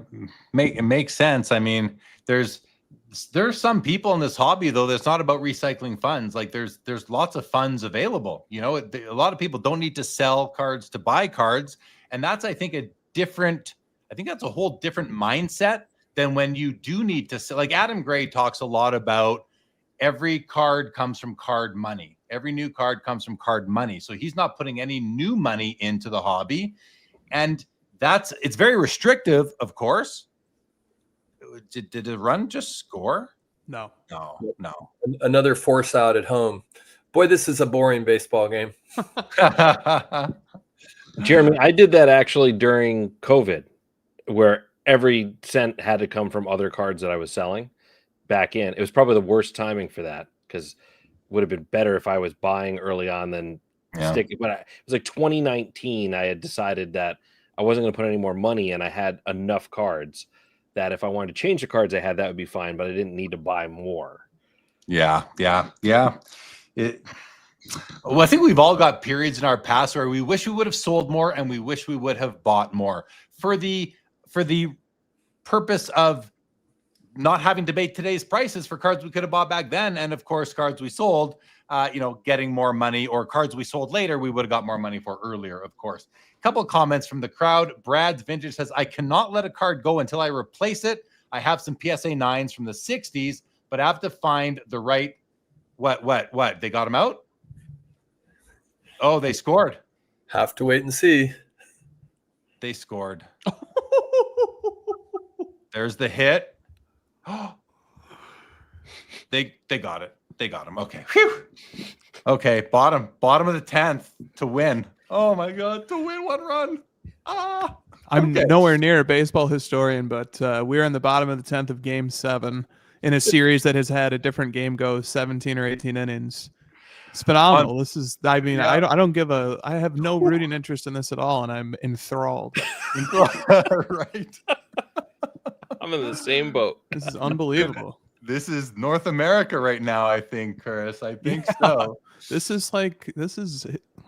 it makes sense. I mean, there's some people in this hobby, though, that's not about recycling funds. Like there's lots of funds available. A lot of people don't need to sell cards to buy cards. And that's, I think, that's a whole different mindset than when you do need to sell. Like Adam Gray talks a lot about every card comes from card money. Every new card comes from card money. So he's not putting any new money into the hobby. And it's very restrictive, of course. Did the run just score? No. Another force out at home. Boy, this is a boring baseball game. Jeremy, I did that actually during COVID, where every cent had to come from other cards that I was selling back in. It was probably the worst timing for that, because it would have been better if I was buying early on than sticking. But it was like 2019. I had decided that I wasn't going to put any more money in. I had enough cards that if I wanted to change the cards I had, that would be fine, but I didn't need to buy more. Yeah. Well, I think we've all got periods in our past where we wish we would have sold more and we wish we would have bought more for the purpose of not having to pay today's prices for cards we could have bought back then. And of course, cards we sold, getting more money, or cards we sold later, we would have got more money for earlier, of course. Couple of comments from the crowd. Brad's Vintage says, I cannot let a card go until I replace it. I have some PSA 9s from the 60s, but I have to find the right... What? They got them out? Oh, they scored. Have to wait and see. They scored. There's the hit. They got it. They got him. Okay. Whew. Okay, bottom of the 10th to win. Oh my God, to win one run. I'm nowhere near a baseball historian, but we're in the bottom of the 10th of Game 7 in a series that has had a different game go 17 or 18 innings. It's phenomenal. I have no rooting interest in this at all, and I'm enthralled. Right. I'm in the same boat. This is unbelievable. This is North America right now, I think, Chris. I think so. This is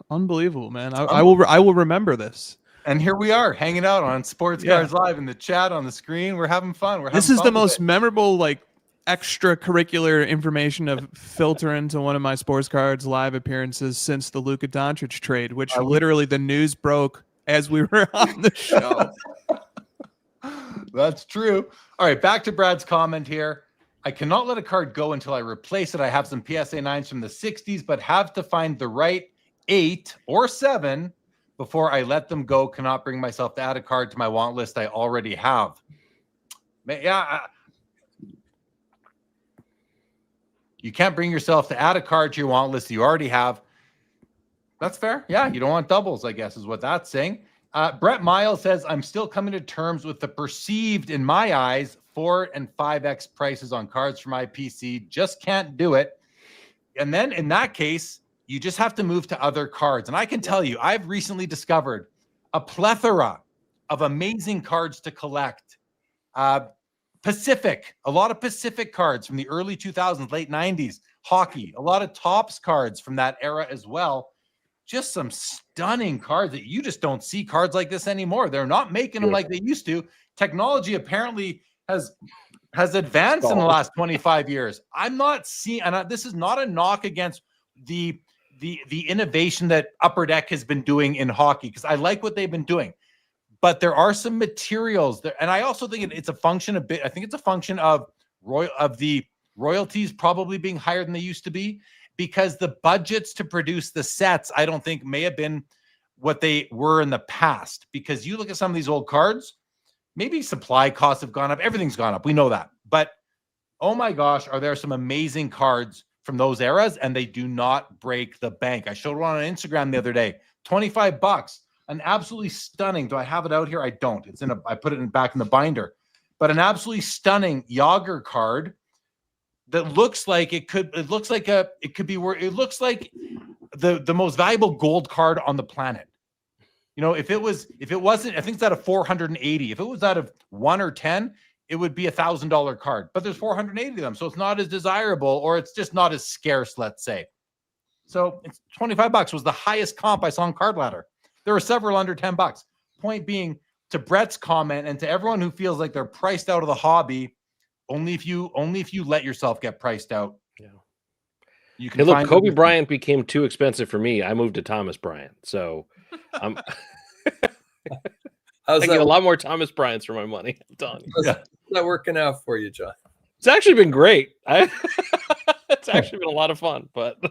unbelievable, man. I will remember this. And here we are hanging out on Sports Cards Live in the chat on the screen. We're having fun. This is the most memorable, like, extracurricular information of filter into one of my Sports Cards Live appearances since the Luka Doncic trade, which literally the news broke as we were on the show. That's true. All right, back to Brad's comment here. I cannot let a card go until I replace it. I have some PSA 9s from the 60s, but have to find the right 8 or 7 before I let them go. Cannot bring myself to add a card to my want list I already have. Yeah. You can't bring yourself to add a card to your want list that you already have. That's fair. Yeah, you don't want doubles, I guess, is what that's saying. Brett Miles says, I'm still coming to terms with the perceived, in my eyes, 4 and 5x prices on cards for my PC. Just can't do it. And then in that case, you just have to move to other cards. And I can tell you, I've recently discovered a plethora of amazing cards to collect. Pacific, a lot of Pacific cards from the early 2000s, late 90s. Hockey, a lot of Topps cards from that era as well. Just some stunning cards that you just don't see cards like this anymore. They're not making them like they used to. Technology apparently has has advanced in the last 25 years. I'm not seeing, and this is not a knock against the innovation that Upper Deck has been doing in hockey, because I like what they've been doing. But there are some materials there, and I also think it's a function of I think it's a function of the royalties probably being higher than they used to be, because the budgets to produce the sets, I don't think may have been what they were in the past. Because you look at some of these old cards, maybe supply costs have gone up, everything's gone up, we know that. But oh my gosh, are there some amazing cards from those eras, and they do not break the bank. I showed one on Instagram the other day, $25. An absolutely stunning. Do I have it out here? I don't. It's in I put it back in the binder. But an absolutely stunning Yager card that looks like it could be where it looks like the most valuable gold card on the planet. You know, if it wasn't, I think it's out of 480. If it was out of 1 or 10, it would be $1,000 card. But there's 480 of them, so it's not as desirable, or it's just not as scarce, let's say. So it's $25 was the highest comp I saw on Card Ladder. There were several under $10. Point being, to Brett's comment and to everyone who feels like they're priced out of the hobby, only if you let yourself get priced out. Yeah. You can. Hey, look, Kobe Bryant became too expensive for me. I moved to Thomas Bryant, so I'm I get a lot more Thomas Bryants for my money. I'm telling you. How's that working out for you, John? It's actually been great. It's actually been a lot of fun, but.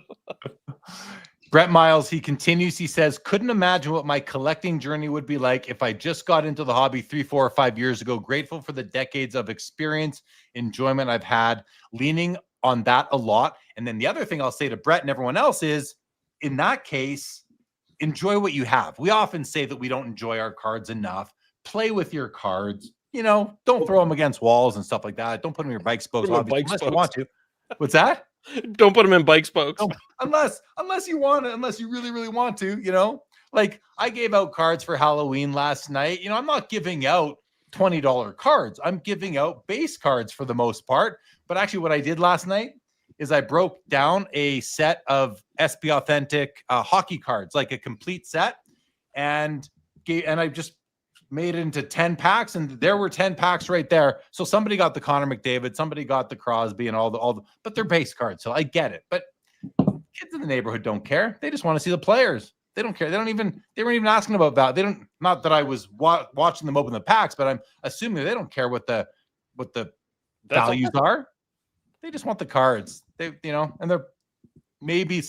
Brett Miles, he continues, he says, couldn't imagine what my collecting journey would be like if I just got into the hobby 3, 4, or 5 years ago. Grateful for the decades of experience, enjoyment I've had, leaning on that a lot. And then the other thing I'll say to Brett and everyone else is, in that case, enjoy what you have. We often say that we don't enjoy our cards enough. Play with your cards. You know, don't throw them against walls and stuff like that. Don't put them in your bike spokes, unless you want to. What's that? Don't put them in bike spokes. Unless you want it, unless you really, really want to, you know, like I gave out cards for Halloween last night. You know, I'm not giving out $20 cards. I'm giving out base cards for the most part. But actually what I did last night is I broke down a set of SP Authentic hockey cards, like a complete set, and I just made it into 10 packs, and there were 10 packs right there. So somebody got the Connor McDavid, somebody got the Crosby, and all the, but they're base cards. So I get it. But kids in the neighborhood don't care. They just want to see the players. They don't care. They weren't even asking about that. They don't, not that I was watching them open the packs, but I'm assuming they don't care what the values are. They just want the cards. They, you know, and they're maybe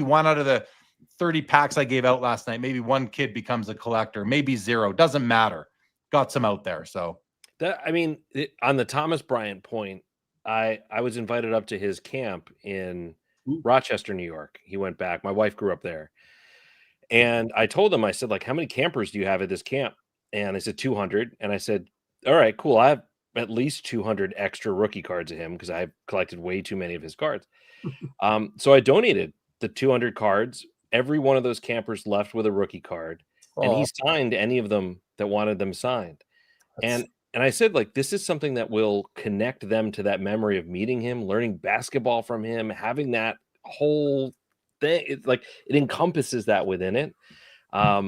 one out of the 30 packs I gave out last night, maybe one kid becomes a collector, maybe 0, doesn't matter. Got some out there. So that, I mean, on the Thomas Bryant point, I was invited up to his camp in Rochester, New York. He went back. My wife grew up there. And I told him, I said, like, how many campers do you have at this camp? And I said, 200. And I said, all right, cool. I have at least 200 extra rookie cards of him because I've collected way too many of his cards. So I donated the 200 cards. Every one of those campers left with a rookie card, and he signed any of them that wanted them signed. And I said, like, this is something that will connect them to that memory of meeting him, learning basketball from him, having that whole thing. It's like it encompasses that within it. I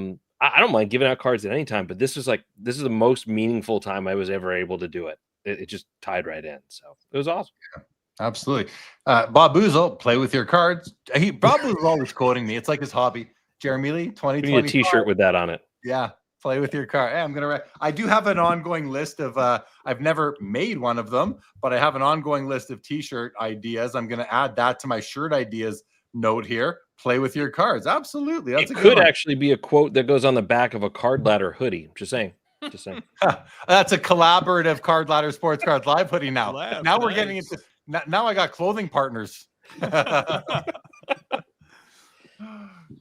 don't mind giving out cards at any time, but this is the most meaningful time I was ever able to do it. It just tied right in. So it was awesome. Yeah. Absolutely. Bob Boozle, play with your cards. Bob Boozle's always quoting me. It's like his hobby. Jeremy Lee, 2020. Give me a t-shirt with that on it. Yeah. Play with your card. Hey, I do have an ongoing list of, I've never made one of them, but I have an ongoing list of t-shirt ideas. I'm going to add that to my shirt ideas note here. Play with your cards. Absolutely. That's it could actually be a quote that goes on the back of a Card Ladder hoodie. Just saying. That's a collaborative Card Ladder Sports Cards Live hoodie now. Now we're getting into... Now I got clothing partners.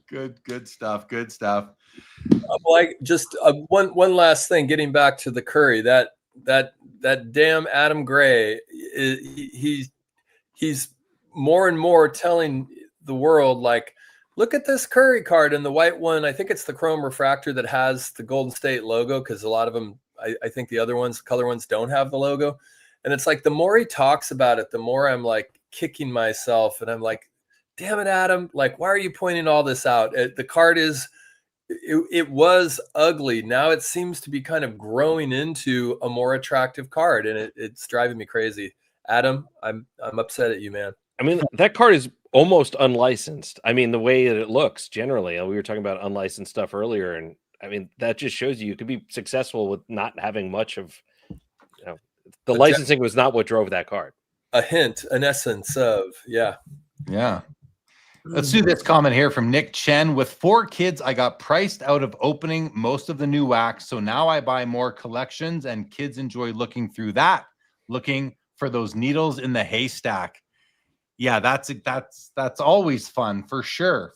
Good stuff. Good stuff. Like just one last thing. Getting back to the Curry, that damn Adam Gray. He's more and more telling the world, like, look at this Curry card, and the white one. I think it's the chrome refractor that has the Golden State logo, because a lot of them, I think the other ones, color ones, don't have the logo. And it's like the more he talks about it, the more I'm like kicking myself. And I'm like, damn it, Adam. Like, why are you pointing all this out? The card is it was ugly. Now it seems to be kind of growing into a more attractive card, and it's driving me crazy. Adam, I'm upset at you, man. I mean, that card is almost unlicensed. I mean, the way that it looks generally, we were talking about unlicensed stuff earlier, and I mean, that just shows you could be successful with not having much of, the licensing was not what drove that card. A hint, an essence of, yeah. Let's do this comment here from Nick Chen. With 4 kids, I got priced out of opening most of the new wax. So now I buy more collections and kids enjoy looking through that, looking for those needles in the haystack. Yeah, that's always fun for sure.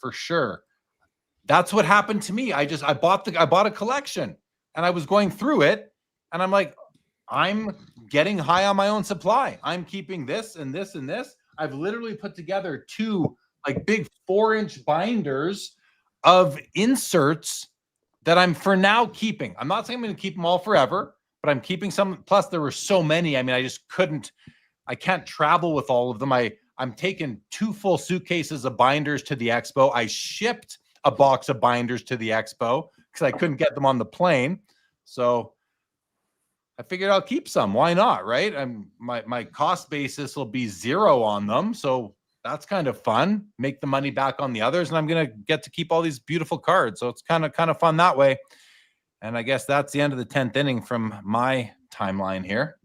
That's what happened to me. I bought a collection and I was going through it and I'm like, I'm getting high on my own supply. I'm keeping this and this and this. I've literally put together 2 like big 4-inch binders of inserts that I'm for now keeping. I'm not saying I'm going to keep them all forever, but I'm keeping some. Plus there were so many. I mean, I can't travel with all of them. I'm taking 2 full suitcases of binders to the Expo. I shipped a box of binders to the Expo because I couldn't get them on the plane. So I figured I'll keep some. Why not, right? My cost basis will be 0 on them. So that's kind of fun. Make the money back on the others, and I'm going to get to keep all these beautiful cards. So it's kind of fun that way. And I guess that's the end of the 10th inning from my timeline here.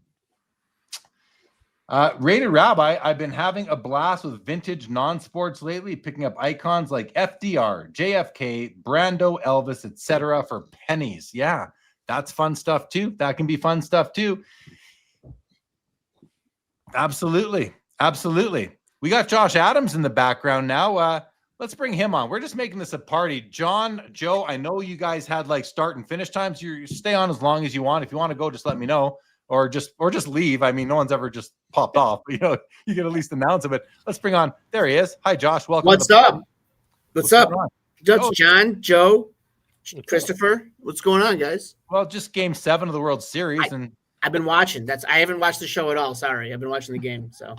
Rated Rabbi, I've been having a blast with vintage non-sports lately, picking up icons like FDR, JFK, Brando, Elvis, etc. for pennies. Yeah, that's fun stuff too. That can be fun stuff too. Absolutely. We got Josh Adams in the background now. Let's bring him on. We're just making this a party. John, Joe, I know you guys had like start and finish times. You stay on as long as you want. If you want to go, just let me know. Or just leave. I mean, no one's ever just popped off. You can at least announce it. But let's bring on. There he is. Hi, Josh. Welcome. What's up? What's up? Oh. John, Joe, Christopher. What's going on, guys? Well, just Game 7 of the World Series, and I've been watching. I haven't watched the show at all. Sorry, I've been watching the game. So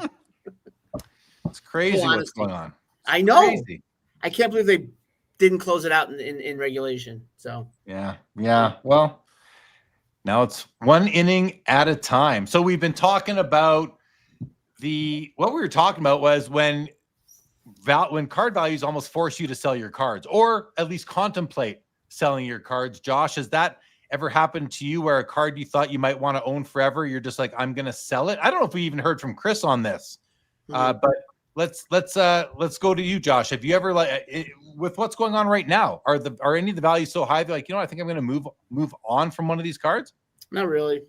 it's crazy what's going on. I know. Crazy. I can't believe they didn't close it out in regulation. So yeah. Well, now it's 1 inning at a time. So we've been talking about what we were talking about was when card values almost force you to sell your cards, or at least contemplate selling your cards. Josh, has that ever happened to you where a card you thought you might want to own forever, you're just like, I'm going to sell it? I don't know if we even heard from Chris on this, but let's go to you, Josh. Have you ever, with what's going on right now, are any of the values so high? They're like, I think I'm going to move on from one of these cards? Not really.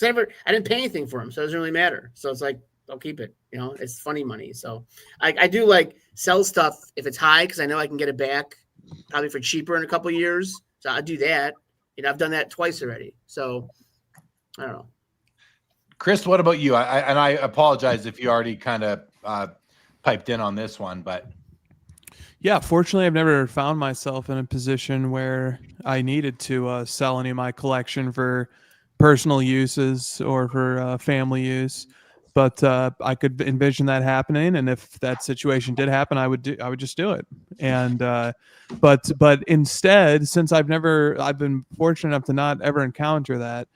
I didn't pay anything for them, so it doesn't really matter. So it's like, I'll keep it. It's funny money. So I do like sell stuff if it's high because I know I can get it back probably for cheaper in a couple of years. So I'll do that. I've done that twice already. So I don't know. Chris, what about you? I apologize if you already kind of piped in on this one, but yeah, fortunately, I've never found myself in a position where I needed to sell any of my collection for personal uses or for family use. But I could envision that happening, and if that situation did happen, I would just do it. And but instead, since I've been fortunate enough to not ever encounter that.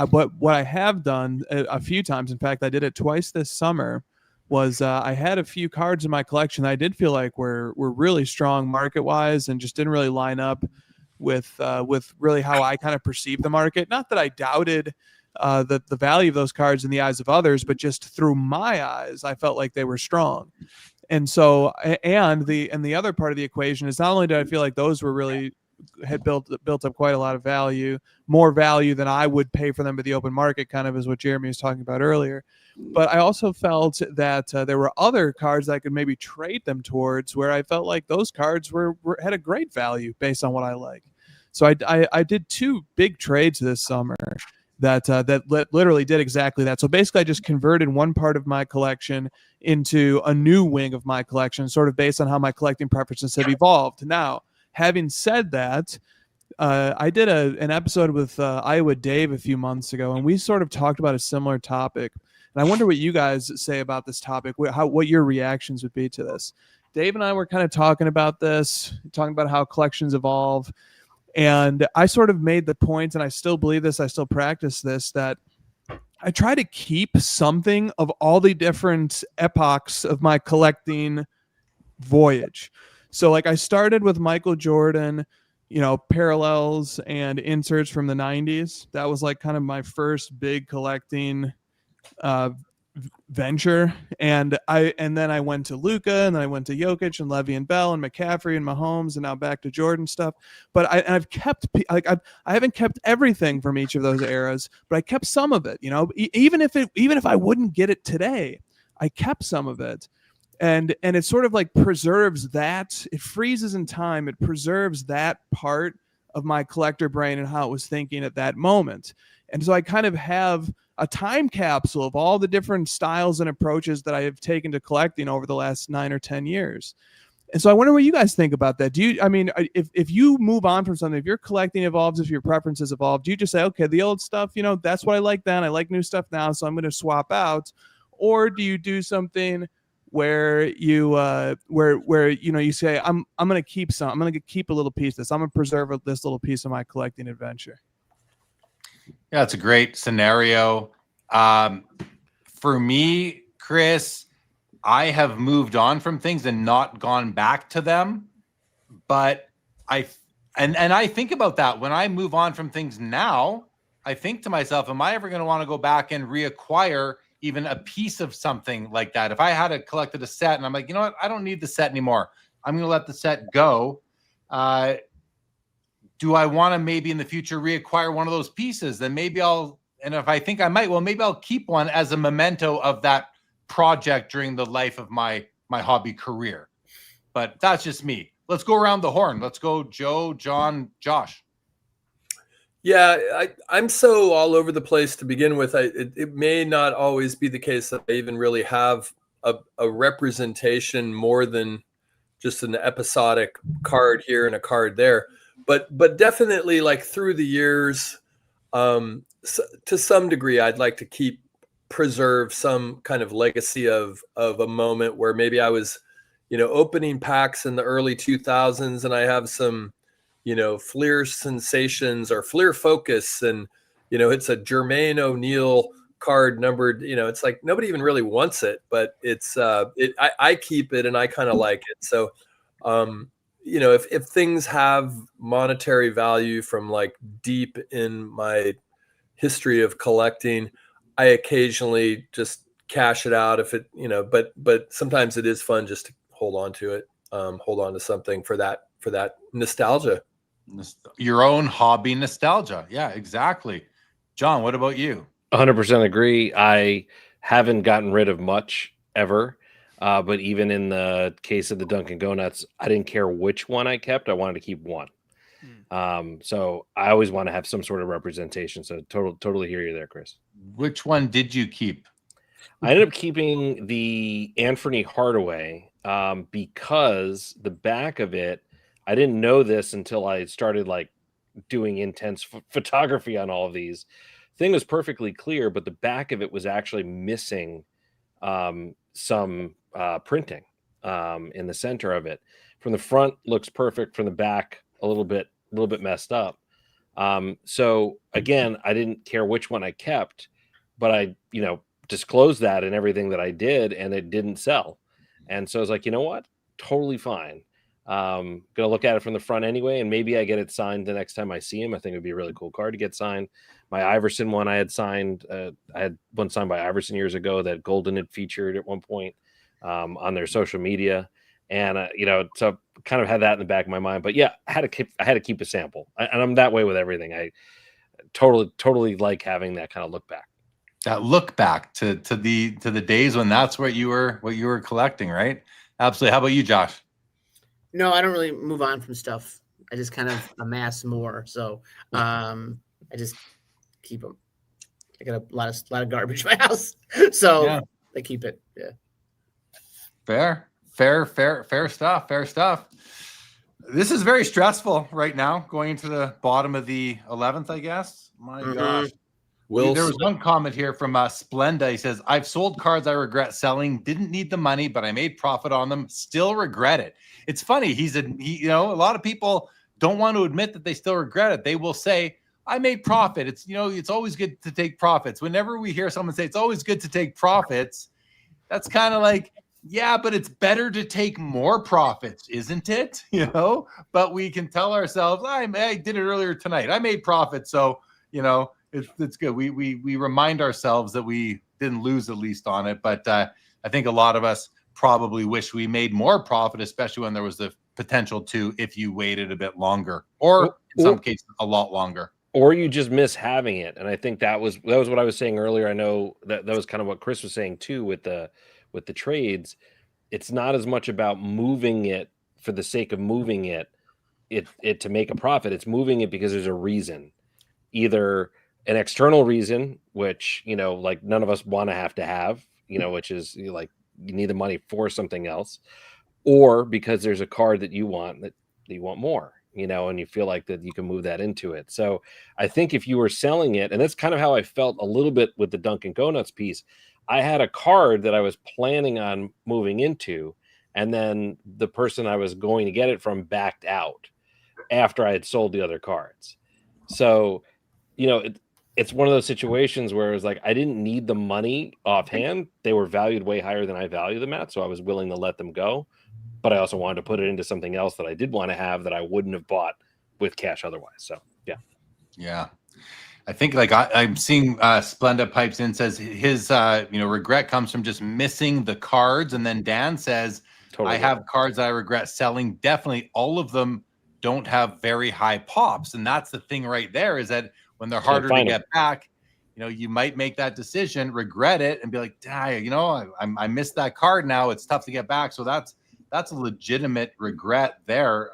What I have done a few times, in fact, I did it twice this summer, was I had a few cards in my collection that I did feel like were really strong market wise and just didn't really line up with really how I kind of perceived the market. Not that I doubted the value of those cards in the eyes of others, but just through my eyes, I felt like they were strong. And so, and the other part of the equation is not only did I feel like those were really had built up quite a lot of value, more value than I would pay for them at the open market, kind of is what Jeremy was talking about earlier. But I also felt that there were other cards that I could maybe trade them towards where I felt like those cards had a great value based on what I like. So I did 2 big trades this summer that literally did exactly that. So basically I just converted one part of my collection into a new wing of my collection, sort of based on how my collecting preferences have evolved. Now, having said that, I did an episode with Iowa Dave a few months ago, and we sort of talked about a similar topic. And I wonder what you guys say about this topic, what your reactions would be to this. Dave and I were kind of talking about this, talking about how collections evolve. And I sort of made the point, and I still believe this, I still practice this, that I try to keep something of all the different epochs of my collecting voyage. So like I started with Michael Jordan, parallels and inserts from the 90s. That was like kind of my first big collecting venture. And then I went to Luka, and then I went to Jokic and Levy and Bell and McCaffrey and Mahomes, and now back to Jordan stuff. But I've kept, like, I haven't kept everything from each of those eras, but I kept some of it. Even if I wouldn't get it today, I kept some of it. And it sort of like preserves that. It freezes in time. It preserves that part of my collector brain and how it was thinking at that moment. And so I kind of have a time capsule of all the different styles and approaches that I have taken to collecting over the last 9 or 10 years. And so I wonder what you guys think about that. If you move on from something, if your collecting evolves, if your preferences evolve, do you just say, okay, the old stuff, that's what I like then. I like new stuff now, so I'm going to swap out? Or do you do something where you you say, I'm going to keep some, I'm going to keep a little piece of this, I'm going to preserve this little piece of my collecting adventure? Yeah, it's a great scenario. For me, Chris, I have moved on from things and not gone back to them. But I think about that when I move on from things now. I think to myself, am I ever going to want to go back and reacquire even a piece of something like that? If I had collected a set and I'm like, you know what, I don't need the set anymore, I'm going to let the set go. Do I want to maybe in the future reacquire one of those pieces? Then maybe and if I think I might, well, maybe I'll keep one as a memento of that project during the life of my hobby career. But that's just me. Let's go around the horn. Let's go Joe, John, Josh. Yeah, I'm so all over the place to begin with. It may not always be the case that I even really have a representation more than just an episodic card here and a card there. But definitely, like, through the years, to some degree, I'd like to preserve some kind of legacy of a moment where maybe I was, opening packs in the early 2000s, and I have some, Fleer Sensations or Fleer Focus, and it's a Jermaine O'Neal card numbered. It's like nobody even really wants it, but I keep it and I kind of like it. So if things have monetary value from like deep in my history of collecting, I occasionally just cash it out if it, but sometimes it is fun just to hold on to it, hold on to something for that nostalgia. Your own hobby nostalgia. Yeah, exactly. John, what about you? 100% agree. I haven't gotten rid of much ever. But even in the case of the Dunkin' Donuts, I didn't care which one I kept. I wanted to keep one. So I always want to have some sort of representation. So totally hear you there, Chris. Which one did you keep? I ended up keeping the Anthony Hardaway because the back of it, I didn't know this until I started like doing intense photography on all of these. Thing was perfectly clear, but the back of it was actually missing some printing in the center of it. From the front looks perfect, from the back a little bit messed up. So again, I didn't care which one I kept, but I disclosed that in everything that I did, and it didn't sell. And so I was like, you know what, totally fine. Gonna look at it from the front anyway, and maybe I get it signed the next time I see him. I think it would be a really cool card to get signed. My Iverson one I had signed. I had one signed by Iverson years ago that Golden had featured at one point on their social media, and so kind of had that in the back of my mind. But yeah, I had to keep a sample, and I'm that way with everything. I totally like having that kind of look back. That look back to the days when that's what you were collecting, right? Absolutely. How about you, Josh? No, I don't really move on from stuff. I just kind of amass more. So I just keep them. I got a lot of garbage in my house, so yeah. I keep it. Yeah. Fair stuff. This is very stressful right now, going into the bottom of the 11th, I guess. My gosh. There was one comment here from Splenda. He says, I've sold cards I regret selling, didn't need the money, but I made profit on them, still regret it. It's funny. A lot of people don't want to admit that they still regret it. They will say, I made profit. It's, it's always good to take profits. Whenever we hear someone say it's always good to take profits, that's kind of like, yeah, but it's better to take more profits, isn't it? But we can tell ourselves, I did it earlier tonight. I made profit. So, it's good. We remind ourselves that we didn't lose at least on it. But I think a lot of us probably wish we made more profit, especially when there was the potential to, if you waited a bit longer, or in some cases a lot longer. Or you just miss having it. And I think that was what I was saying earlier. I know that was kind of what Chris was saying too with the trades. It's not as much about moving it for the sake of moving it to make a profit. It's moving it because there's a reason, either an external reason, which, like none of us want to have, which is like you need the money for something else, or because there's a card that you want that you want more, and you feel like that you can move that into it. So I think if you were selling it, and that's kind of how I felt a little bit with the Dunkin' Donuts piece, I had a card that I was planning on moving into, and then the person I was going to get it from backed out after I had sold the other cards. So, it's one of those situations where it was like, I didn't need the money offhand. They were valued way higher than I value them at. So I was willing to let them go, but I also wanted to put it into something else that I did want to have that I wouldn't have bought with cash otherwise. So, yeah. Yeah. I think like I'm seeing Splenda pipes in, says his, regret comes from just missing the cards. And then Dan says, totally. I have cards I regret selling. Definitely all of them don't have very high pops. And that's the thing right there, is that when they're harder to get back, you might make that decision, regret it, and be like, I missed that card now. It's tough to get back. So that's a legitimate regret there.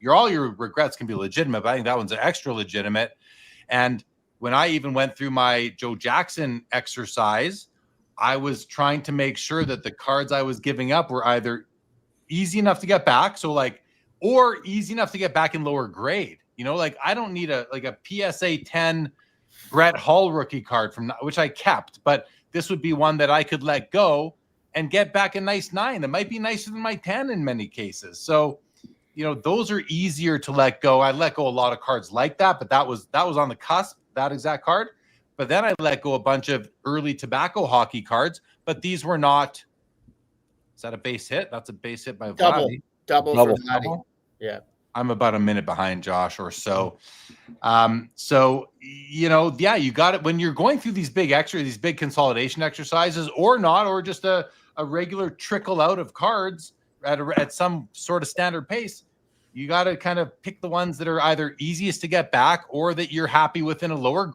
All your regrets can be legitimate, but I think that one's extra legitimate. And when I even went through my Joe Jackson exercise, I was trying to make sure that the cards I was giving up were either easy enough to get back, or easy enough to get back in lower grade. I don't need a PSA 10 Brett Hull rookie card which I kept, but this would be one that I could let go and get back a nice 9 that might be nicer than my 10 in many cases. So, those are easier to let go. I let go a lot of cards like that, but that was on the cusp, that exact card. But then I let go a bunch of early tobacco hockey cards, but these were not. Is that a base hit? That's a base hit by Vladdy. Double for Vladdy. Yeah. I'm about a minute behind Josh or so. You got it when you're going through these big consolidation exercises, or just a regular trickle out of cards at some sort of standard pace. You got to kind of pick the ones that are either easiest to get back or that you're happy with in a lower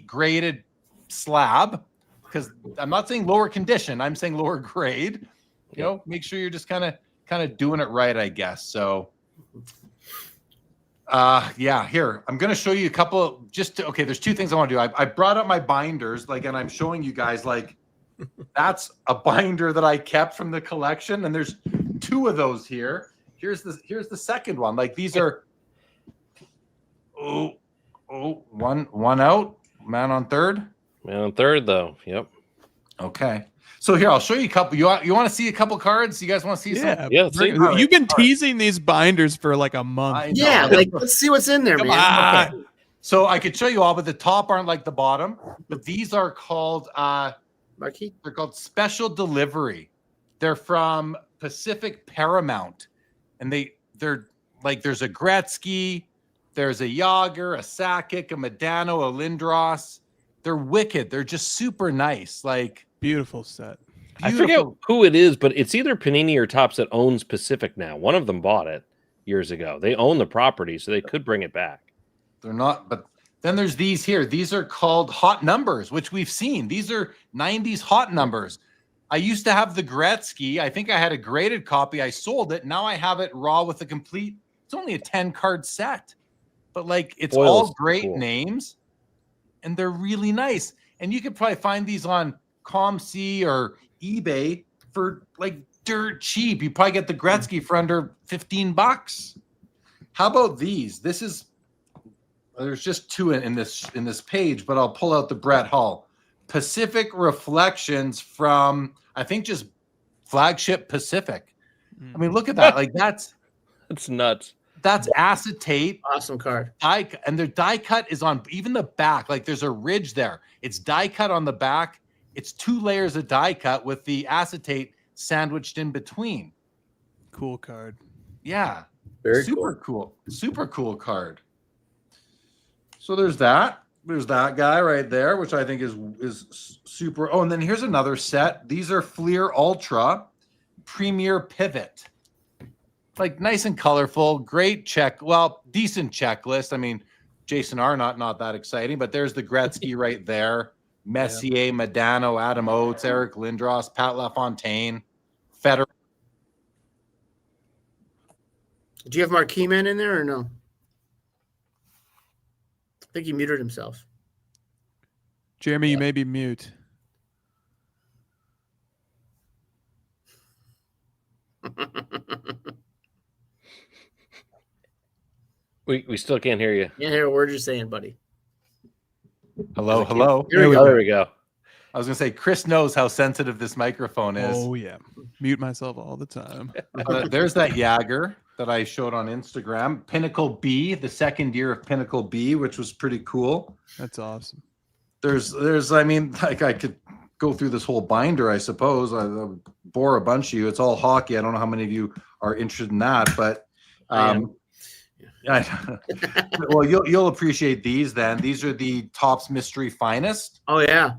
graded slab. Because I'm not saying lower condition, I'm saying lower grade. Make sure you're just kind of doing it right, I guess. So, here I'm going to show you a couple. There's two things I want to do. I brought up my binders, and I'm showing you guys that's a binder that I kept from the collection, and there's 2 of those here. Here's the second one. These are one out. Man on third. Man on third, though. Yep. Okay. So here, I'll show you a couple. You want to see a couple cards? You guys want to see some? Yeah. You've been teasing these binders for like a month. Yeah, let's see what's in there, man. Okay. So I could show you all, but the top aren't like the bottom. But these are called Marquee. They're called Special Delivery. They're from Pacific Paramount, and they're like, there's a Gretzky, there's a Yager, a Sakic, a Medano, a Lindros. They're wicked. They're just super nice. Beautiful set. I forget who it is, but it's either Panini or Topps that owns Pacific now. One of them bought it years ago. They own the property, so they could bring it back. They're not, but then there's these here. These are called hot numbers, which we've seen. These are 90s hot numbers. I used to have the Gretzky. I think I had a graded copy. I sold it. Now I have it raw with a complete, it's only a 10-card set. But it's all great names, and they're really nice. And you could probably find these on ComC or eBay for dirt cheap. You probably get the Gretzky for under $15. How about these? There's just 2 in this page, but I'll pull out the Brett Hull. Pacific Reflections from, I think, just Flagship Pacific. I mean, look at that. That's nuts. That's acetate. Awesome card. And their die cut is on even the back. Like there's a ridge there. It's die cut on the back. It's 2 layers of die cut with the acetate sandwiched in between. Cool card. Yeah. Very Super cool. Super cool card. So there's that. There's that guy right there, which I think is super. Oh, and then here's another set. These are Fleer Ultra Premier Pivot. Like nice and colorful, great decent checklist. I mean, Jason Arnott, not that exciting, but there's the Gretzky right there. Messier, Modano, Adam Oates, Eric Lindros, Pat LaFontaine, Federer. Do you have Marquee Man in there or no? I think he muted himself. Jeremy, you may be mute. We still can't hear you. Can't hear a word you're saying, buddy. Hello, hello. There we Oh, go. there we go. I was going to say, Chris knows how sensitive this microphone is. Oh, yeah. Mute myself all the time. There's that Jagger that I showed on Instagram. Pinnacle B, the second year of Pinnacle B, which was pretty cool. That's awesome. I mean, like I could go through this whole binder, I suppose. I bore a bunch of you. It's all hockey. I don't know how many of you are interested in that, but well, you'll appreciate these then. These are the Topps Mystery Finest. Oh, yeah.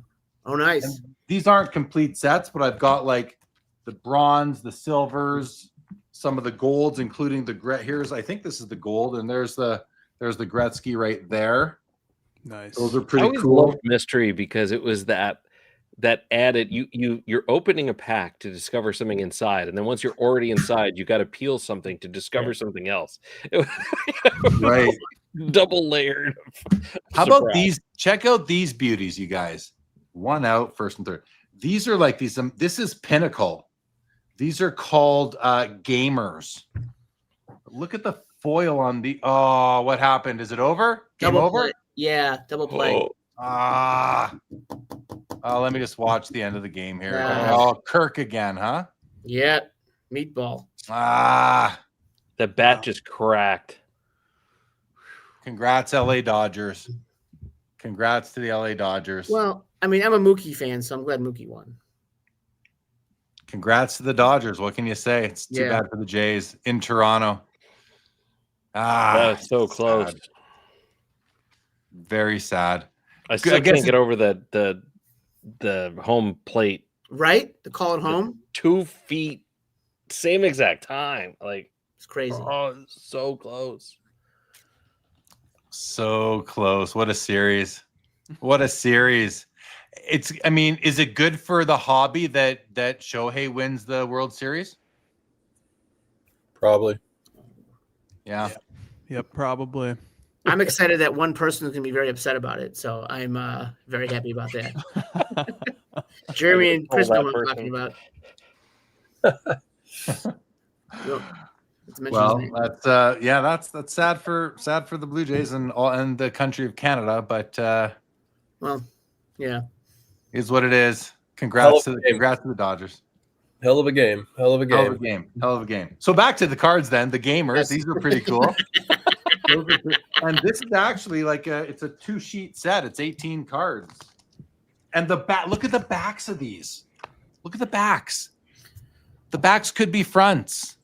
Oh, nice. And these aren't complete sets, but I've got like the bronze, the silvers, some of the golds, including I think this is the gold, and there's the Gretzky right there. Nice. Those are I pretty always cool. loved mystery because it was that added you're opening a pack to discover something inside, and then once you're already inside, you got to peel something to discover something else. Right. Double layered. How about these? Check out these beauties, you guys. One out, first and third. These are like these. This is Pinnacle. These are called gamers. Look at the foil on the. Oh, what happened? Is it over? Game Double over? play. Yeah, double play. Let me just watch the end of the game here. Yeah. Oh, Kirk again, huh? Yeah, meatball. The bat just cracked. Congrats, LA Dodgers. Congrats to the LA Dodgers. Well, I mean, I'm a Mookie fan, so I'm glad Mookie won. Congrats to the Dodgers. What can you say? It's too bad for the Jays in Toronto. That was so close. Sad. Very sad. I still can't get over the home plate. Right? To call it home? 2 feet, same exact time. Like, it's crazy. Oh, so close. So close. What a series. What a series. I mean, is it good for the hobby that Shohei wins the World Series? Probably. Yeah. Yep, probably. I'm excited that one person is going to be very upset about it, so I'm very happy about that. Jeremy and Chris know what I'm talking about. Well, that's sad for the Blue Jays and the country of Canada, but well, yeah, is what it is. Congrats to the Dodgers. Hell of a game. Hell of a game. So back to the cards then. The gamers. Yes. These are pretty cool. And this is actually like it's a 2-sheet set. It's 18 cards. And the back. Look at the backs of these. Look at the backs. The backs could be fronts.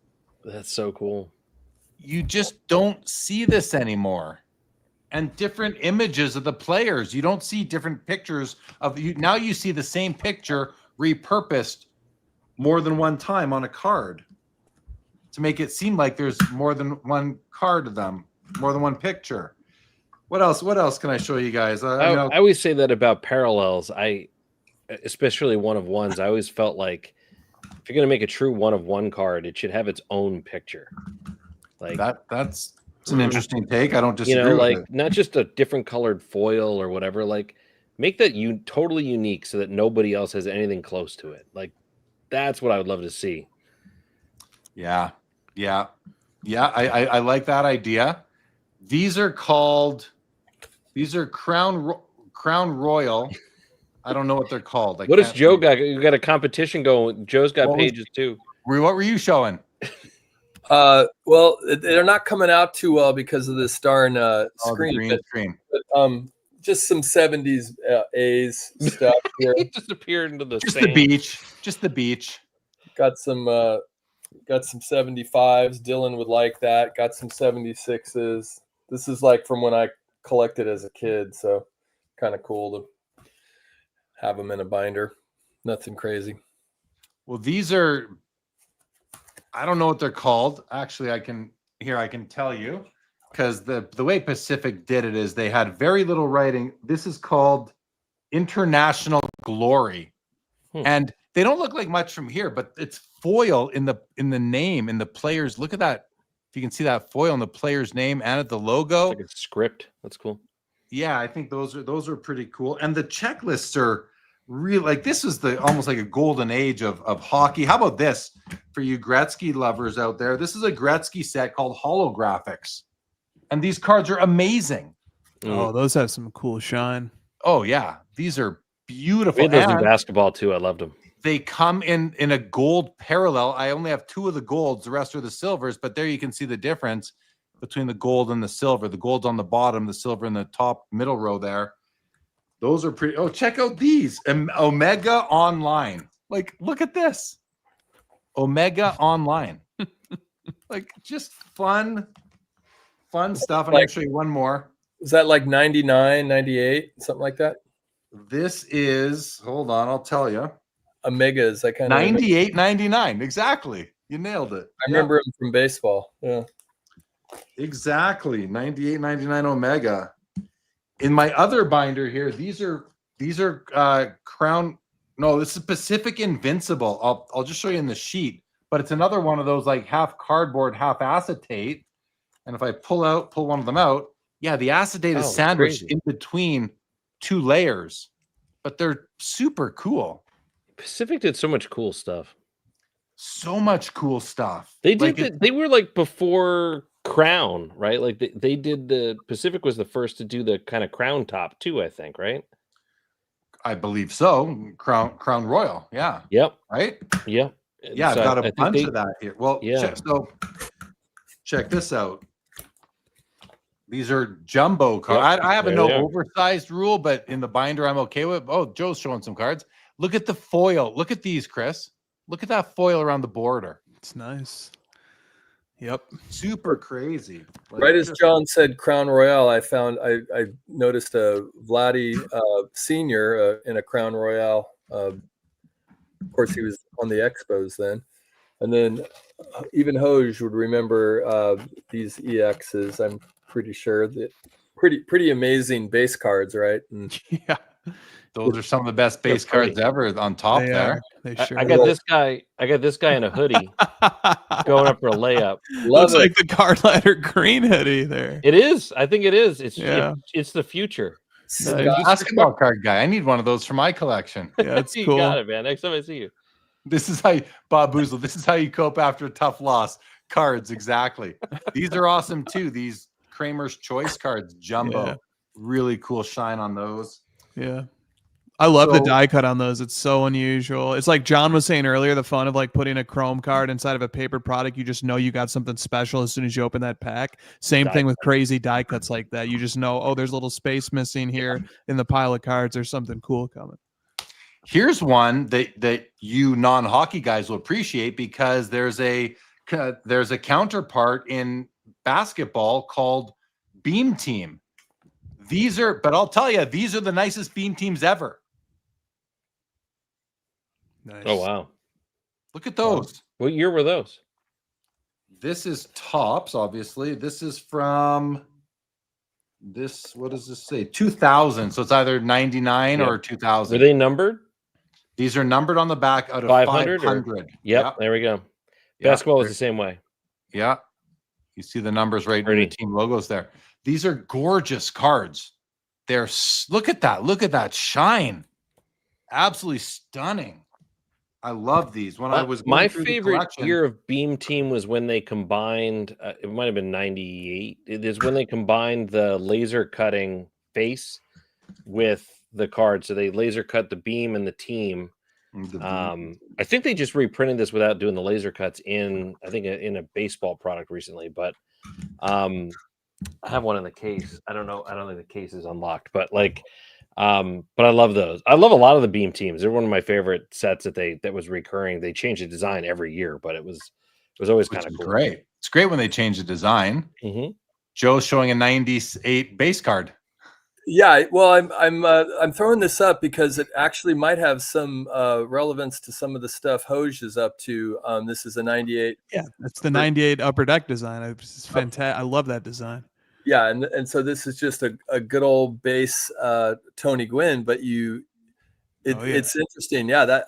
That's so cool. You just don't see this anymore. And different images of the players. You don't see different pictures of you. Now you see the same picture repurposed more than one time on a card to make it seem like there's more than one card of them, more than one picture. What else can I show you guys? I always say that about parallels. Especially one of ones. I always felt like if you're going to make a true one of one card, it should have its own picture. Like that's an interesting take. I don't disagree. You know, with like not just a different colored foil or whatever. Like make that totally unique so that nobody else has anything close to it. Like that's what I would love to see. Yeah. I like that idea. These are Crown Royal. I don't know what they're called. What does Joe got? You got a competition going. Joe's got pages too. What were you showing? Well, they're not coming out too well because of this darn The screen. green screen. But, just some 70s A's stuff here. It just appeared into the Just same. the beach. Just the beach. Got some 75s. Dylan would like that. Got some 76s. This is like from when I collected as a kid, so kind of cool to have them in a binder. Nothing crazy. Well, these are, I don't know what they're called. Actually, I can tell you, because the way Pacific did it is they had very little writing. This is called International Glory. And they don't look like much from here, but it's foil in the name, in the players. Look at that. If you can see that foil in the player's name and at the logo. It's like a script. That's cool. Yeah, I think those are pretty cool. And the checklists are really, like, this is almost like a golden age of hockey. How about this for you Gretzky lovers out there? This is a Gretzky set called Holographics. And these cards are amazing. Oh, those have some cool shine. Oh yeah, these are beautiful. We had those in And basketball too. I loved them. they come in a gold parallel. I only have 2 of the golds, the rest are the silvers, but there you can see the difference between the gold and the silver. The gold's on the bottom, the silver in the top middle row there. Those are pretty. Oh, check out these. Omega Online. Like, look at this. Omega Online. Like, just fun stuff. I'm going to show you one more. Is that like 99, 98, something like that? This is, hold on, I'll tell you. Omega is that kind of 98, 99. Exactly. You nailed it. I remember him from baseball. Yeah. Exactly. 98, 99 Omega. In my other binder here, these are Crown. No, this is Pacific Invincible. I'll just show you in the sheet, but it's another one of those like half cardboard, half acetate. And if I pull one of them out, yeah, the acetate is sandwiched in between 2 layers, but they're super cool. Pacific did so much cool stuff. So much cool stuff. They did. Like They were like before Crown, right? Like they did the Pacific was the first to do the kind of Crown top too, I think, right? I believe so. Crown Royal. Yeah. Yep. Right? Yep. Yeah, So I've got a I think bunch of that here. Well, yeah. Check this out. These are jumbo cards. Yep. I have a There no they are. oversized rule, but in the binder I'm okay with. Oh, Joe's showing some cards. Look at the foil. Look at these, Chris. Look at that foil around the border. It's nice. Yep. Super crazy. Like, Right as John said, Crown Royale, I noticed a Vladdy Senior in a Crown Royale. Of course, he was on the Expos then, and then even Hoj would remember these EXs. I'm pretty sure that pretty amazing base cards, right? And Yeah. those are some of the best base They're pretty. cards ever on top They there. are. They sure I are. got this guy. I got this guy in a hoodie going up for a layup. Looks love it. like the card ladder green hoodie there. It is. I think it is. Yeah. It's the future. Nice. Basketball card guy. I need one of those for my collection. Yeah, it's You cool. got it, man. Next time I see you. This is how Bob Boozle. This is how you cope after a tough loss. Cards, exactly. These are awesome too. These Kramer's Choice cards, jumbo. Yeah. Really cool shine on those. Yeah. I love the So- die cut on those. It's so unusual. It's like John was saying earlier, the fun of like putting a chrome card inside of a paper product. You just know you got something special as soon as you open that pack. Same Die thing with crazy die cuts like that. You just know, oh, there's a little space missing here in the pile of cards. There's something cool coming. Here's one that you non-hockey guys will appreciate because there's a counterpart in basketball called Beam Team. But I'll tell you, these are the nicest Beam Teams ever. Nice. Oh wow. Look at those. What year were those? This is tops, obviously. This is from this. What does this say? 2000. So it's either 99 Yeah. or 2000. Were they numbered? These are numbered on the back out of 500 500. or- Yep. Yeah. There we go. Yeah. Basketball was the same way. Yeah. You see the numbers right in Pretty. the team logos there. These are gorgeous cards. Look at that. Look at that shine. Absolutely stunning. I love these. When I was My going through the favorite collection- year of Beam Team was when they combined. It might have been 98. It is when they combined the laser cutting face with the card. So they laser cut the beam and the team, I think they just reprinted this without doing the laser cuts in a baseball product recently, but I have one in the case. I don't think the case is unlocked, but but I love those. I love a lot of the Beam teams. They're one of my favorite sets that was recurring. They change the design every year, but it was always kind of cool. Great. It's great when they change the design. Mm-hmm. Joe's showing a 98 base card. Yeah, well, I'm throwing this up because it actually might have some relevance to some of the stuff Hoj is up to. This is a 98. Yeah, that's the 98 upper deck design. It's fantastic. I love that design. Yeah, and so this is just a good old base Tony Gwynn, but it's interesting. Yeah,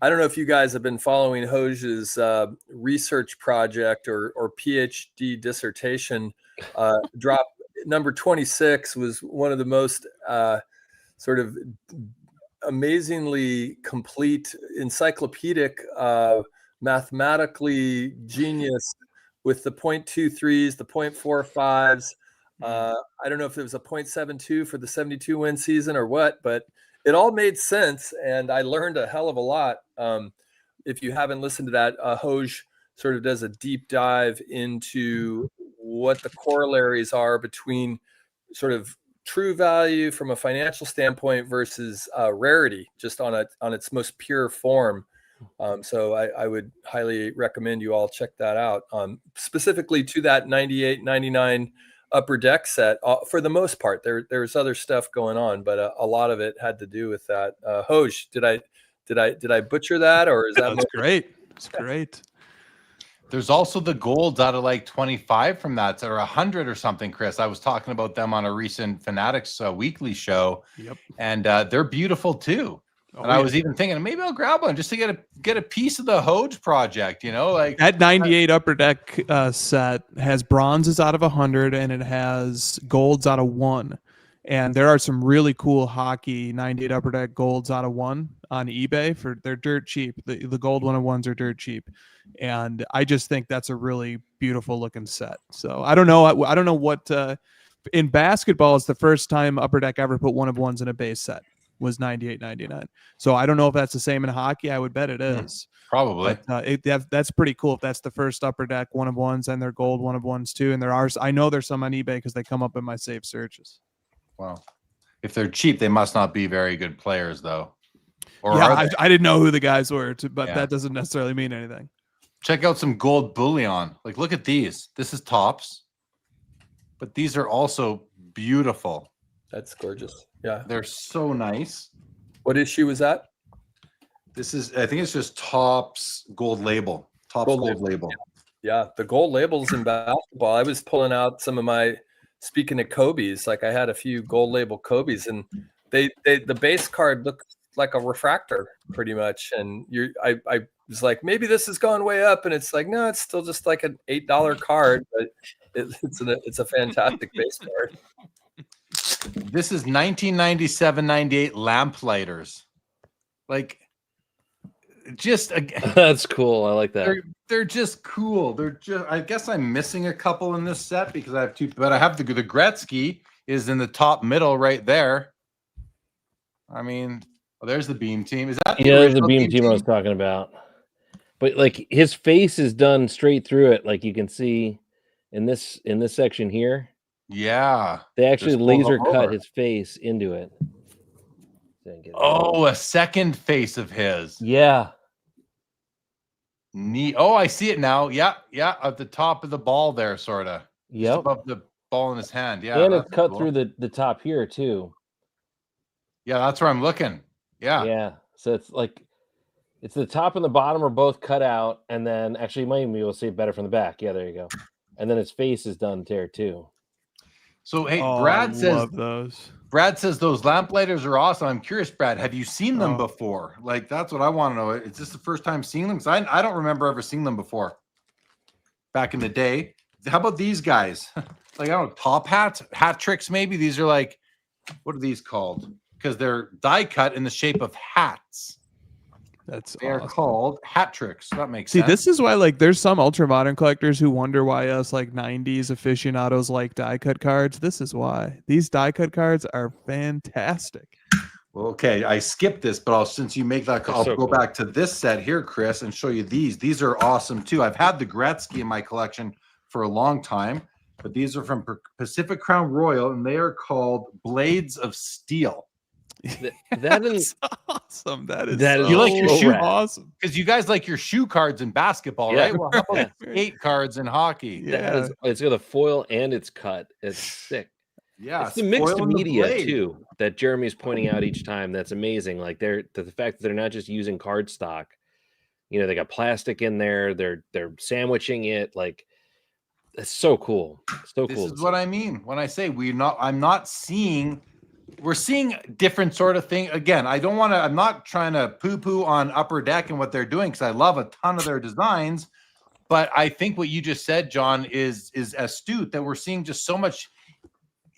I don't know if you guys have been following Hoj's research project or PhD dissertation. Drop number 26 was one of the most sort of amazingly complete, encyclopedic, mathematically genius with the 0.23s, the 0.45s. I don't know if it was a 0.72 for the 72 win season or what, but it all made sense. And I learned a hell of a lot. If you haven't listened to that, Hoj sort of does a deep dive into what the corollaries are between sort of true value from a financial standpoint versus rarity, just on its most pure form. So I would highly recommend you all check that out, specifically to that 98, 99 upper deck set. For the most part, there's other stuff going on, but a lot of it had to do with that. Hoj, did I butcher that, or is that That's great? It's great. There's also the golds out of like 25 from that, or 100 or something, Chris. I was talking about them on a recent Fanatics weekly show. Yep. And they're beautiful too. And I was even thinking maybe I'll grab one just to get a piece of the Hoj project, like that 98 upper deck set has bronzes out of 100 and it has golds out of 1. And there are some really cool hockey 98 upper deck golds out of 1 on eBay they're dirt cheap. The gold 101s are dirt cheap. And I just think that's a really beautiful looking set. So I don't know what in basketball, it's the first time Upper Deck ever put 101s in a base set was 98, 99. So I don't know if that's the same in hockey. I would bet it is. Probably. But, that's pretty cool if that's the first Upper Deck 101s and they're gold 101s too. And I know there's some on eBay because they come up in my saved searches. Wow. If they're cheap, they must not be very good players though. Or yeah, I didn't know who the guys were, but that doesn't necessarily mean anything. Check out some gold bullion. Like, look at these. This is tops, but these are also beautiful. That's gorgeous. Yeah, they're so nice. What issue was that? This is, I think it's just Topps gold label. Topps gold label. Yeah, the gold labels in basketball. I was pulling out some of my. Speaking of Kobe's, like I had a few gold label Kobe's, and the base card looked like a refractor pretty much. And I was like, maybe this has gone way up, and it's like, no, it's still just like an $8 card, but it's a fantastic base card. This is 1997-98 Lamplighters. Like, just that's cool. I like that. They're just cool. They're just. I guess I'm missing a couple in this set because I have two, but I have the Gretzky is in the top middle right there. I mean, there's the Beam team. Is that there's the Beam team I was talking about. But like his face is done straight through it, like you can see in this section here. Yeah, they actually laser cut his face into it. Oh, a second face of his. Yeah. Neat. Oh, I see it now. Yeah, at the top of the ball there, sort of. Yep. Above the ball in his hand. Yeah. And it's cut through the top here too. Yeah, that's where I'm looking. Yeah. Yeah. So it's like it's the top and the bottom are both cut out, and then actually you might even be able to see it better from the back. Yeah, there you go. And then his face is done there too. So hey, Brad says those Lamplighters are awesome. I'm curious, Brad, have you seen them before? Like, that's what I want to know. Is this the first time seeing them? Because I don't remember ever seeing them before. Back in the day. How about these guys? Like, I don't know, top hats, hat tricks maybe. These are like, what are these called? Because they're die cut in the shape of hats. They're called hat tricks. That makes sense. See, this is why like there's some ultra modern collectors who wonder why us like 90s aficionados like die cut cards. This is why these die cut cards are fantastic. Well, okay, I skipped this, but since you make that, I'll go back to this set here, Chris, and show you these. These are awesome too. I've had the Gretzky in my collection for a long time, but these are from Pacific Crown Royal, and they are called Blades of Steel. That is awesome. That is you like your shoe awesome because you guys like your shoe cards in basketball, right? Well, how about skate cards in hockey? Yeah, it's got a foil and it's cut. It's sick. Yeah, it's the mixed media too that Jeremy's pointing out each time. That's amazing. Like the fact that they're not just using card stock. You know, they got plastic in there. They're sandwiching it. Like it's so cool. So cool. This is what I mean when I say we're seeing different sort of thing. Again, I'm not trying to poo-poo on Upper Deck and what they're doing because I love a ton of their designs. But I think what you just said, John, is astute that we're seeing just so much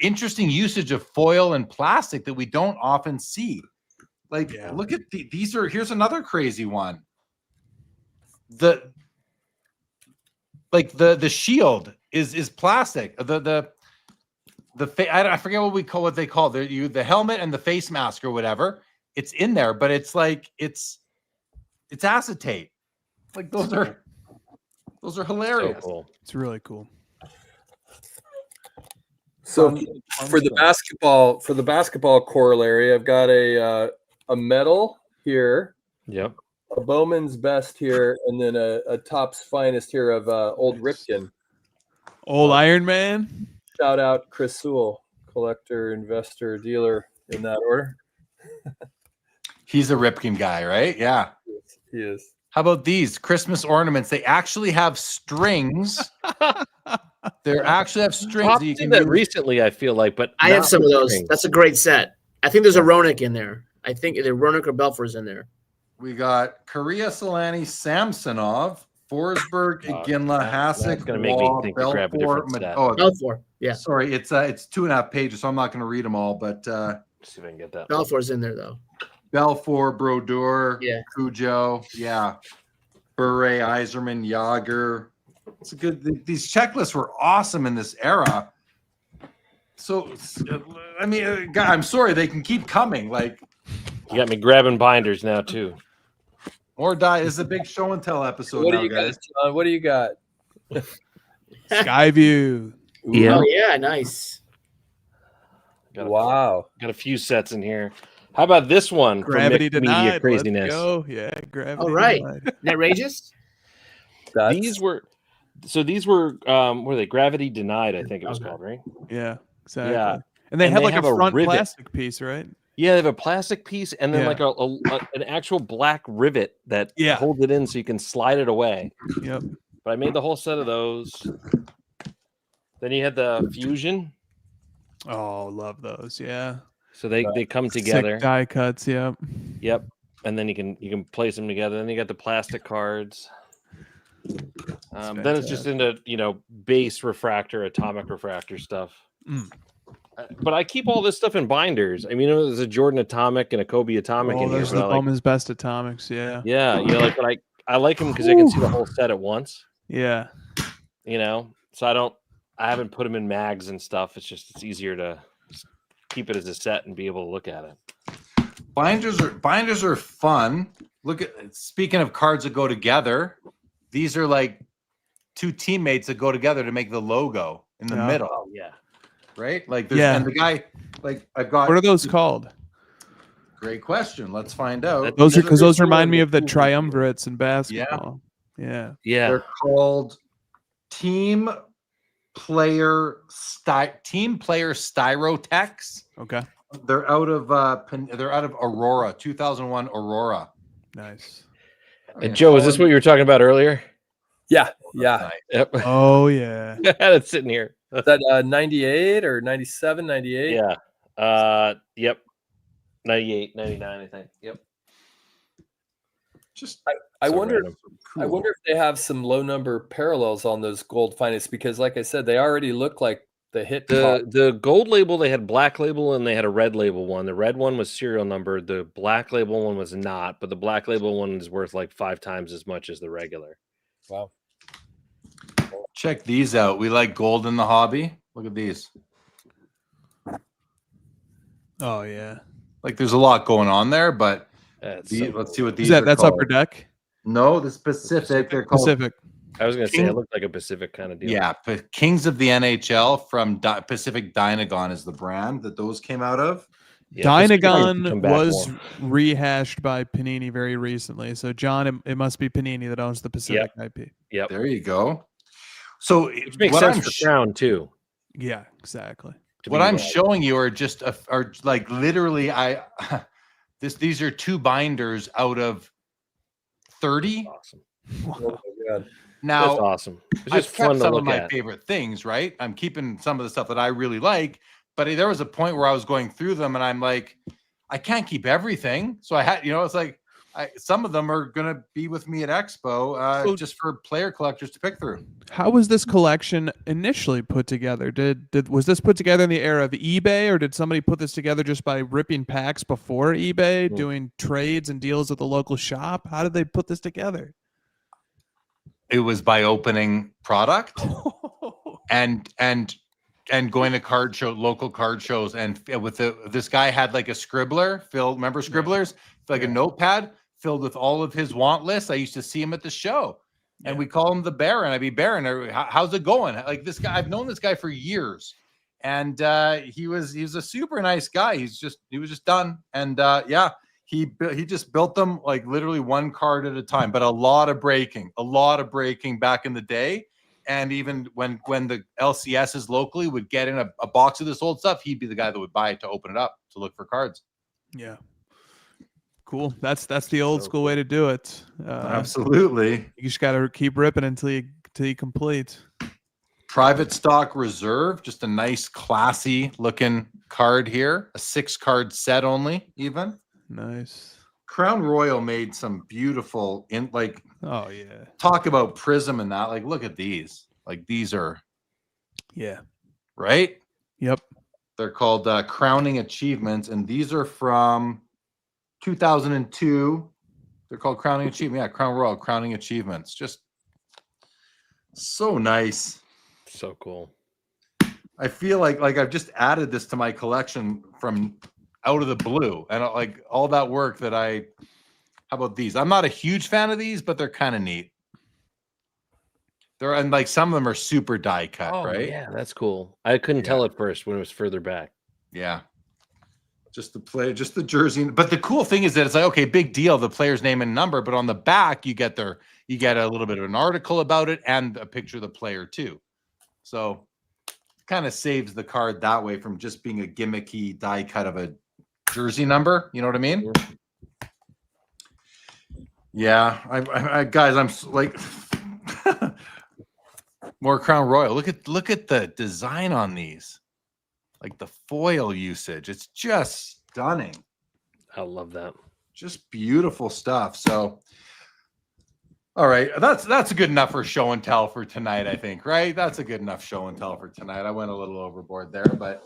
interesting usage of foil and plastic that we don't often see. Like, look at here's another crazy one. The shield is plastic. I forget what they call the helmet and the face mask or whatever. It's in there, but it's like it's acetate. Like those are hilarious. So cool. It's really cool. So for the basketball corollary, I've got a medal here. Yep. A Bowman's Best here, and then a Topps Finest here of old Ripken. Old Iron Man. Shout out Chris Sewell, collector, investor, dealer in that order. He's a Ripken guy, right? Yeah. He is. How about these Christmas ornaments? They actually have strings. They actually have strings. Pop did that recently, I feel like, but I have some of those. That's a great set. I think there's a Roenick in there. I think either Roenick or Belfour's in there. We got Korea, Solani, Samsonov, Forsberg, Iginla, Hasek. That's going to make me think to grab a different set. Belfour, yeah. Sorry, it's 2.5 pages, so I'm not going to read them all. But let's see if I can get that. Belfour's in there though. Belfour, Brodeur, yeah, Cujo, yeah, Bure, Yzerman, Yager. It's a good. These checklists were awesome in this era. So, I mean, I'm sorry they can keep coming. Like, you got me grabbing binders now too. More die is a big show and tell episode. What now, do you guys? got, John? What do you got? Skyview. Yeah. Oh yeah, nice. Wow. Got a few sets in here. How about this one? Gravity Denied. Media craziness. Let's go. Yeah, Gravity All right. Denied. Outrageous. These were were they Gravity Denied? I think it was called, right? Yeah, exactly. Yeah, and they have like a front rivet. plastic piece, right? Yeah, they have a plastic piece and then like an actual black rivet that holds it in so you can slide it away. Yep. But I made the whole set of those. Then you had the Fusion. Oh, love those. Yeah. So they come together. Sick die cuts. Yep. Yep. And then you can place them together. Then you got the plastic cards. Then it's just into base refractor, atomic refractor stuff. But I keep all this stuff in binders. I mean, there's a Jordan Atomic and a Kobe Atomic in here. There's the Bowman's Best Atomics. Yeah. Yeah, but I like them because I can see the whole set at once. Yeah. So I haven't put them in mags and stuff. It's easier to keep it as a set and be able to look at it. Binders are fun. Speaking of cards that go together, these are like two teammates that go together to make the logo in the middle. Oh yeah. Right? Like and the guy, like I've got. What are those called? Great question. Let's find out. Those remind me of the triumvirates in basketball. Yeah. They're called Team Player Styrotechs. Okay. They're out of Aurora, 2001 Aurora. Nice. And Joe, is this what you were talking about earlier? Yeah. Yeah. Yep. Oh yeah. I had it sitting here. Is that 98 or 97, 98? Yeah. Yep. 98, 99, I think. Yep. I wonder if they have some low number parallels on those gold finest because, like I said, they already look like the hit. The gold label, they had black label and they had a red label one. The red one was serial numbered. The black label one was not, but the black label one is worth like 5 times as much as the regular. Wow. Check these out. We like gold in the hobby. Look at these. Oh yeah. Like there's a lot going on there, but That's let's see what these Is that are that's called. Upper Deck? No, the Pacific. They're called Pacific. I was gonna say it looked like a Pacific kind of deal. Yeah, but Kings of the NHL from Pacific Dynagon is the brand that those came out of. Yeah, Pacific needs to come Dynagon back was more. rehashed by Panini very recently. So, John, it must be Panini that owns the Pacific IP. Yep. There you go. So Which makes what sense I'm for Crown too. Yeah, exactly. what I'm showing you are just are like literally these are 2 binders out of 30. Awesome. Oh my God. Now That's awesome. It's I've just kept fun to some of look my at. favorite things, right? I'm keeping some of the stuff that I really like, but there was a point where I was going through them and I'm like, I can't keep everything. So I had, it's like some of them are going to be with me at Expo just for player collectors to pick through. How was this collection initially put together? Was this put together in the era of eBay, or did somebody put this together just by ripping packs before eBay, doing trades and deals at the local shop? How did they put this together? It was by opening product and going to local card shows, and with this guy had like a scribbler filled. Remember scribblers? Like a notepad filled with all of his want lists. I used to see him at the show, and we call him the Baron. I'd be Baron. How's it going? Like this guy, I've known this guy for years, and he was a super nice guy. He was just done, and he just built them like literally 1 card at a time, but a lot of breaking back in the day. And even when the LCSs locally would get in a box of this old stuff, he'd be the guy that would buy it to open it up to look for cards. Yeah. Cool. That's the old school way to do it. Absolutely. You just got to keep ripping until you complete. Private Stock Reserve, just a nice, classy looking card here. A 6-card set only, even. Nice. Crown Royal made some beautiful oh yeah. Talk about prism and that. Like, look at these. Like these are right. Yep. They're called Crowning Achievements, and these are from 2002. They're called Crowning Achievement. Yeah, Crown Royal Crowning Achievements. Just so nice. So cool. I feel like I've just added this to my collection from out of the blue, and like all that work that how about these? I'm not a huge fan of these, but they're kind of neat. And like some of them are super die cut, right? Yeah, that's cool. I couldn't tell at first when it was further back. Yeah. Just the jersey. But the cool thing is that it's like, okay, big deal, the player's name and number, but on the back you get a little bit of an article about it and a picture of the player too. So kind of saves the card that way from just being a gimmicky die cut of a jersey number. You know what I mean? Yeah. I guys, I'm like more Crown Royal. Look at the design on these. Like the foil usage. It's just stunning. I love that. Just beautiful stuff. So all right, that's good enough for show and tell for tonight, I think, right? That's a good enough show and tell for tonight. I went a little overboard there, but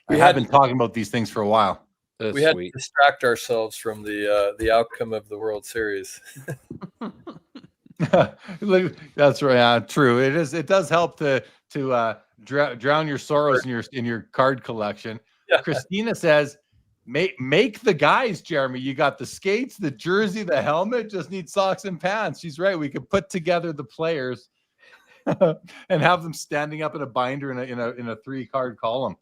I have been talking about these things for a while. That's we had sweet. to distract ourselves from the outcome of the World Series. That's right. Yeah, true. It does help to drown your sorrows in your card collection. Yeah. Christina says, make the guys, Jeremy. You got the skates, the jersey, the helmet. Just need socks and pants. She's right. We could put together the players and have them standing up in a binder in a 3-card column.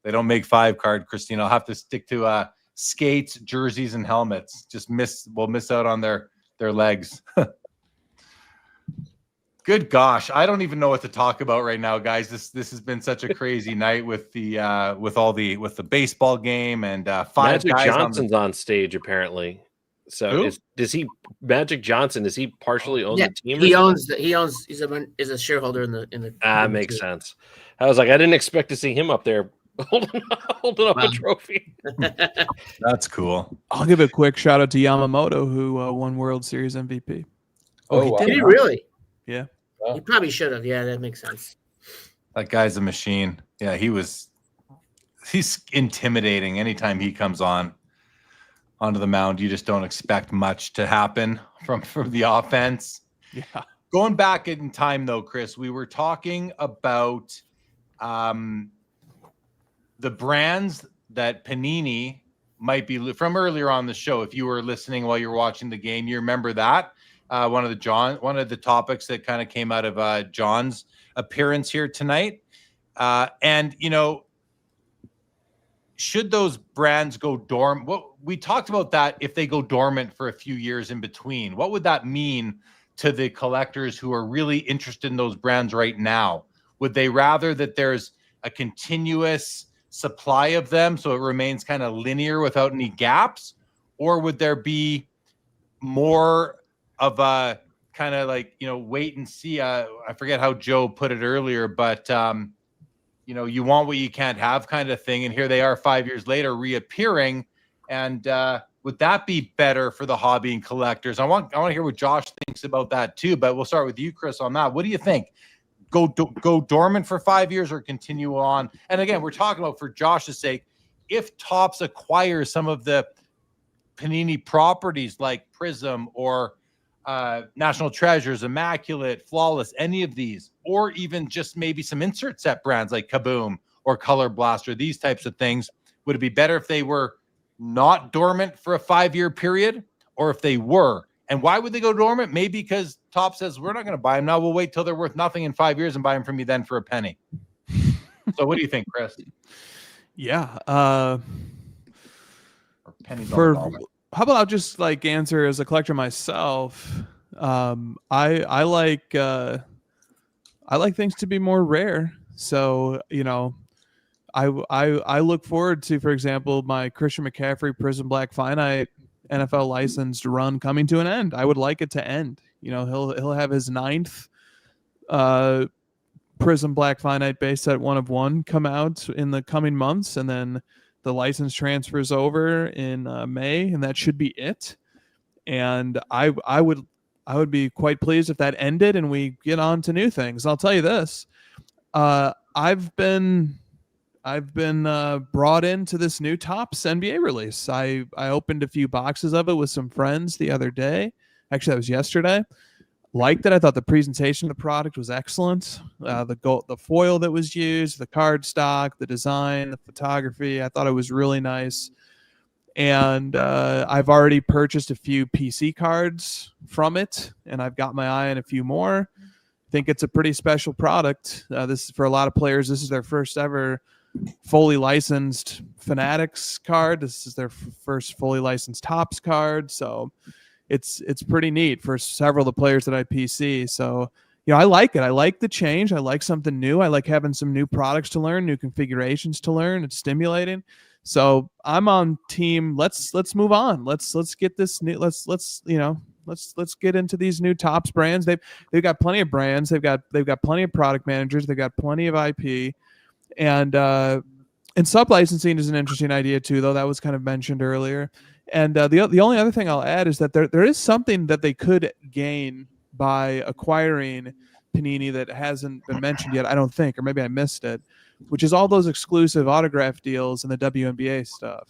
They don't make 5-card, Christina. I'll have to stick to skates, jerseys, and helmets. We'll miss out on their legs. Good gosh, I don't even know what to talk about right now, guys. This has been such a crazy night with the baseball game and 5 Magic guys Johnson's on stage apparently. So does he Magic Johnson? Does he partially own the team? He's a shareholder in the. Makes sense. I was like, I didn't expect to see him up there holding up a trophy. That's cool. I'll give a quick shout out to Yamamoto, who won World Series MVP. Wow. Did he really? Yeah. He probably should have. Yeah, that makes sense. That guy's a machine. Yeah, he's intimidating anytime he comes onto the mound. You just don't expect much to happen from the offense. Yeah. Going back in time though, Chris, we were talking about the brands that Panini might be from earlier on the show. If you were listening while you were watching the game, you remember that one of the topics that kind of came out of John's appearance here tonight. And should those brands go dormant? We talked about that. If they go dormant for a few years in between, what would that mean to the collectors who are really interested in those brands right now? Would they rather that there's a continuous supply of them so it remains kind of linear without any gaps, or would there be more of a kind of like, wait and see? I forget how Joe put it earlier, but you want what you can't have kind of thing. And here they are 5 years later reappearing. And would that be better for the hobby and collectors? I want to hear what Josh thinks about that too, but we'll start with you, Chris, on that. What do you think? Go dormant for 5 years or continue on? And again, we're talking about, for Josh's sake, if Topps acquires some of the Panini properties like Prism or National Treasures, Immaculate, Flawless, any of these, or even just maybe some insert set brands like Kaboom or Color Blaster, these types of things, would it be better if they were not dormant for a 5-year period, or if they were? And why would they go dormant? Maybe because Topps says, we're not going to buy them now. We'll wait till they're worth nothing in 5 years and buy them from you then for a penny. So what do you think, Chris? Yeah. Or pennies on the dollar. How about I'll just answer as a collector myself. I like things to be more rare. So, I look forward to, for example, my Christian McCaffrey Prism Black Finite NFL licensed run coming to an end. I would like it to end. He'll have his 9th Prism Black Finite base set 1 of 1 come out in the coming months, and then the license transfers over in May, and that should be it. And I would be quite pleased if that ended and we get on to new things. I'll tell you this: I've been brought into this new Topps NBA release. I opened a few boxes of it with some friends the other day. Actually, that was yesterday. Liked it. I thought the presentation of the product was excellent. The foil that was used, the card stock, the design, the photography, I thought it was really nice. And I've already purchased a few PC cards from it, and I've got my eye on a few more. I think it's a pretty special product. This is, for a lot of players, this is their first ever fully licensed Fanatics card. This is their first fully licensed Topps card. So it's pretty neat for several of the players that I PC. So, I like it. I like the change. I like something new. I like having some new products to learn, new configurations to learn. It's stimulating. So I'm on team. Let's move on. Let's get this new. Let's get into these new Topps brands. They've got plenty of brands. They've got plenty of product managers. They've got plenty of IP, and sub-licensing is an interesting idea too, though. That was kind of mentioned earlier. And the only other thing I'll add is that there is something that they could gain by acquiring Panini that hasn't been mentioned yet, I don't think, or maybe I missed it, which is all those exclusive autograph deals and the WNBA stuff.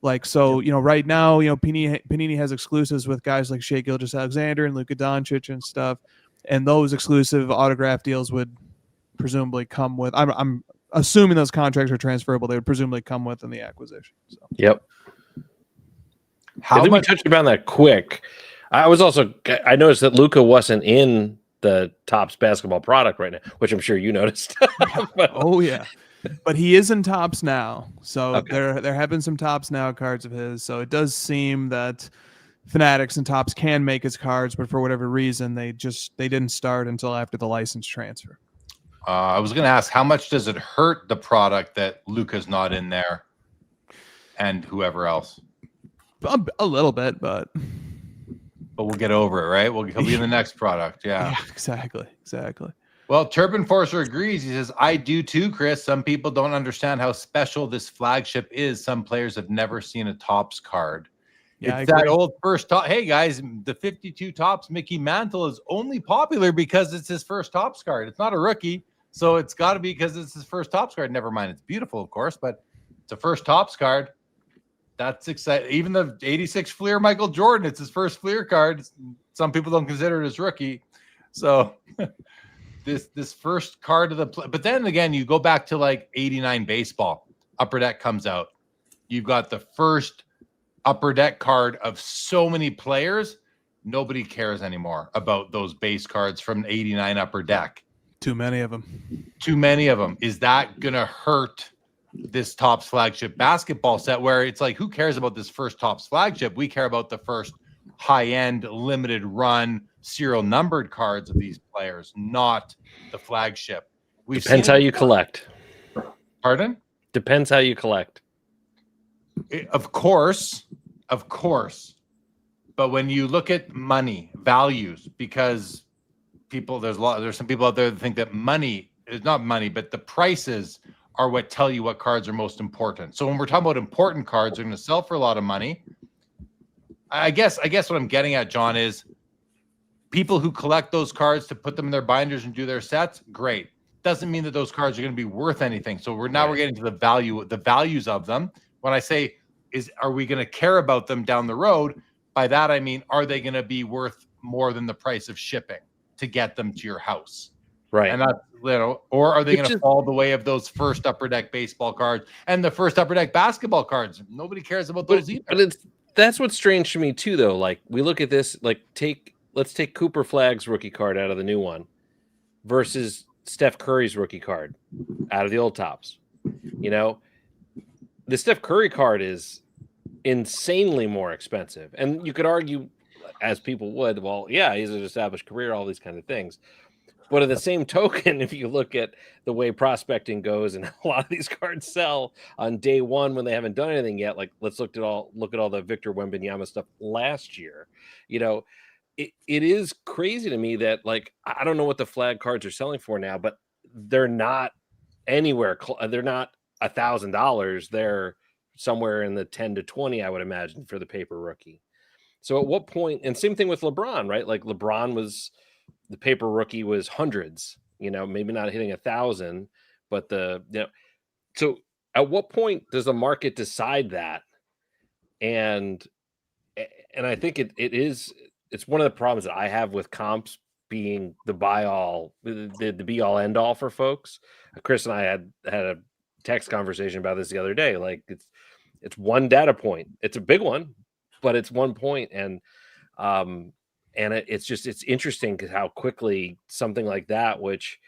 Right now, Panini has exclusives with guys like Shai Gilgeous-Alexander and Luka Doncic and stuff, and those exclusive autograph deals would presumably come with. I'm assuming those contracts are transferable. They would presumably come with in the acquisition. So. Yep. We touched upon that quick. I noticed that Luka wasn't in the Topps basketball product right now, which I'm sure you noticed. Oh yeah, but he is in Topps now. So okay. there have been some Topps now cards of his. So it does seem that Fanatics and Topps can make his cards, but for whatever reason, they didn't start until after the license transfer. I was going to ask, how much does it hurt the product that Luka's not in there, and whoever else? A little bit, but we'll get over it, right? He'll be in the next product. Yeah, exactly. Well, Turban Forcer agrees. He says, I do too, Chris. Some people don't understand how special this flagship is. Some players have never seen a Topps card. Yeah, it's that old first top. Hey, guys, the 52 Topps Mickey Mantle is only popular because it's his first Topps card. It's not a rookie, so it's got to be because it's his first Topps card. Never mind, it's beautiful, of course, but it's a first Topps card. That's exciting. Even the 86 Fleer Michael Jordan, it's his first Fleer card. Some people don't consider it his rookie. So this first card of the but then again, you go back to 89 baseball. Upper Deck comes out. You've got the first Upper Deck card of so many players. Nobody cares anymore about those base cards from 89 Upper Deck. Too many of them. Too many of them. Is that going to hurt this Topps flagship basketball set, where it's like, who cares about this first Topps flagship? We care about the first high-end limited run serial numbered cards of these players, not the flagship. Depends how you collect. Pardon? Depends how you collect. Of course. But when you look at money values, because there's some people out there that think that money is not money, but the prices are what tell you what cards are most important. So when we're talking about important cards, they're going to sell for a lot of money. I guess what I'm getting at, John, is people who collect those cards to put them in their binders and do their sets, great. Doesn't mean that those cards are going to be worth anything. So we're getting to the values of them. When I say are we going to care about them down the road? By that I mean, are they going to be worth more than the price of shipping to get them to your house? Right. And that's, or are they going to fall the way of those first Upper Deck baseball cards and the first Upper Deck basketball cards? Nobody cares about those either. But that's what's strange to me too, though. Like, we look at this, like, let's take Cooper Flagg's rookie card out of the new one versus Steph Curry's rookie card out of the old Topps. You know, the Steph Curry card is insanely more expensive. And you could argue, as people would, well, yeah, he's an established career, all these kind of things. But at the same token, if you look at the way prospecting goes and a lot of these cards sell on day one when they haven't done anything yet, like let's look at all the Victor Wembanyama stuff last year. You know, it is crazy to me that, like, I don't know what the flag cards are selling for now, but they're not anywhere. They're not $1,000. They're somewhere in the 10 to 20, I would imagine, for the paper rookie. So at what point, and same thing with LeBron, right? Like the paper rookie was hundreds, you know, maybe not hitting 1,000, but so at what point does the market decide that? And I think it's one of the problems that I have with comps being the be all end all for folks. Chris and I had a text conversation about this the other day. Like, it's one data point. It's a big one, but it's one point. And it's interesting because how quickly something like that, which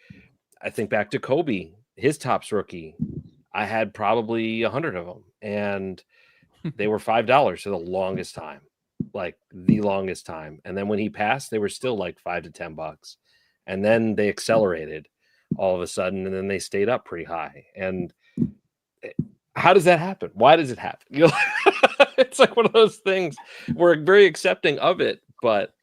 I think back to Kobe, his Topps rookie, I had probably 100 of them, and they were $5 for the longest time, like the longest time. And then when he passed, they were still like $5 to $10, and then they accelerated all of a sudden, and then they stayed up pretty high. And how does that happen? Why does it happen? You know, it's like one of those things. We're very accepting of it, but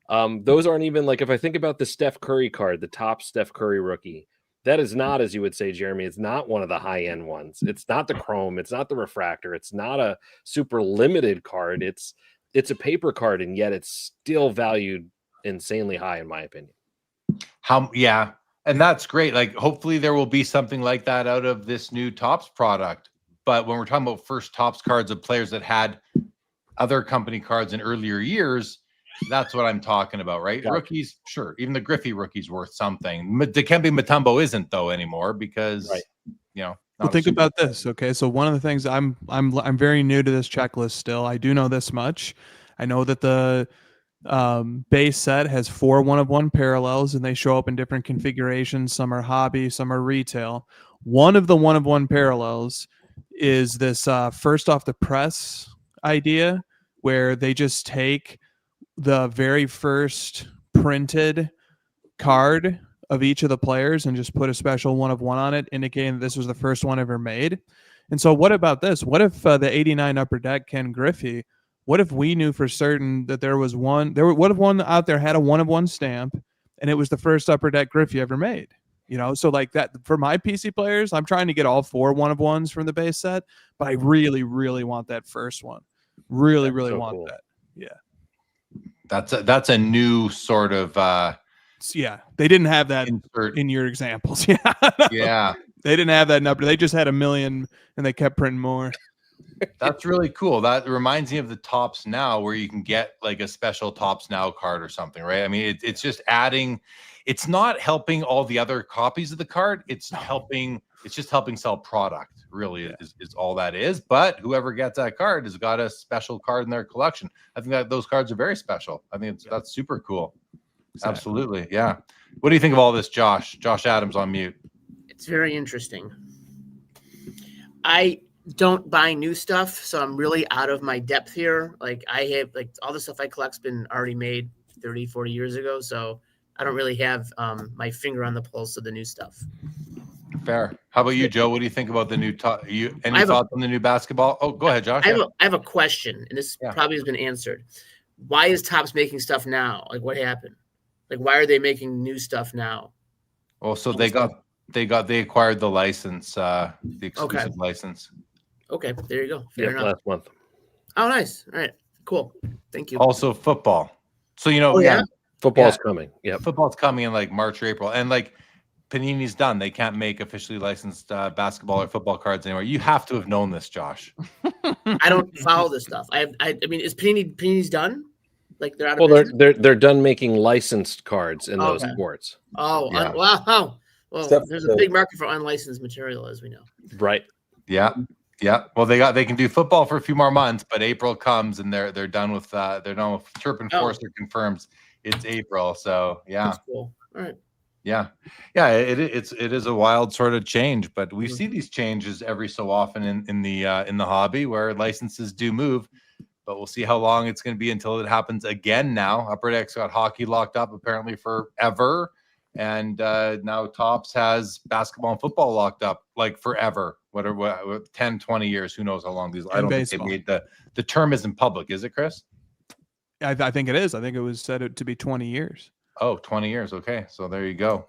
those aren't even, like, if I think about the Steph Curry card, the top Steph Curry rookie, that is not, as you would say, Jeremy, it's not one of the high-end ones. It's not the chrome. It's not the refractor. It's not a super limited card. It's a paper card, and yet it's still valued insanely high, in my opinion. Yeah. And that's great. Like, hopefully there will be something like that out of this new Topps product. But when we're talking about first Topps cards of players that had other company cards in earlier years, that's what I'm talking about, right? Gotcha. Rookies, sure. Even the Griffey rookie's worth something. Dikembe Mutombo isn't, though, anymore because, you know. Well, think about this. Okay, so one of the things I'm very new to this checklist still. I do know this much. I know that the base set has 4 1-of-1 parallels, and they show up in different configurations. Some are hobby, some are retail. One of the 1-of-1 parallels is this first off the press idea, where they just take the very first printed card of each of the players and just put a special 1-of-1 on it, indicating that this was the first one ever made. And so what about this? What if the 89 Upper Deck Ken Griffey, what if we knew for certain that there was one, what if one out there had a 1-of-1 stamp and it was the first Upper Deck Griffey ever made? You know, so like that for my PC players, I'm trying to get all 4 1-of-1s from the base set, but I really, really want that first one. Really, really so want cool. that. Yeah. That's a new sort of yeah, they didn't have that insert in your examples. Yeah. Yeah. They didn't have that number. They just had 1 million and they kept printing more. That's really cool. That reminds me of the Topps Now, where you can get like a special Topps Now card or something, right? I mean, it's just adding, it's not helping all the other copies of the card. It's helping It's just helping sell product, really, is all that is. But whoever gets that card has got a special card in their collection. I think that those cards are very special. I think that's super cool. Exactly. Absolutely. Yeah. What do you think of all this, Josh? Josh Adams on mute. It's very interesting. I don't buy new stuff, so I'm really out of my depth here. Like I have all the stuff I collect's been already made 30, 40 years ago. So I don't really have my finger on the pulse of the new stuff. Fair. How about you, Joe? What do you think about the new any thoughts on the new basketball? Oh, go ahead, Josh. I have a question, and this probably has been answered. Why is Topps making stuff now? Like, what happened? Like, why are they making new stuff now? Well, so they acquired the license, the exclusive license. Okay, there you go. Fair enough. Last month. Oh, nice. All right, cool. Thank you. Also, football. So football's coming. Yeah, football's coming in like March or April, and like Panini's done. They can't make officially licensed basketball or football cards anymore. You have to have known this, Josh. I don't follow this stuff. I mean, is Panini's done? Like they're out of business? They're done making licensed cards in those sports. Oh, yeah. Wow. Well, there's a big market for unlicensed material, as we know. Right. Yeah. Yeah. Well, they can do football for a few more months, but April comes and they're done with Turpin Forster confirms it's April. So yeah. That's cool. All right. Yeah. It is a wild sort of change, but we see these changes every so often in the hobby where licenses do move. But we'll see how long it's going to be until it happens again. Now, Upper Deck's got hockey locked up apparently forever, and now Topps has basketball and football locked up like forever. Whatever, 10, 20 years, who knows how long these? I don't think they made the term isn't public, is it, Chris? I think it is. I think it was said to be 20 years. Oh, 20 years. Okay, so there you go.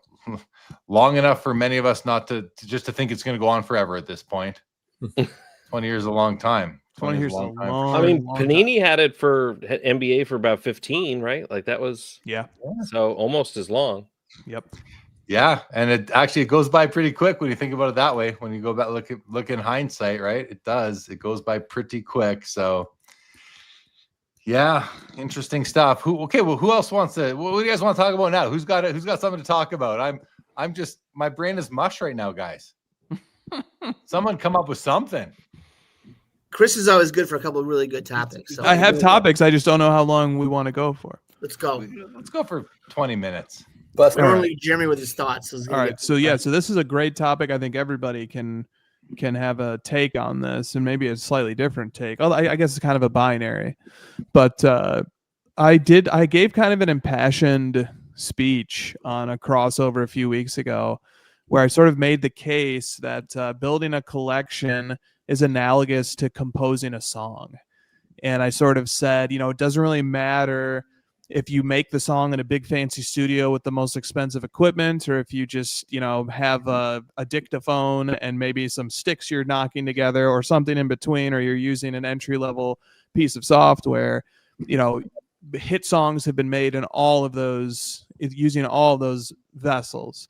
Long enough for many of us not to think it's going to go on forever at this point. 20 years is a long time. 20 years is a long time. I mean, Panini had it for NBA for about 15, right? Like that was so almost as long. Yep. Yeah, and it goes by pretty quick when you think about it that way. When you go back look in hindsight, right? It does. It goes by pretty quick. So yeah, interesting stuff. Who else wants to? What do you guys want to talk about now? Who's got something to talk about? I'm just, my brain is mush right now, guys. Someone come up with something. Chris is always good for a couple of really good topics. So I have topics. I just don't know how long we want to go for. Let's go. Let's go for 20 minutes. But normally Jeremy with his thoughts. All right. So this is a great topic. I think everybody can have a take on this, and maybe a slightly different take. Although I guess it's kind of a binary. But I gave kind of an impassioned speech on a crossover a few weeks ago, where I sort of made the case that building a collection is analogous to composing a song. And I sort of said, it doesn't really matter if you make the song in a big fancy studio with the most expensive equipment, or if you just, have a dictaphone and maybe some sticks you're knocking together or something in between, or you're using an entry-level piece of software. Hit songs have been made in all of those, using all of those vessels.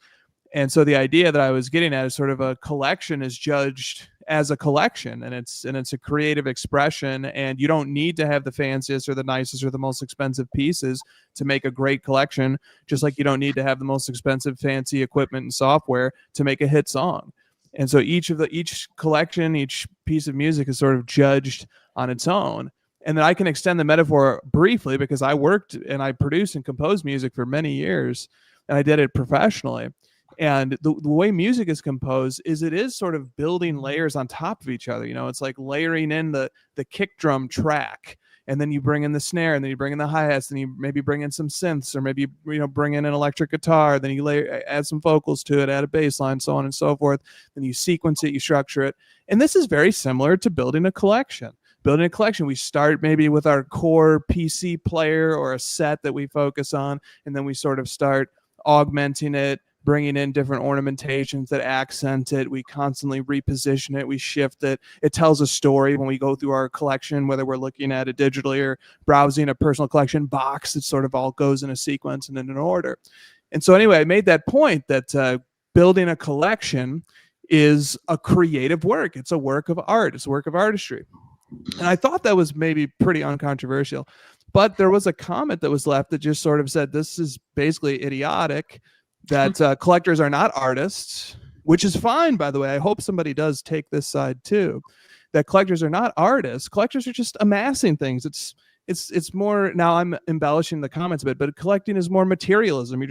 And so the idea that I was getting at is sort of a collection is judged as a collection, and it's a creative expression, and you don't need to have the fanciest or the nicest or the most expensive pieces to make a great collection, just like you don't need to have the most expensive fancy equipment and software to make a hit song. And so each collection, each piece of music is sort of judged on its own. And then I can extend the metaphor briefly, because I worked and I produced and composed music for many years, and I did it professionally. And the way music is composed is it is sort of building layers on top of each other. It's like layering in the kick drum track, and then you bring in the snare, and then you bring in the hi-hats, and you maybe bring in some synths, or maybe bring in an electric guitar, then you add some vocals to it, add a bass line, so on and so forth. Then you sequence it, you structure it. And this is very similar to building a collection. Building a collection, we start maybe with our core PC player or a set that we focus on, and then we sort of start augmenting it, bringing in different ornamentations that accent it. We constantly reposition it. We shift it. It tells a story when we go through our collection, whether we're looking at it digitally or browsing a personal collection box. It sort of all goes in a sequence and in an order. And so anyway, I made that point that building a collection is a creative work. It's a work of art. It's a work of artistry. And I thought that was maybe pretty uncontroversial. But there was a comment that was left that just sort of said, this is basically idiotic, that collectors are not artists, which is fine, by the way. I hope somebody does take this side too, that collectors are not artists. Collectors are just amassing things. It's more, now I'm embellishing the comments a bit, but collecting is more materialism.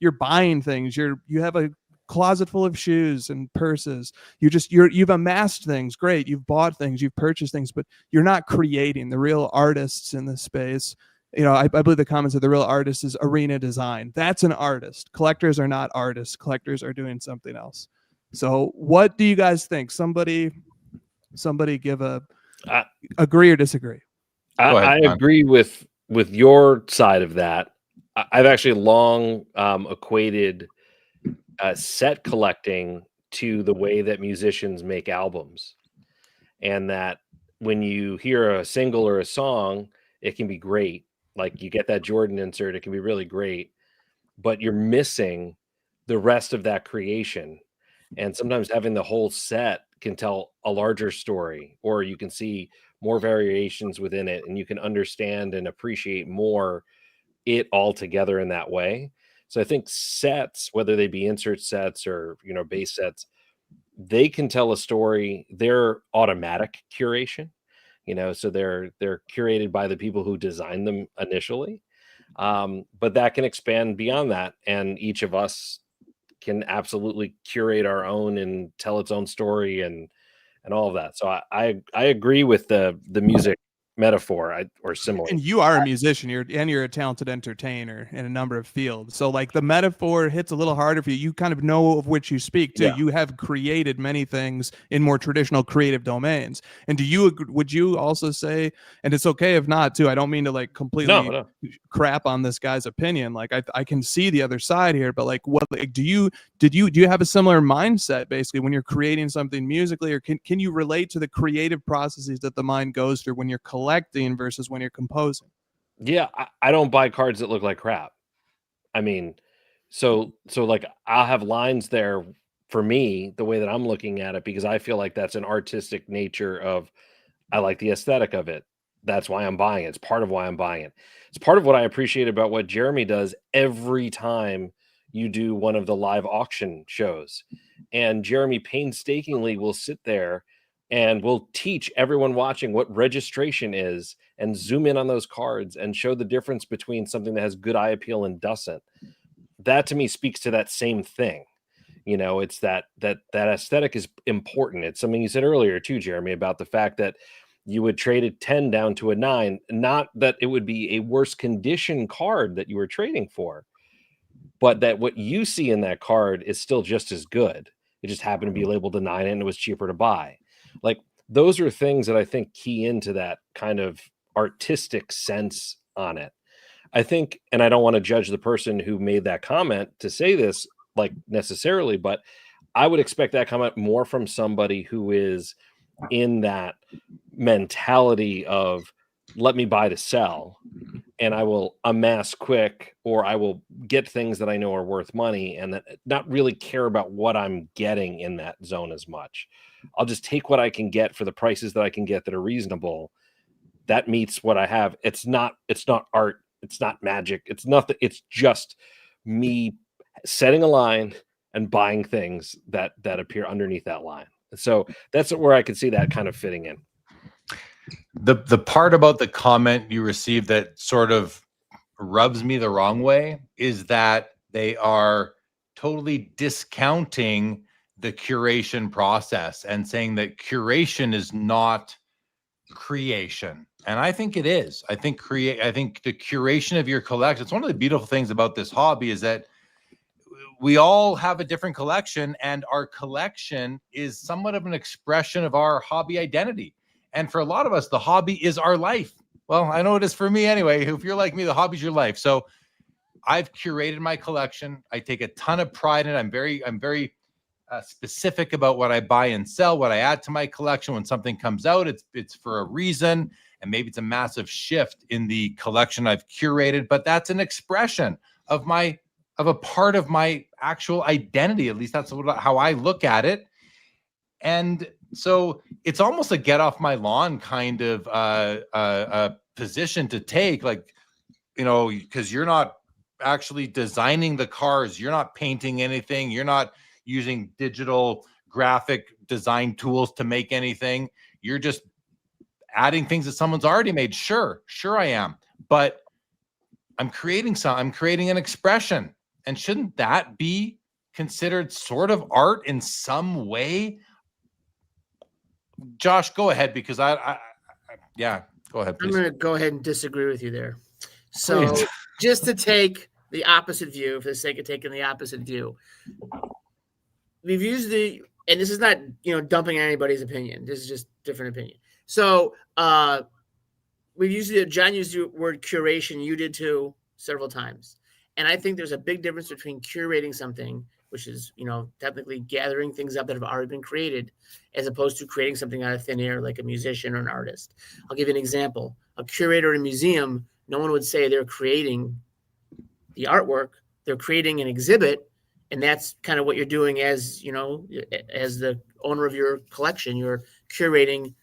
You're buying things. You have a closet full of shoes and purses. You've amassed things. Great. You've bought things, you've purchased things, but you're not creating. The real artists in this space, I believe the comments of the real artist is arena design. That's an artist. Collectors are not artists. Collectors are doing something else. So what do you guys think? Somebody give agree or disagree. I agree with your side of that. I've actually long equated set collecting to the way that musicians make albums, and that when you hear a single or a song, it can be great. Like you get that Jordan insert, it can be really great, but you're missing the rest of that creation. And sometimes having the whole set can tell a larger story, or you can see more variations within it, and you can understand and appreciate more it all together in that way. So I think sets, whether they be insert sets or base sets, they can tell a story. They're automatic curation, so they're curated by the people who designed them initially, but that can expand beyond that, and each of us can absolutely curate our own and tell its own story and all of that. So I agree with the music metaphor or similar. And you are a musician, you're a talented entertainer in a number of fields. So like the metaphor hits a little harder for you. You kind of know of which you speak to. Yeah. You have created many things in more traditional creative domains. And would you also say, and it's okay if not too, I don't mean to like completely crap on this guy's opinion. Like I can see the other side here, but like do you have a similar mindset basically when you're creating something musically, or can you relate to the creative processes that the mind goes through when you're collecting versus when you're composing? Yeah, I don't buy cards that look like crap. I mean, so like I'll have lines there for me, the way that I'm looking at it, because I feel like that's an artistic nature of, I like the aesthetic of it. That's why I'm buying it. It's part of why I'm buying it. It's part of what I appreciate about what Jeremy does every time you do one of the live auction shows. And Jeremy painstakingly will sit there and we'll teach everyone watching what registration is and zoom in on those cards and show the difference between something that has good eye appeal and doesn't. That to me speaks to that same thing. It's that aesthetic is important. It's something you said earlier too, Jeremy, about the fact that you would trade a 10 down to a 9, not that it would be a worse condition card that you were trading for, but that what you see in that card is still just as good. It just happened to be labeled a 9 and it was cheaper to buy. Like those are things that I think key into that kind of artistic sense on it. I think, and I don't want to judge the person who made that comment to say this like necessarily, but I would expect that comment more from somebody who is in that mentality of let me buy to sell, and I will amass quick, or I will get things that I know are worth money and that not really care about what I'm getting in that zone as much. I'll just take what I can get for the prices that I can get that are reasonable. That meets what I have. It's not art. It's not magic. It's nothing. It's just me setting a line and buying things that appear underneath that line. So that's where I could see that kind of fitting in. The part about the comment you received that sort of rubs me the wrong way is that they are totally discounting the curation process and saying that curation is not creation. And I think it is. I think the curation of your collection, it's one of the beautiful things about this hobby is that we all have a different collection, and our collection is somewhat of an expression of our hobby identity. And for a lot of us, the hobby is our life. Well, I know it is for me anyway. If you're like me, the hobby's your life. So I've curated my collection. I take a ton of pride in it. I'm very specific about what I buy and sell, what I add to my collection. When something comes out, it's for a reason, and maybe it's a massive shift in the collection I've curated, but that's an expression of a part of my actual identity. At least that's how I look at it. And so it's almost a get off my lawn kind of a position to take, like, because you're not actually designing the cars, you're not painting anything, you're not using digital graphic design tools to make anything. You're just adding things that someone's already made. Sure I am. But I'm creating an expression. And shouldn't that be considered sort of art in some way? Josh, go ahead, because yeah, go ahead, please. I'm going to go ahead and disagree with you there. So Please. just to take the opposite view, for the sake of taking the opposite view, we've used and this is not, dumping anybody's opinion. This is just different opinion. So we've used John used the word curation. You did too, several times. And I think there's a big difference between curating something, which is, technically gathering things up that have already been created, as opposed to creating something out of thin air, like a musician or an artist. I'll give you an example. A curator in a museum, no one would say they're creating the artwork. They're creating an exhibit. And that's kind of what you're doing as the owner of your collection. You're curating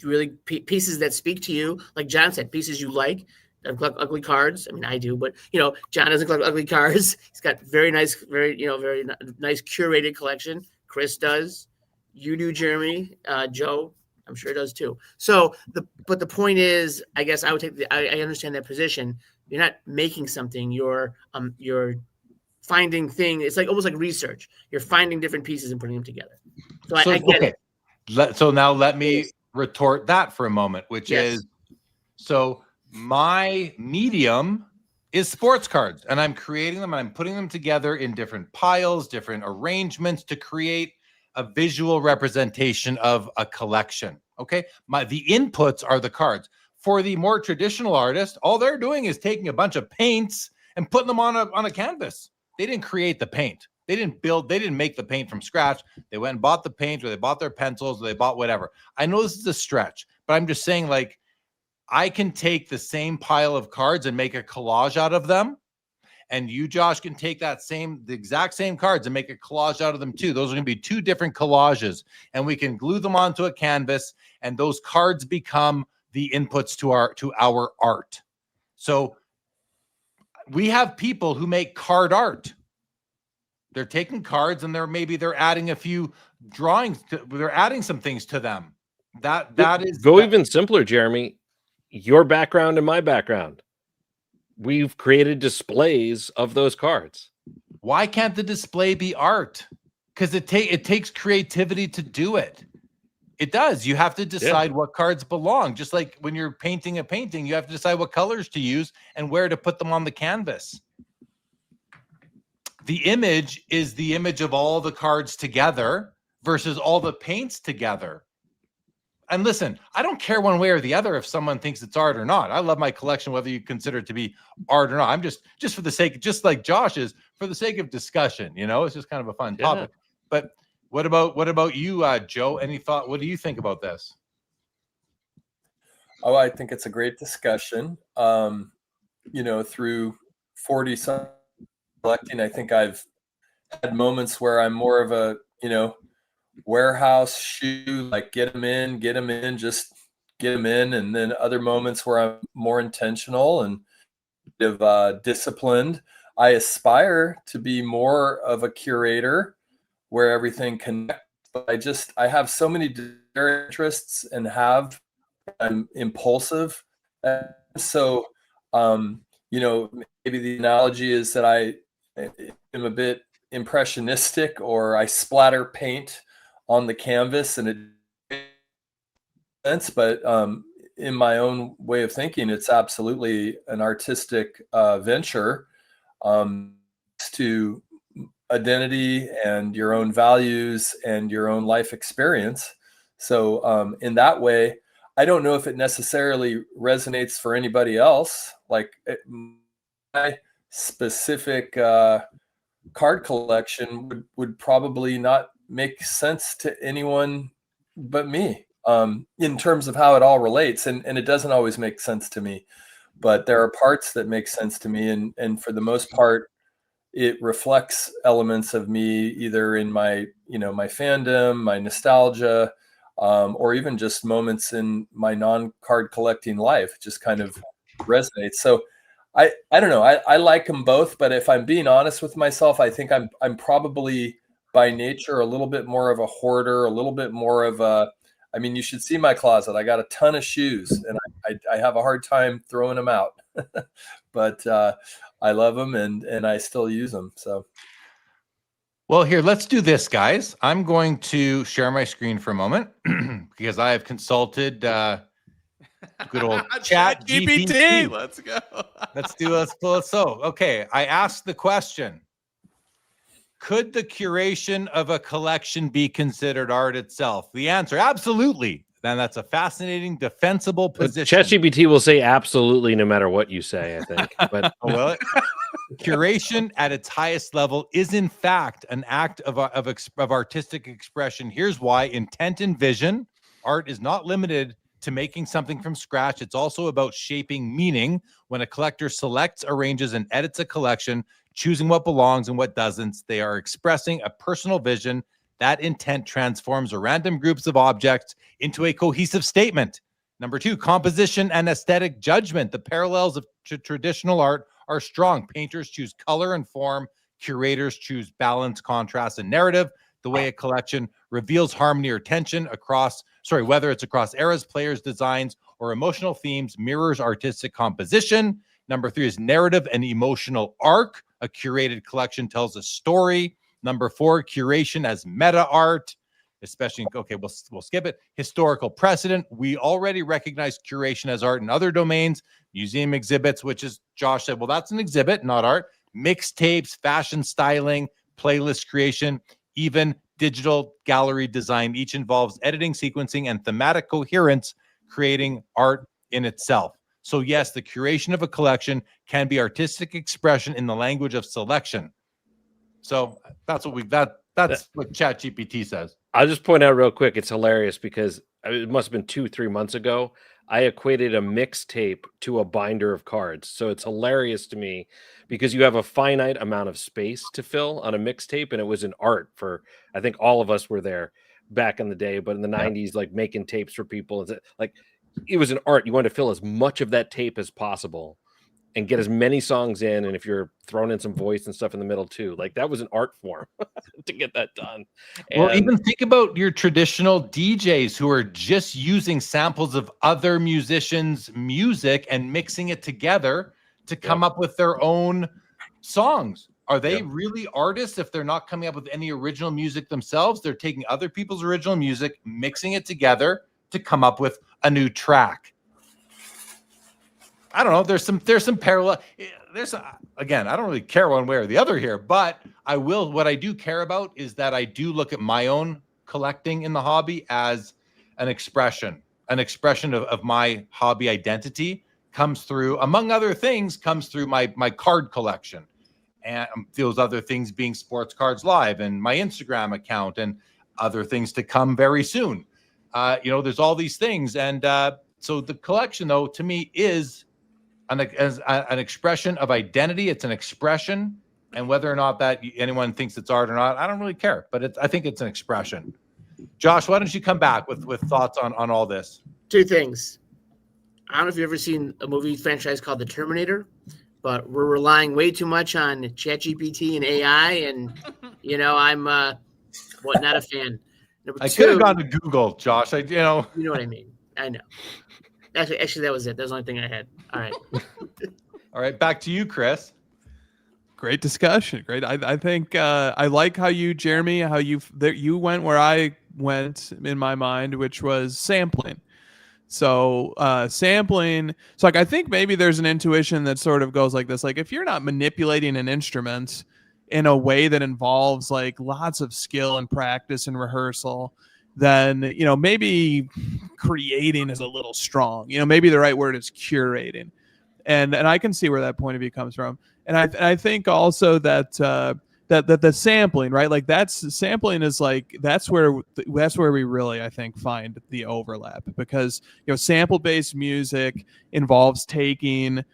really pieces that speak to you. Like John said, pieces you like. Ugly cards. I mean, I do, but John doesn't collect ugly cards. He's got very nice curated collection. Chris does. You do, Jeremy. Joe, I'm sure does too. So the point is, I guess I would take I understand that position. You're not making something. You're finding things. It's like almost like research. You're finding different pieces and putting them together. So I get it. So now let me retort that for a moment, which is so. My medium is sports cards, and I'm creating them and I'm putting them together in different piles, different arrangements to create a visual representation of a collection. Okay. The inputs are the cards. For the more traditional artist, all they're doing is taking a bunch of paints and putting them on a canvas. They didn't create the paint. They didn't make the paint from scratch. They went and bought the paint, or they bought their pencils, or they bought whatever. I know this is a stretch, but I'm just saying, like, I can take the same pile of cards and make a collage out of them. And you, Josh, can take the exact same cards and make a collage out of them too. Those are going to be two different collages, and we can glue them onto a canvas, and those cards become the inputs to our art. So we have people who make card art. They're taking cards and they're adding a few drawings. They're adding some things to them. That is even simpler, Jeremy. Your background and my background. We've created displays of those cards. Why can't the display be art? Because it takes creativity to do it. It does. You have to decide what cards belong. Just like when you're painting a painting, you have to decide what colors to use and where to put them on the canvas. The image is the image of all the cards together versus all the paints together. And listen, I don't care one way or the other if someone thinks it's art or not. I love my collection, whether you consider it to be art or not. I'm just for the sake, just like Josh is, for the sake of discussion, it's just kind of a fun topic. But what about you, Joe? Any thought? What do you think about this? Oh, I think it's a great discussion. Through 40 some collecting, I think I've had moments where I'm more of a, warehouse shoe, like get them in, just get them in. And then other moments where I'm more intentional and disciplined. I aspire to be more of a curator where everything connects, but I have so many interests and I'm impulsive. So, maybe the analogy is that I am a bit impressionistic, or I splatter paint on the canvas, and it makes sense, but in my own way of thinking, it's absolutely an artistic venture to identity and your own values and your own life experience. So in that way, I don't know if it necessarily resonates for anybody else. Like my specific card collection would probably not make sense to anyone but me in terms of how it all relates. And it doesn't always make sense to me, but there are parts that make sense to me. And for the most part, it reflects elements of me, either in my fandom, my nostalgia, or even just moments in my non-card collecting life. It just kind of resonates. So I don't know. I like them both, but if I'm being honest with myself, I think I'm probably by nature a little bit more of a hoarder, a little bit more of a, I mean, you should see my closet. I got a ton of shoes, and I have a hard time throwing them out, but I love them, and I still use them. So, Well, here, let's do this, guys. I'm going to share my screen for a moment because I have consulted good old Chat GPT. Let's go. Let's pull it. So, okay, I asked the question: could the curation of a collection be considered art itself? The answer, absolutely. Then that's a fascinating, defensible position. ChatGPT will say absolutely no matter what you say, I think. But Will it? Curation at its highest level is, in fact, an act of artistic expression. Here's why: intent and vision. Art is not limited to making something from scratch. It's also about shaping meaning. When a collector selects, arranges, and edits a collection, choosing what belongs and what doesn't, they are expressing a personal vision. That intent transforms a random groups of objects into a cohesive statement. Number two, composition and aesthetic judgment. The parallels of traditional art are strong. Painters choose color and form. Curators choose balance, contrast, and narrative. The way a collection reveals harmony or tension whether it's across eras, players, designs, or emotional themes, mirrors artistic composition. Number three is narrative and emotional arc. A curated collection tells a story. Number four, curation as meta art, especially, okay, we'll skip it. Historical precedent. We already recognize curation as art in other domains. Museum exhibits, which is, Josh said, well, that's an exhibit, not art. Mixtapes, fashion styling, playlist creation, even digital gallery design. Each involves editing, sequencing, and thematic coherence, creating art in itself. So yes, the curation of a collection can be artistic expression in the language of selection. So that's what that's what ChatGPT says. I'll just point out real quick, it's hilarious because it must have been 2-3 months ago. I equated a mixtape to a binder of cards. So it's hilarious to me because you have a finite amount of space to fill on a mixtape, and it was an art for, I think all of us were there back in the day, but in the 90s, like making tapes for people, like it was an art. You wanted to fill as much of that tape as possible and get as many songs in. And if you're throwing in some voice and stuff in the middle too, like that was an art form to get that done. And well, even think about your traditional DJs who are just using samples of other musicians' music and mixing it together to come up with their own songs. Are they really artists if they're not coming up with any original music themselves? They're taking other people's original music, mixing it together to come up with a new track. I don't know. There's some parallel. Again, I don't really care one way or the other here, but what I do care about is that I do look at my own collecting in the hobby as an expression of my hobby identity. Comes through, among other things, my card collection, and those other things being Sports Cards Live and my Instagram account and other things to come very soon. There's all these things, and so the collection, though, to me is an expression of identity. It's an expression, and whether or not that anyone thinks it's art or not, I don't really care. But I think it's an expression. Josh, why don't you come back with thoughts on all this? Two things. I don't know if you've ever seen a movie franchise called The Terminator, but we're relying way too much on ChatGPT and AI, and I'm not a fan. Number I two, could have gone to Google, Josh. You know what I mean. I know. Actually, that was it. That was the only thing I had. All right. All right, back to you, Chris. Great discussion. Great. I think I like how you, Jeremy, you went where I went in my mind, which was sampling. So sampling. So I think maybe there's an intuition that sort of goes like this. Like if you're not manipulating an instrument in a way that involves like lots of skill and practice and rehearsal, then maybe creating is a little strong. Maybe the right word is curating, and I can see where that point of view comes from. And I think also that that the sampling, right? Like sampling is like that's where we really, I think, find the overlap, because sample-based music involves taking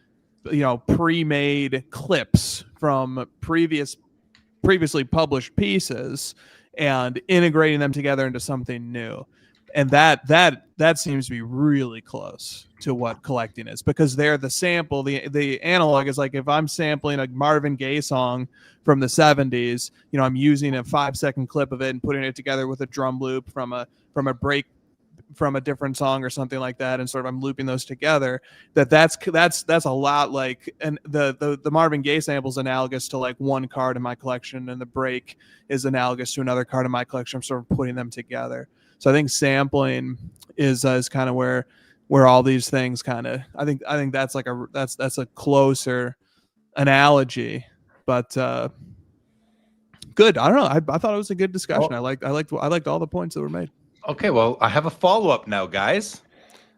pre-made clips from previously published pieces and integrating them together into something new. And that seems to be really close to what collecting is, because they're the sample. The analog is like, if I'm sampling a Marvin Gaye song from the 70s, I'm using a 5-second clip of it and putting it together with a drum loop from a break from a different song or something like that, and sort of I'm looping those together. That's a lot like, and the Marvin Gaye sample is analogous to like one card in my collection, and the break is analogous to another card in my collection. I'm sort of putting them together. So I think sampling is kind of where all these things kind of, I think that's like that's a closer analogy, but good. I don't know. I thought it was a good discussion. I liked all the points that were made. Okay, well, I have a follow-up now, guys.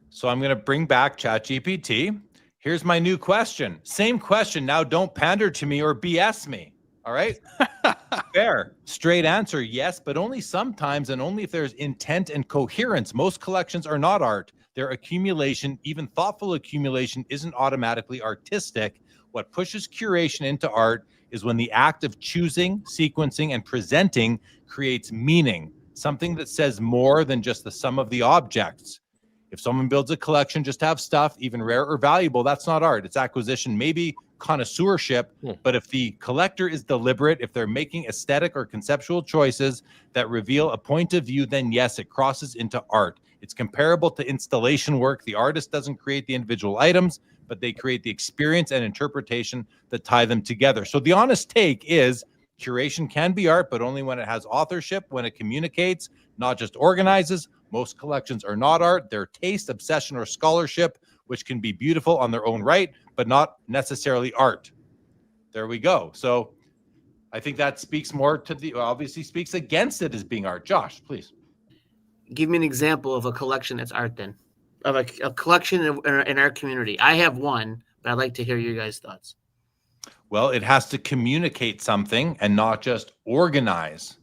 So I'm going to bring back ChatGPT. Here's my new question. Same question. Now don't pander to me or BS me. All right? Fair. Straight answer, yes, but only sometimes, and only if there's intent and coherence. Most collections are not art. Their accumulation, even thoughtful accumulation, isn't automatically artistic. What pushes curation into art is when the act of choosing, sequencing, and presenting creates meaning. Something that says more than just the sum of the objects. If someone builds a collection just to have stuff, even rare or valuable, that's not art. It's acquisition, maybe connoisseurship. But if the collector is deliberate, if they're making aesthetic or conceptual choices that reveal a point of view, then yes, it crosses into art. It's comparable to installation work. The artist doesn't create the individual items, but they create the experience and interpretation that tie them together. So the honest take is, curation can be art, but only when it has authorship, when it communicates, not just organizes. Most collections are not art. They're taste, obsession, or scholarship, which can be beautiful on their own right, but not necessarily art. There we go. So I think that speaks more to obviously speaks against it as being art. Josh, please. Give me an example of a collection that's art, then, of a collection in our community. I have one, but I'd like to hear your guys' thoughts. Well, it has to communicate something and not just organize.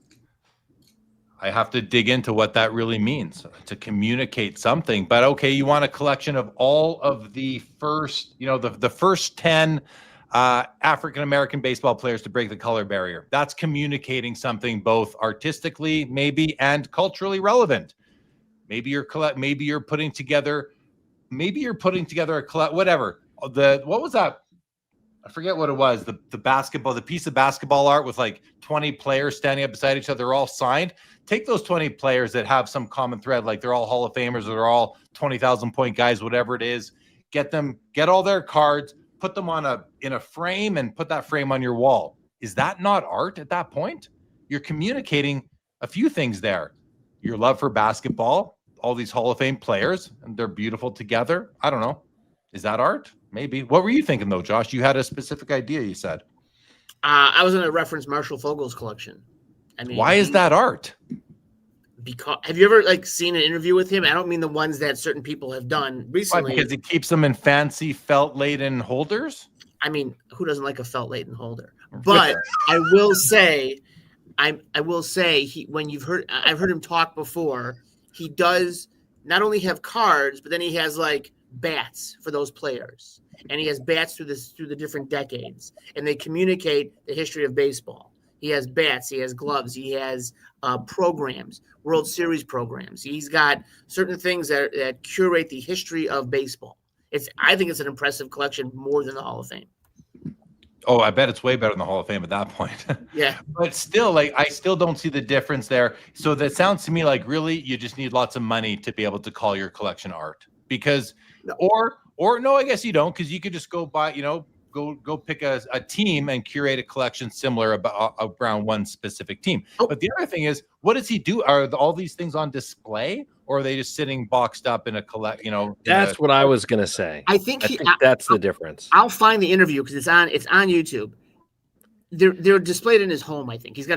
I have to dig into what that really means, to communicate something. But okay, you want a collection of all of the first, the first 10 African-American baseball players to break the color barrier. That's communicating something both artistically, maybe, and culturally relevant. Maybe you're putting together a whatever. What was that? I forget what it was. The piece of basketball art with like 20 players standing up beside each other, they're all signed. Take those 20 players that have some common thread, like they're all Hall of Famers, or they're all 20,000 point guys, whatever it is. Get all their cards, put them in a frame, and put that frame on your wall. Is that not art at that point? You're communicating a few things there. Your love for basketball, all these Hall of Fame players, and they're beautiful together. I don't know. Is that art? Maybe. What were you thinking, though, Josh? You had a specific idea, you said. I was going to reference Marshall Fogel's collection. I mean, why is that art? Because have you ever seen an interview with him? I don't mean the ones that certain people have done recently. Why, because he keeps them in fancy felt-laden holders? I mean, who doesn't like a felt-laden holder? But I will say, I've heard him talk before. He does not only have cards, but then he has like bats for those players, and he has bats through the different decades, and they communicate the history of baseball. He has bats, he has gloves, he has programs, World Series programs. He's got certain things that curate the history of baseball. I think it's an impressive collection, more than the Hall of Fame. Oh, I bet it's way better than the Hall of Fame at that point. Yeah. But still, I still don't see the difference there. So that sounds to me like really you just need lots of money to be able to call your collection art. Because or no, I guess you don't, because you could just go buy, go pick a team and curate a collection similar around one specific team. Oh. But the other thing is, what does he do? Are all these things on display, or are they just sitting boxed up in a That's what I was going to say. I think that's the difference. I'll find the interview because it's on YouTube. They're displayed in his home. I think he's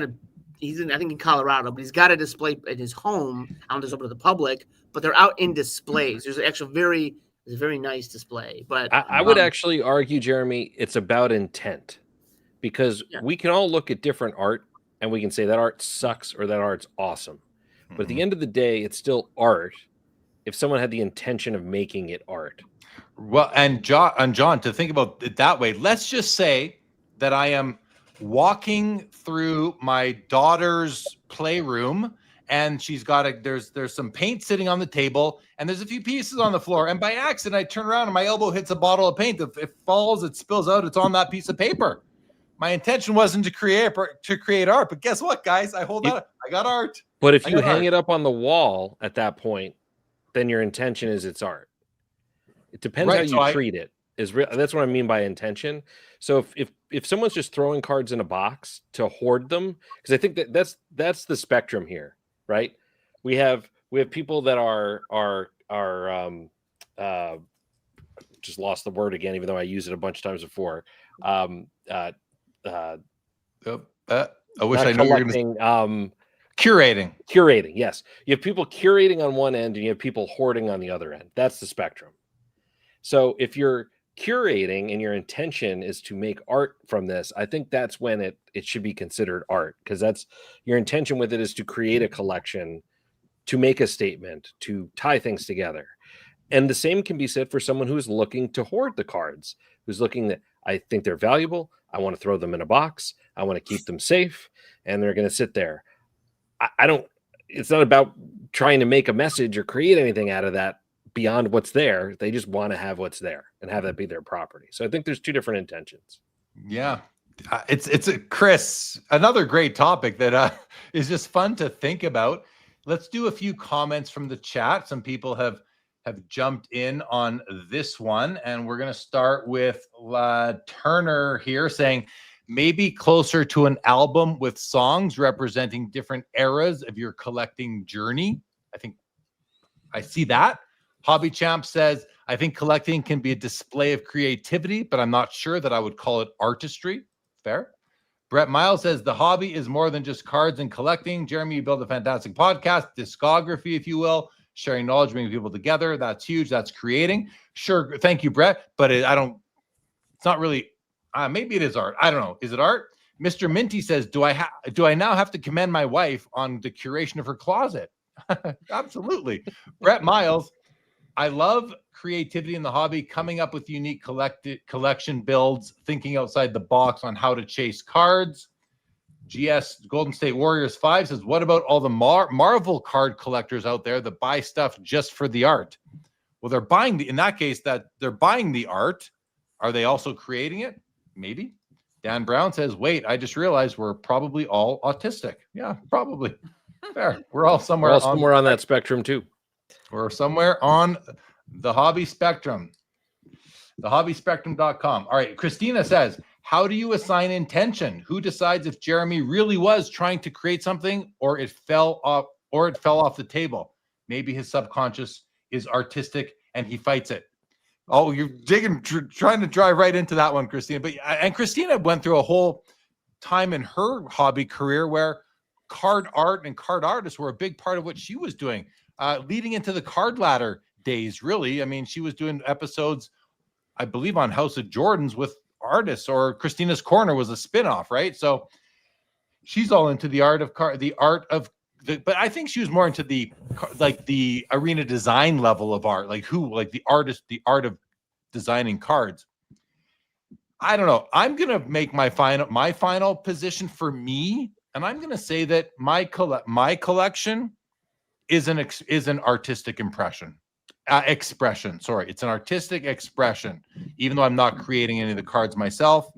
in Colorado, but he's got a display in his home. I don't know if it's open to the public, but they're out in displays. There's actually a very nice display. But I would actually argue, Jeremy, it's about intent, because we can all look at different art and we can say that art sucks or that art's awesome. Mm-hmm. But at the end of the day, it's still art if someone had the intention of making it art. Well, and John, to think about it that way, let's just say that I am walking through my daughter's playroom and she's got there's some paint sitting on the table, and there's a few pieces on the floor, and by accident I turn around and my elbow hits a bottle of paint. If it falls, it spills out, it's on that piece of paper. My intention wasn't to create art, but guess what, guys? I got art. But if you hang it up on the wall at that point, then your intention is it's art. It depends how you treat it. That's what I mean by intention. So if someone's just throwing cards in a box to hoard them, because I think that's the spectrum here, right? We have people that are just lost the word again, even though I used it a bunch of times before. I wish I knew you were going to curating. Yes, you have people curating on one end, and you have people hoarding on the other end. That's the spectrum. So if you're curating and your intention is to make art from this, I think that's when it should be considered art, because that's your intention with it is to create a collection, to make a statement, to tie things together. And the same can be said for someone who's looking to hoard the cards, who's looking that I think they're valuable, I want to throw them in a box, I want to keep them safe, and they're going to sit there. It's not about trying to make a message or create anything out of that beyond what's there. They just want to have what's there and have that be their property. So I think there's two different intentions. Yeah. It's Chris, another great topic that is just fun to think about. Let's do a few comments from the chat. Some people have jumped in on this one, and we're going to start with Turner here saying maybe closer to an album with songs representing different eras of your collecting journey. I think I see that. Hobby Champ says, I think collecting can be a display of creativity, but I'm not sure that I would call it artistry. Fair. Brett Miles says, the hobby is more than just cards and collecting. Jeremy, you build a fantastic podcast, discography, if you will, sharing knowledge, bringing people together. That's huge. That's creating. Sure. Thank you, Brett. But it's not really, maybe it is art. I don't know. Is it art? Mr. Minty says, do I now have to commend my wife on the curation of her closet? Absolutely. Brett Miles, I love creativity in the hobby, coming up with unique collection builds, thinking outside the box on how to chase cards. GS Golden State Warriors 5 says, what about all the Marvel card collectors out there that buy stuff just for the art? Well, they're buying in that case that they're buying the art. Are they also creating it? Maybe. Dan Brown says, wait, I just realized we're probably all autistic. Yeah, probably. Fair. We're all somewhere on that spectrum too. We're somewhere on the hobby spectrum. Thehobbyspectrum.com. All right. Christina says, how do you assign intention? Who decides if Jeremy really was trying to create something or it fell off the table? Maybe his subconscious is artistic and he fights it. Oh, you're trying to drive right into that one, Christina. And Christina went through a whole time in her hobby career where card art and card artists were a big part of what she was doing. Leading into the card ladder days, really. I mean, she was doing episodes, I believe, on House of Jordans with artists, or Christina's Corner was a spinoff, right? So she's all into the art of but I think she was more into the arena design level of art, the art of designing cards. I don't know. I'm gonna make my final position for me, and I'm gonna say that my collection is an artistic expression. Sorry, it's an artistic expression. Even though I'm not creating any of the cards myself,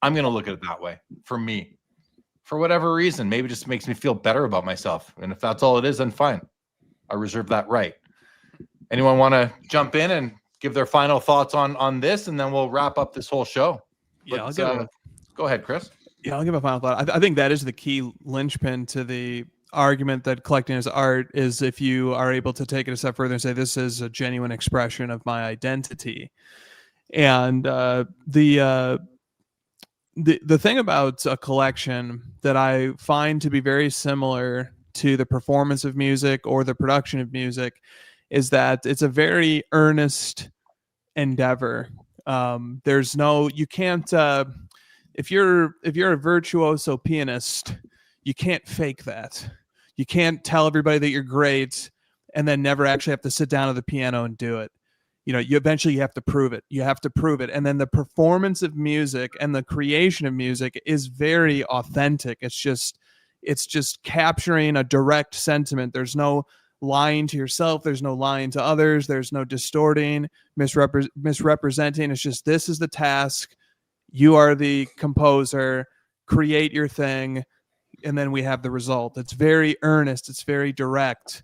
I'm going to look at it that way. For me, for whatever reason, maybe it just makes me feel better about myself. And if that's all it is, then fine. I reserve that right. Anyone want to jump in and give their final thoughts on this, and then we'll wrap up this whole show? Yeah, go ahead, Chris. Yeah, I'll give a final thought. I think that is the key linchpin to the argument that collecting is art, is if you are able to take it a step further and say this is a genuine expression of my identity. And the thing about a collection that I find to be very similar to the performance of music or the production of music is that it's a very earnest endeavor. You can't if you're a virtuoso pianist, you can't fake that. You can't tell everybody that you're great and then never actually have to sit down at the piano and do it. You eventually have to prove it. You have to prove it. And then the performance of music and the creation of music is very authentic. It's It's just capturing a direct sentiment. There's no lying to yourself. There's no lying to others. There's no distorting, misrepresenting. It's just, this is the task. You are the composer. Create your thing. And then we have the result. It's very earnest. It's very direct.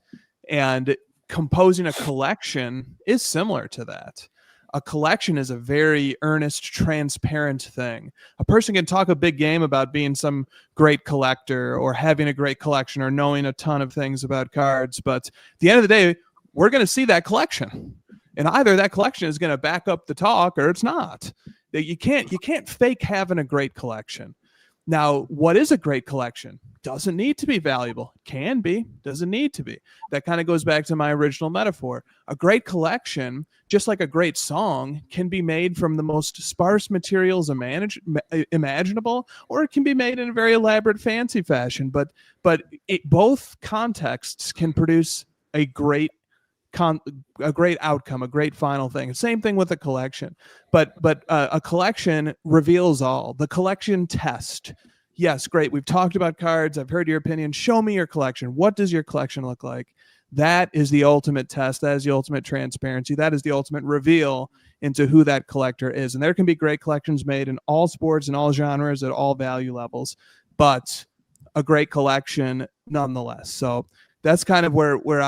And composing a collection is similar to that. A collection is a very earnest, transparent thing. A person can talk a big game about being some great collector or having a great collection or knowing a ton of things about cards. But at the end of the day, we're going to see that collection. And either that collection is going to back up the talk or it's not. You can't fake having a great collection. Now, what is a great collection? Doesn't need to be valuable. Can be, doesn't need to be. That kind of goes back to my original metaphor. A great collection, just like a great song, can be made from the most sparse materials imaginable, or it can be made in a very elaborate, fancy fashion. But both contexts can produce a great outcome, a great final thing. Same thing with a collection, but a collection reveals all. The collection test. Yes, great. We've talked about cards. I've heard your opinion. Show me your collection. What does your collection look like? That is the ultimate test. That is the ultimate transparency. That is the ultimate reveal into who that collector is. And there can be great collections made in all sports and all genres at all value levels, but a great collection nonetheless. So that's kind of where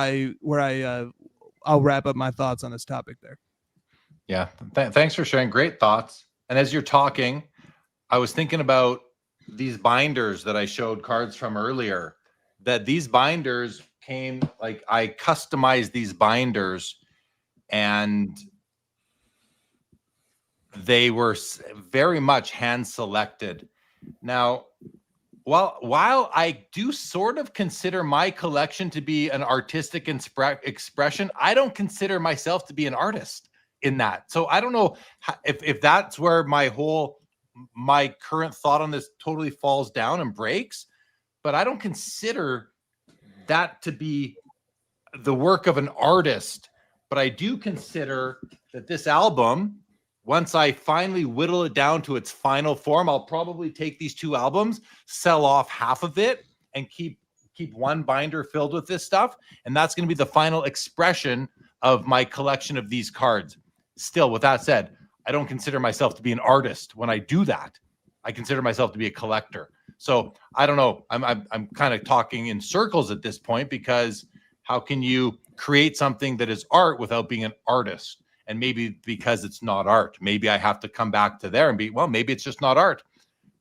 I'll wrap up my thoughts on this topic there. Yeah. Thanks for sharing. Great thoughts. And as you're talking, I was thinking about these binders that I showed cards from earlier, that these binders came, like, I customized these binders and they were very much hand selected. Now, while I do sort of consider my collection to be an artistic expression, I don't consider myself to be an artist in that. So I don't know if that's where my current thought on this totally falls down and breaks, but I don't consider that to be the work of an artist. But I do consider that this album, once I finally whittle it down to its final form, I'll probably take these two albums, sell off half of it, and keep one binder filled with this stuff. And that's going to be the final expression of my collection of these cards. Still, with that said, I don't consider myself to be an artist when I do that. I consider myself to be a collector. So I don't know. I'm kind of talking in circles at this point, because how can you create something that is art without being an artist? And maybe because it's not art, maybe I have to come back to there and be, well, maybe it's just not art.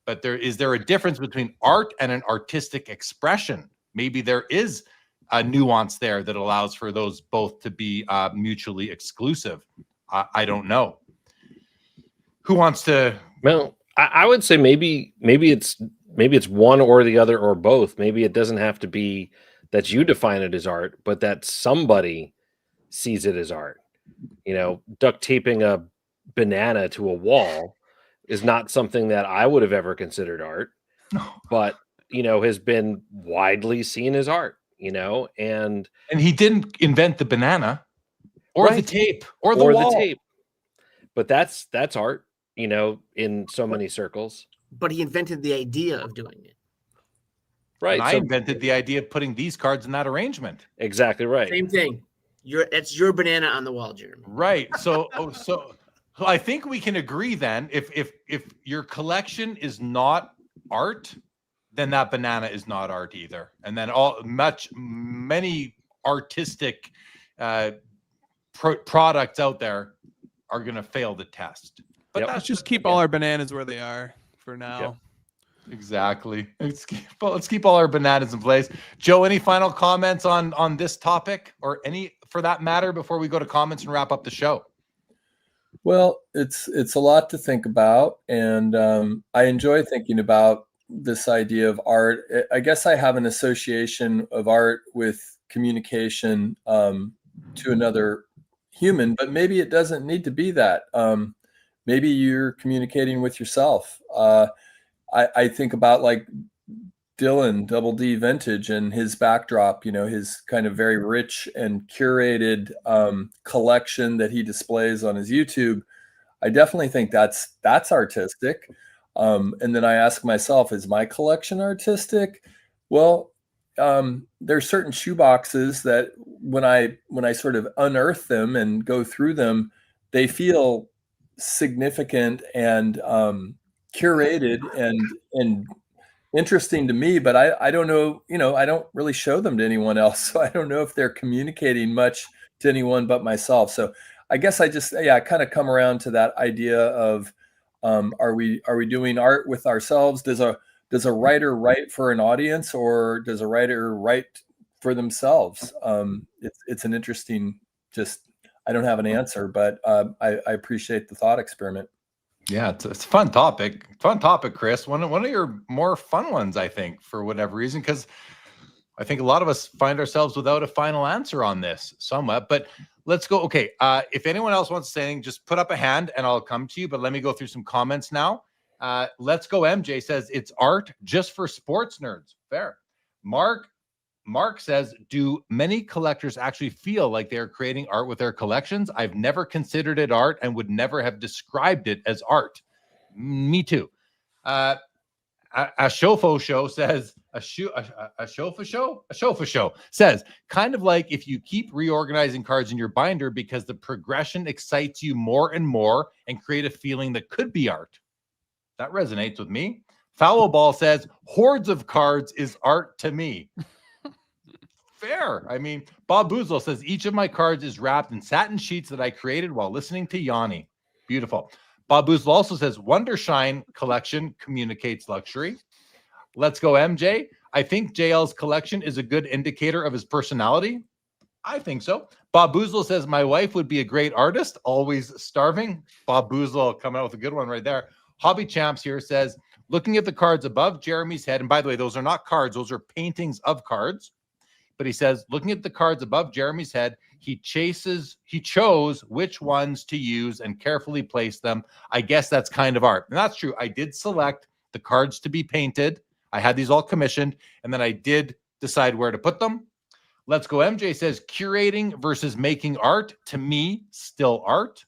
But is there a difference between art and an artistic expression? Maybe there is a nuance there that allows for those both to be mutually exclusive. I don't know. Who wants to? Well, I would say maybe it's one or the other or both. Maybe it doesn't have to be that you define it as art, but that somebody sees it as art. You know, duct taping a banana to a wall is not something that I would have ever considered art, but, you know, has been widely seen as art, you know, and he didn't invent the banana or the tape or the wall. But that's art, you know, in so many circles. But he invented the idea of doing it. Right. And I invented the idea of putting these cards in that arrangement. Exactly right. Same thing. That's your banana on the wall, Jeremy. Right. So I think we can agree then, if your collection is not art, then that banana is not art either. And then many artistic products out there are going to fail the test. But let's just keep all our bananas where they are for now. Yep. Exactly. Let's keep all our bananas in place. Joe, any final comments on this topic, or any for that matter, before we go to comments and wrap up the show? Well, it's a lot to think about, and I enjoy thinking about this idea of art. I guess I have an association of art with communication to another human, but maybe it doesn't need to be that. Maybe you're communicating with yourself. I think about like Dylan, Double D Vintage, and his backdrop, you know, his kind of very rich and curated collection that he displays on his YouTube. I definitely think that's artistic. And then I ask myself, is my collection artistic? Well, there's certain shoe boxes that when I sort of unearth them and go through them, they feel significant and curated and interesting to me, but I don't know, I don't really show them to anyone else. So I don't know if they're communicating much to anyone but myself. So I guess I kind of come around to that idea of, are we doing art with ourselves? Does a writer write for an audience, or does a writer write for themselves? It's an interesting, I don't have an answer, but I appreciate the thought experiment. Yeah, it's a fun topic. Fun topic, Chris. One of your more fun ones, I think, for whatever reason, because I think a lot of us find ourselves without a final answer on this somewhat. But let's go. Okay, if anyone else wants to say anything, just put up a hand and I'll come to you. But let me go through some comments now. Let's go. MJ says it's art just for sports nerds. Fair. Mark says, do many collectors actually feel like they're creating art with their collections? I've never considered it art and would never have described it as art. Me too. A Shofo show says, a Shofo show says, kind of like if you keep reorganizing cards in your binder because the progression excites you more and more and create a feeling that could be art. That resonates with me. Foul Ball says, hordes of cards is art to me. Fair. I mean, Bob Boozle says each of my cards is wrapped in satin sheets that I created while listening to Yanni. Beautiful. Bob Boozle also says Wondershine collection communicates luxury. Let's go, MJ. I think JL's collection is a good indicator of his personality. I think so. Bob Boozle says my wife would be a great artist, always starving. Bob Boozle coming out with a good one right there. Hobby Champs here says, looking at the cards above Jeremy's head, and by the way, those are not cards, those are paintings of cards. But he says, looking at the cards above Jeremy's head, he chose which ones to use and carefully placed them. I guess that's kind of art. And that's true. I did select the cards to be painted. I had these all commissioned, and then I did decide where to put them. Let's go. MJ says, curating versus making art. To me, still art.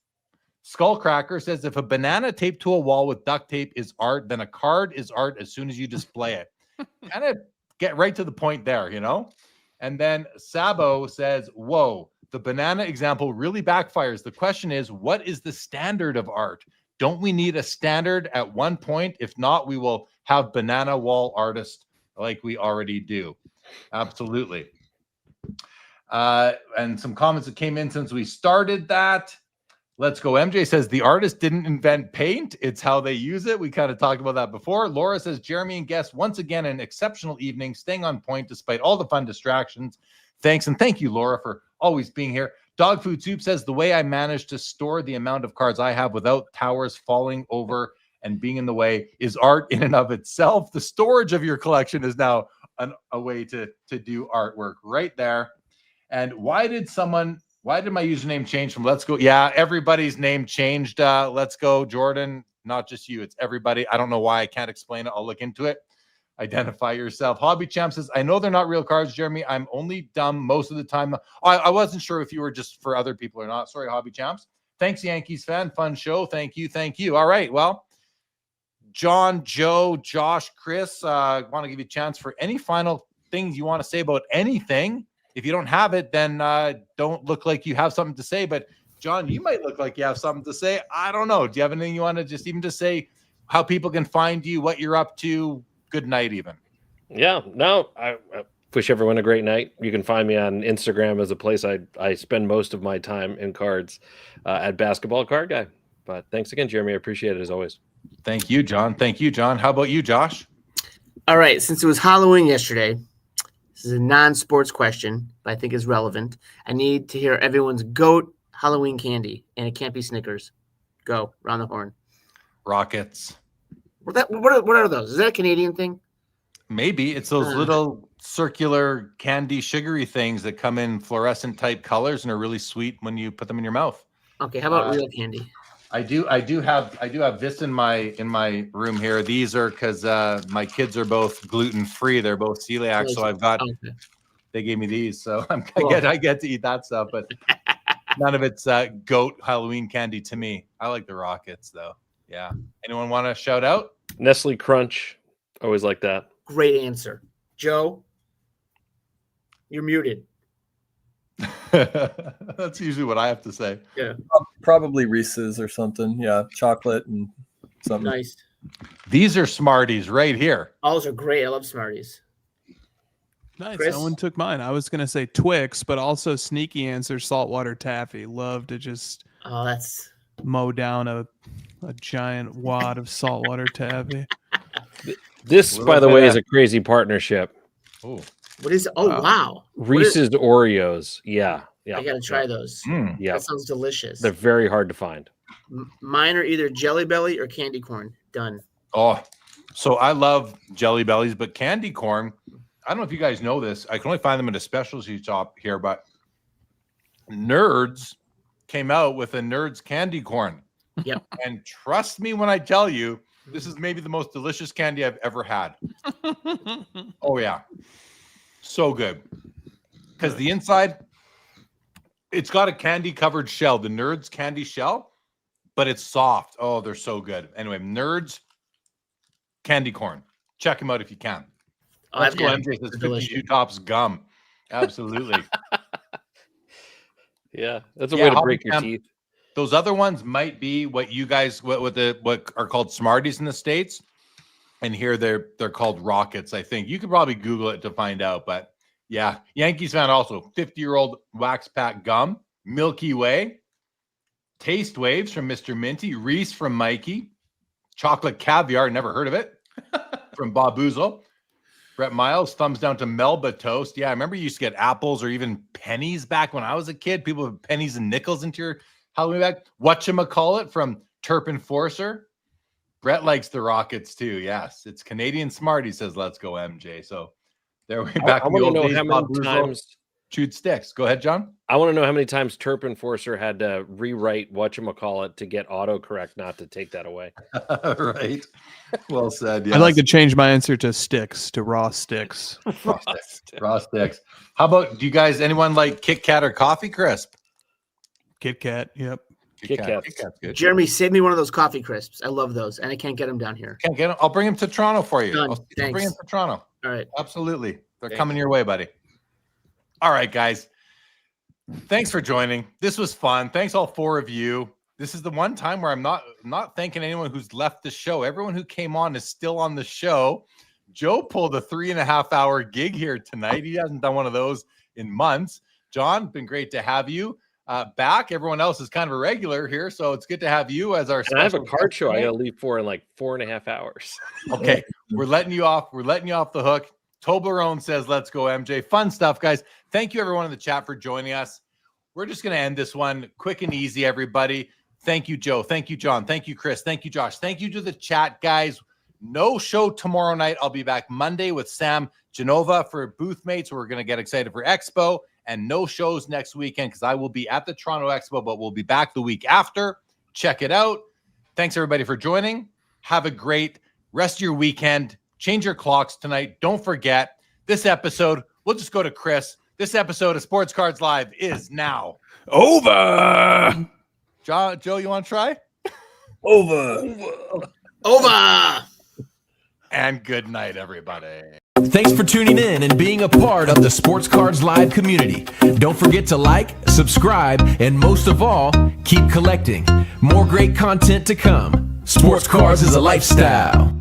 Skullcracker says, if a banana taped to a wall with duct tape is art, then a card is art as soon as you display it. Kind of get right to the point there, And then Sabo says, whoa, the banana example really backfires. The question is, what is the standard of art? Don't we need a standard at one point? If not, we will have banana wall artists like we already do. Absolutely. And some comments that came in since we started that. Let's go. MJ says the artist didn't invent paint. It's how they use it. We kind of talked about that before. Laura says Jeremy and guests, once again, an exceptional evening, staying on point despite all the fun distractions. Thanks. And thank you, Laura, for always being here. Dog Food Soup says the way I managed to store the amount of cards I have without towers falling over and being in the way is art in and of itself. The storage of your collection is now a way to do artwork right there. And why did my username change from Let's Go? Yeah, everybody's name changed. Let's Go, Jordan. Not just you, it's everybody. I don't know why. I can't explain it. I'll look into it. Identify yourself. Hobby Champ says, I know they're not real cards, Jeremy. I'm only dumb most of the time. I wasn't sure if you were just for other people or not. Sorry, Hobby Champs. Thanks, Yankees fan. Fun show. Thank you. Thank you. All right. Well, John, Joe, Josh, Chris, I want to give you a chance for any final things you want to say about anything. If you don't have it, then don't look like you have something to say. But John, you might look like you have something to say. I don't know. Do you have anything you want to just say how people can find you, what you're up to? Good night, even. Yeah, no, I wish everyone a great night. You can find me on Instagram as a place I spend most of my time in cards at Basketball Card Guy. But thanks again, Jeremy. I appreciate it as always. Thank you, John. Thank you, John. How about you, Josh? All right. Since it was Halloween yesterday, this is a non-sports question, but I think is relevant. I need to hear everyone's GOAT Halloween candy, and it can't be Snickers. Go, round the horn. Rockets. What are those? Is that a Canadian thing? Maybe. It's those little circular candy sugary things that come in fluorescent type colors and are really sweet when you put them in your mouth. Okay, how about real candy? I do have this in my room here. These are because my kids are both gluten free. They're both celiac, so I've got. Okay. They gave me these, so I get to eat that stuff, but none of it's GOAT Halloween candy to me. I like the Rockets though. Yeah. Anyone want to shout out? Nestle Crunch. Always like that. Great answer. Joe, you're muted. That's usually what I have to say. Yeah, Probably Reese's or something. Yeah, chocolate and something. nice. These are Smarties right here. All those are great. I love Smarties. Nice. Chris? No one took mine. I was gonna say Twix, but also sneaky answer saltwater taffy. Love to just Oh, that's mow down a giant wad of saltwater taffy. This, by the way, is a crazy partnership. Oh, what is? Oh, wow. Reese's Oreos. Yeah. I gotta try those. Yeah. That sounds delicious. They're very hard to find. Mine are either Jelly Belly or candy corn. Done. Oh, so I love Jelly Bellies, but candy corn, I don't know if you guys know this. I can only find them at a specialty shop here, but Nerds came out with a Nerds candy corn. Yep. And trust me when I tell you, this is maybe the most delicious candy I've ever had. Oh, yeah. So good. Because the inside, it's got a candy-covered shell, the Nerds candy shell, but it's soft. Oh, they're so good. Anyway, Nerds candy corn. Check them out if you can. Let's go, MJ. This 52 Tops gum. Absolutely. Yeah, that's a way to break your teeth. Those other ones might be what you guys what are called Smarties in the States, and here they're called Rockets. I think you could probably Google it to find out. But yeah, Yankees fan also 50-year-old wax pack gum, Milky Way, Taste Waves from Mr. Minty, Reese from Mikey, chocolate caviar, never heard of it, from Bob Boozle. Brett Miles, thumbs down to Melba Toast. Yeah, I remember you used to get apples or even pennies back when I was a kid. People with pennies and nickels into your Halloween bag. Whatchamacallit from Terp Enforcer. Brett likes the Rockets too. Yes, it's Canadian Smart. He says, "Let's go, MJ." So there we back. I want to know how many times chewed sticks. Go ahead, John. I want to know how many times Terp Enforcer had to rewrite whatchamacallit to get autocorrect not to take that away. Right. Well said. Yes. I'd like to change my answer to sticks, to raw sticks. Raw sticks. Raw sticks. How about, do you guys, anyone like Kit Kat or Coffee Crisp? Kit Kat. Yep. Kit Kat. Kit Kat's good. Jeremy, save me one of those coffee crisps. I love those, and I can't get them down here. Can't get them. I'll bring them to Toronto for you. Done. I'll Thanks. bring them to Toronto. All right. Absolutely. They're Thanks. coming your way, buddy. All right, guys. Thanks for joining. This was fun. Thanks all four of you. This is the one time where I'm not thanking anyone who's left the show. Everyone who came on is still on the show. Joe pulled a 3.5-hour gig here tonight. He hasn't done one of those in months. John, been great to have you back. Everyone else is kind of a regular here, so it's good to have you as our And I have a special card guest show I tonight. got to leave for in like 4.5 hours. Okay, we're letting you off. We're letting you off the hook. Toblerone says, "Let's go, MJ." Fun stuff, guys. Thank you, everyone in the chat, for joining us. We're just going to end this one quick and easy, everybody. Thank you, Joe. Thank you, John. Thank you, Chris. Thank you, Josh. Thank you to the chat, guys. No show tomorrow night. I'll be back Monday with Sam Genova for Booth Mates. We're going to get excited for Expo, and no shows next weekend because I will be at the Toronto Expo, but we'll be back the week after. Check it out. Thanks, everybody, for joining. Have a great rest of your weekend. Change your clocks tonight. Don't forget, this episode, we'll just go to Chris. This episode of Sports Cards Live is now Over. Joe, you want to try? Over. And good night, everybody. Thanks for tuning in and being a part of the Sports Cards Live community. Don't forget to like, subscribe, and most of all, keep collecting. More great content to come. Sports Cards is a lifestyle.